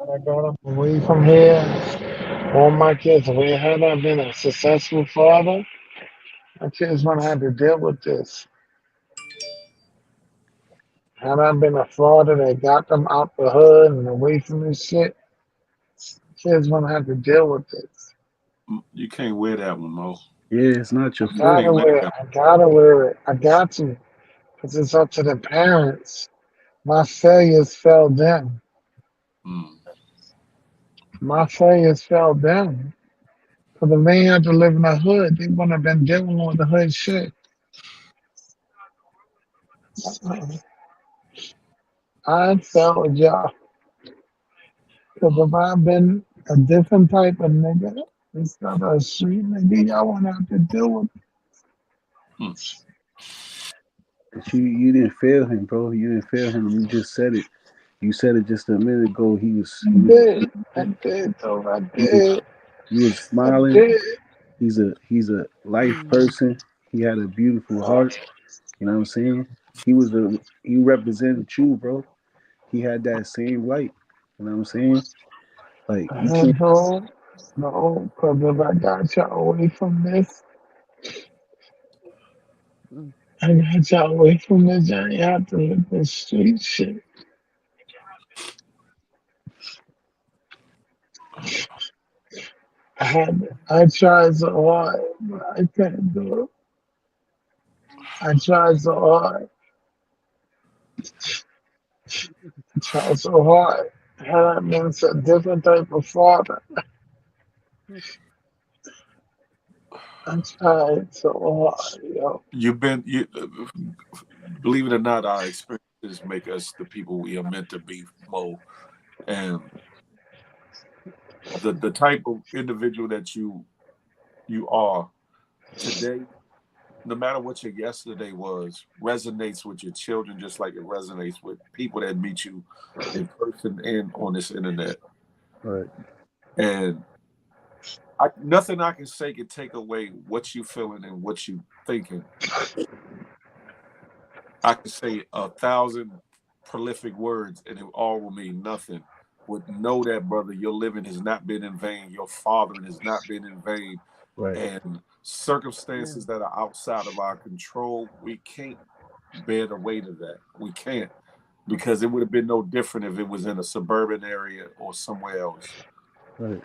I got him away from here. All my kids, away. Had I been a successful father, my kids wouldn't have to deal with this. Had I been a father that got them out the hood and away from this shit, kids wouldn't have to deal with this. You can't wear that one, Mo. Yeah, it's not your I You fault. gotta can't wear wear it. that I gotta wear it. I got to. Because it's up to the parents. My failures fell them. one. My failures fell them. Because if they had to live in the hood, they wouldn't have been dealing with the hood shit. I failed y'all. Because if I've been a different type of nigga instead of a street nigga, y'all wouldn't have to deal with Mm. But you didn't fail him, bro. You didn't fail him. You just said it. You said it just a minute ago. I did. I did, though. I He was did. you was I smiling. did. He's a life Mm. person. He had a beautiful heart. You know what I'm saying? He represented you, bro. He had that same light. You know what I'm saying? Like you can't. No, no, because if I got y'all away from this, Mm. I got y'all away from this, I ain't have to live this street shit. I tried so hard, but I couldn't do it. I tried so hard. I tried so hard. Had I been a different type of father, I tried so hard, yo. You believe it or not, our experiences make us the people we are meant to be, Mo. And the type of individual that you are today no matter what your yesterday was, resonates with your children just like it resonates with people that meet you in person and on this internet. Right. And nothing I can say can take away what you feeling and what you thinking. I could say 1,000 prolific words and it all will mean nothing. But know that, brother, your living has not been in vain. Your fathering has not been in vain. Right. And circumstances that are outside of our control, we can't bear the weight of that. We can't. Because it would have been no different if it was in a suburban area or somewhere else. Right.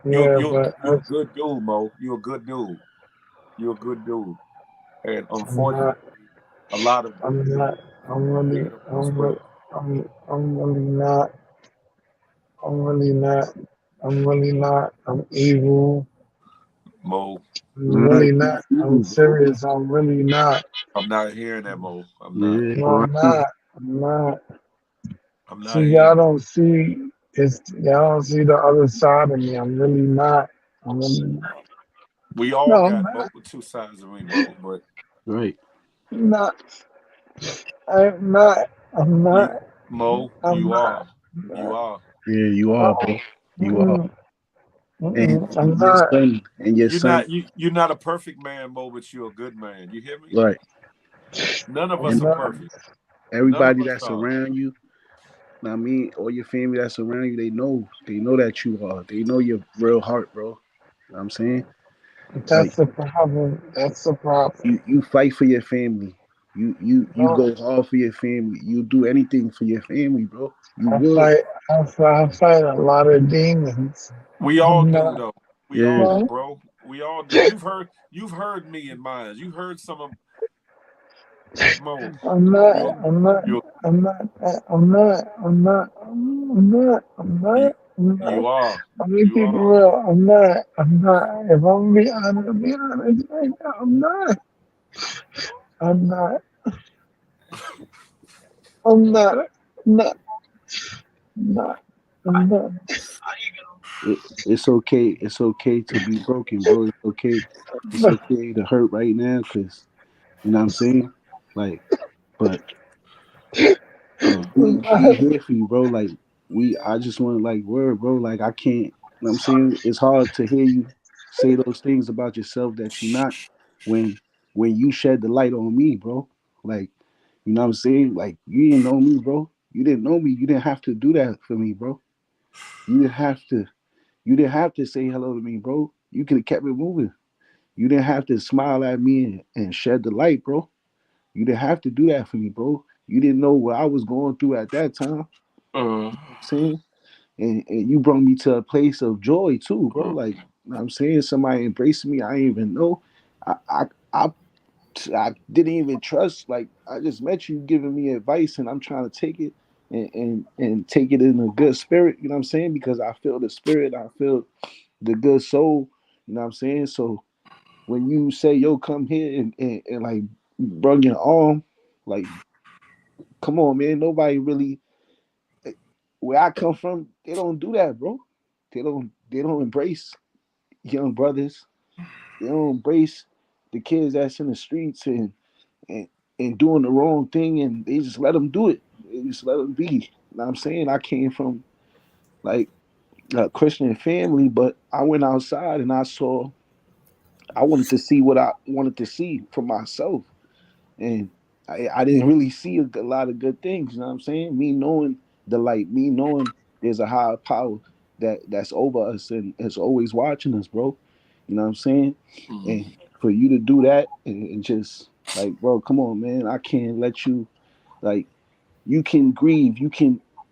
You're Yeah, you're but you're a good dude, Mo. You're a good dude. You're a good dude. And I'm not. unfortunately, a lot of good I'm not. dudes I'm really. dead on this world. I'm really not. I'm really not. I'm really not. I'm evil. Mo, I'm Nah, really you not. I'm evil, bro. serious. I'm really not. I'm not hearing that, Mo. I'm not. Yeah, No, all I'm right. not. I'm not. I'm See, not y'all hearing it. don't see. Y'all don't see the other side of me. I'm really not. I'm really. We all No, I'm got not. both two sides of me, Mo. But Right. I'm not. I'm not. I'm you, not. Mo, I'm you not. are. You are. Yeah, you are, No. bro. You are. Mm-mm. And Mm-mm. I'm your not. son and your son. You're not a perfect man, Mo, but you're a good man. You hear me? Right. None of us I'm And are not. perfect. None of everybody us that's are. around you, I mean, all your family that's around you, they know that you are. They know your real heart, bro. You know what I'm saying? Like That's the problem. That's the problem. you fight for your family. You No, go hard for your family. You do anything for your family, bro. You I would. fight. I fight a lot of demons. We all I'm do not. though. We all Yeah. do, No, bro. We all do. You've heard me and mine. You heard some of Mo. I'm not. You I'm not. you I'm not. I'm not. I'm not. I'm not. I'm you not. I'm not. you are. I'm gonna You keep it are. real. I'm not. I'm not. If I'm be honest right now. I'm not. I'm not. I'm not. I'm not. I'm not. I'm not. It's okay. It's okay to be broken, bro. It's okay. It's okay to hurt right now, cause you know what I'm saying. Like, but I'm we not. here for you, bro. Like I just want to like word, bro. Like I can't. You know what I'm saying it's hard to hear you say those things about yourself that you're not when you shed the light on me, bro. Like you know what I'm saying. Like you didn't know me, bro. You didn't know me. You didn't have to do that for me, bro. You didn't have to. You didn't have to say hello to me, bro. You could have kept it moving. You didn't have to smile at me and shed the light, bro. You didn't have to do that for me, bro. You didn't know what I was going through at that time. Uh, You know what I'm saying? And you brought me to a place of joy too, bro. uh, Like you know what I'm saying, somebody embraced me. I didn't even know. I I I, I didn't even trust. Like I just met you giving me advice, and I'm trying to take it and take it in a good spirit. You know what I'm saying? Because I feel the spirit. I feel the good soul. You know what I'm saying? So when you say, "Yo, come here," and like bring your arm, like come on, man. Nobody really where I come from, they don't do that, bro. They don't embrace young brothers. They don't embrace the kids that's in the streets and, and doing the wrong thing, and they just let them do it. They just let them be. You know what I'm saying? I came from like a Christian family, but I went outside and I wanted to see what I wanted to see for myself. And I didn't really see a lot of good things. You know what I'm saying? Me knowing the light, me knowing there's a higher power that's over us and is always watching us, bro. You know what I'm saying? mm. And for you to do that and just like, bro, come on, man. I can't let you like you can grieve.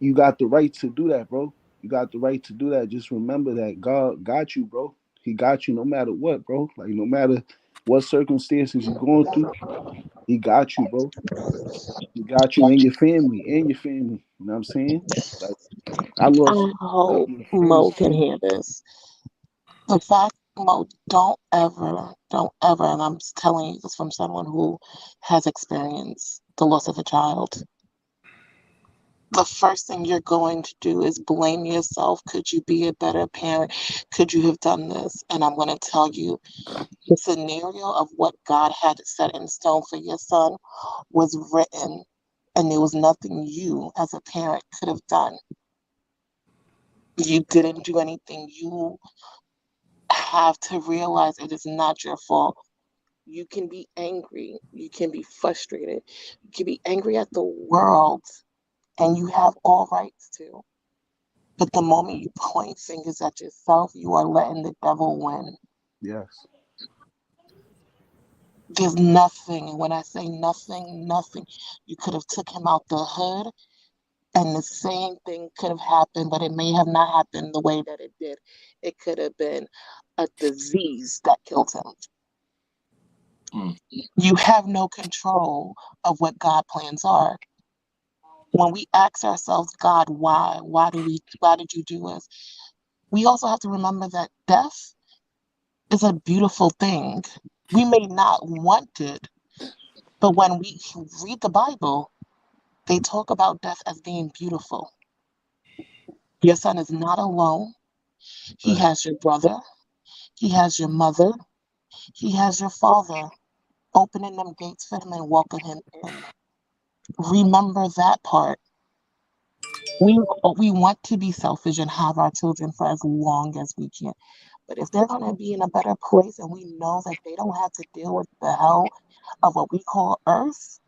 You got the right to do that, bro. You got the right to do that. Just remember that God got you, bro. He got you no matter what, bro. Like no matter what circumstances you're going through, he got you, bro. He got you and your family, and your family. You know what I'm saying? Like I lost I hope family and friends Mo can too. hear this. The fact, Mo, don't ever, and I'm telling you this from someone who has experienced the loss of a child. the first thing you're going to do is blame yourself. Could you be a better parent? Could you have done this? And I'm going to tell you, the scenario of what God had set in stone for your son was written, and there was nothing you as a parent could have done. You didn't do anything. You have to realize it is not your fault. You can be angry. You can be frustrated. You can be angry at the world, and you have all rights to. But the moment you point fingers at yourself, you are letting the devil win. Yes. There's nothing, and when I say nothing, nothing. You could have took him out the hood, and the same thing could have happened, but it may have not happened the way that it did. It could have been a disease that killed him. You have no control of what God plans are. When we ask ourselves, God, why? Why did you do this? We also have to remember that death is a beautiful thing. We may not want it, but when we read the Bible, they talk about death as being beautiful. Your son is not alone. He Right. has your brother. He has your mother. He has your father opening them gates for him and welcoming him in. Remember that part. We want to be selfish and have our children for as long as we can. But if they're going to be in a better place and we know that they don't have to deal with the hell of what we call earth,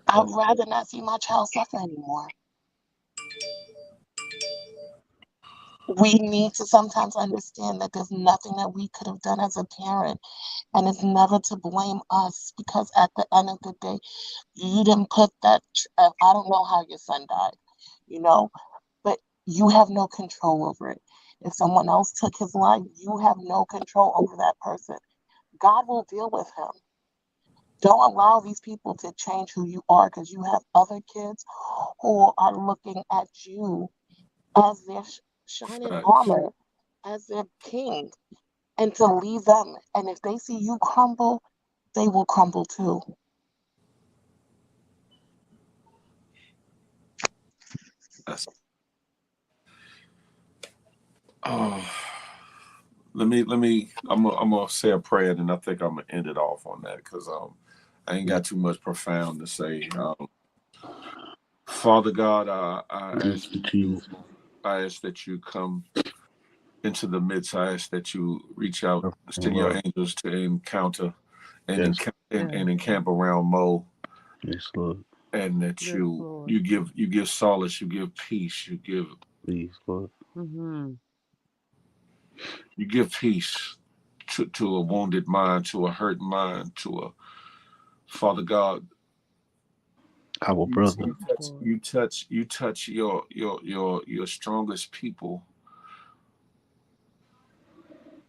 I'd rather not see my child suffer anymore. We need to sometimes understand that there's nothing that we could have done as a parent, and it's never to blame us, because at the end of the day, you didn't put that. I don't know how your son died, you know, but you have no control over it. If someone else took his life, you have no control over that person. God will deal with him. Don't allow these people to change who you are, because you have other kids who are looking at you as their shining armor, as their king, and to leave them. And if they see you crumble, they will crumble too. That's, oh, let me. I'm gonna say a prayer, and I think I'm gonna end it off on that because I ain't got too much profound to say. Father God, Yes, Jesus. I ask that you come into the midst. I ask that you reach out, And send your love. angels to encounter and Yes. Yes. encamp around Mo, Yes, Lord. and that Yes, Lord. you give solace, you give peace, Please, Lord. Mm-hmm. you give peace to a wounded mind, to a hurt mind, to a Father God. Our brother. You Yes, touch Lord. your strongest people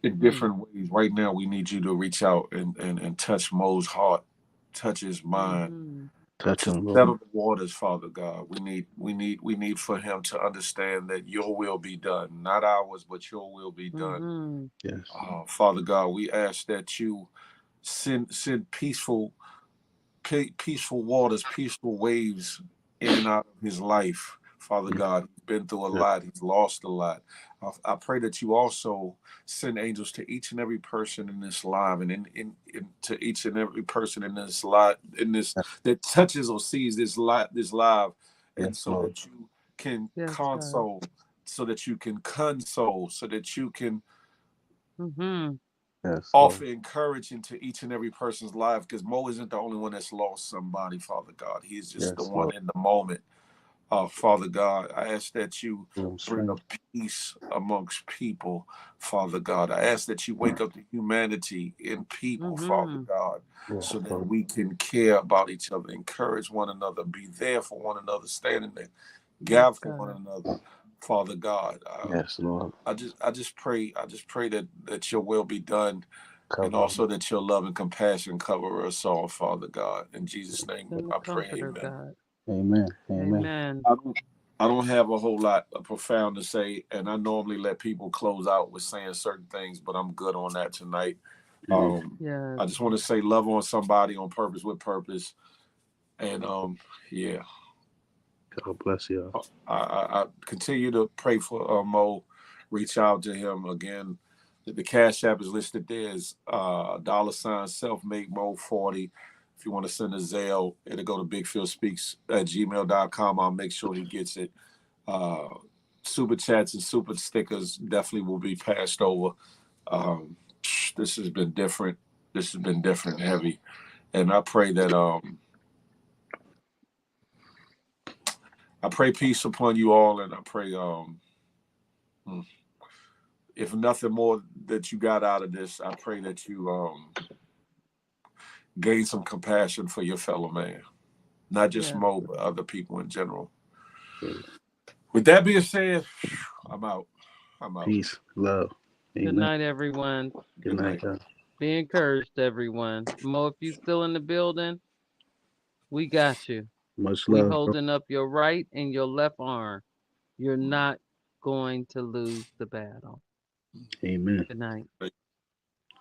in Mm-hmm. different ways. Right now, we need you to reach out and touch Mo's heart, touch his mind, Mm-hmm. Touch to him, Lord. settle the waters, Father God. We need for him to understand that your will be done, not ours, but your will be done. Mm-hmm. Yes. Father God, we ask that you send peaceful waters, peaceful waves in and out of his life. Father Yes. God, he's been through a Yes. lot. He's lost a lot. I pray that you also send angels to each and every person in this live, and in to each and every person in this live, in this that touches or sees this live, and Yes, so Lord. that you can Yes, God. console, so that you can console, so that you can Mm-hmm. Yes, Lord. offer encouragement to each and every person's life, because Mo isn't the only one that's lost somebody, Father God. He's just the Yes, one Lord. in the moment. Father God, I ask that you Give him bring a strength. peace amongst people, Father God. I ask that you wake up the humanity in people, Father Mm-hmm. God, Yes, so that Lord. we can care about each other, encourage one another, be there for one another, stand in the Yes, gap for one God. another, Father God. Yes, Lord. I just pray that your will be done, and Cover him. also that your love and compassion cover us all, Father God. In Jesus' name, Send the I pray, comforter, amen. God. Amen. Amen. Amen. I don't have a whole lot of profound to say, and I normally let people close out with saying certain things, but I'm good on that tonight. Amen. I Yes. just want to say love on somebody on purpose with purpose, and yeah. God bless y'all. I continue to pray for Mo. Reach out to him again. The Cash App is listed there as $ self-made Mo 40. If you want to send a Zelle, it'll go to bigphilspeaks@gmail.com. I'll make sure he gets it. Super chats and super stickers definitely will be passed over. This has been different. This has been different, heavy, and I pray that I pray peace upon you all, and I pray if nothing more that you got out of this, I pray that you gain some compassion for your fellow man, not just Yeah. Mo, but other people in general. Yeah. With that being said, I'm out. Peace, love. Good Amen. night, everyone. Good night, guys. Be encouraged, everyone. Mo, if you still in the building, we got you. Much We love, bro. holding up your right and your left arm. You're not going to lose the battle. Amen. Good night.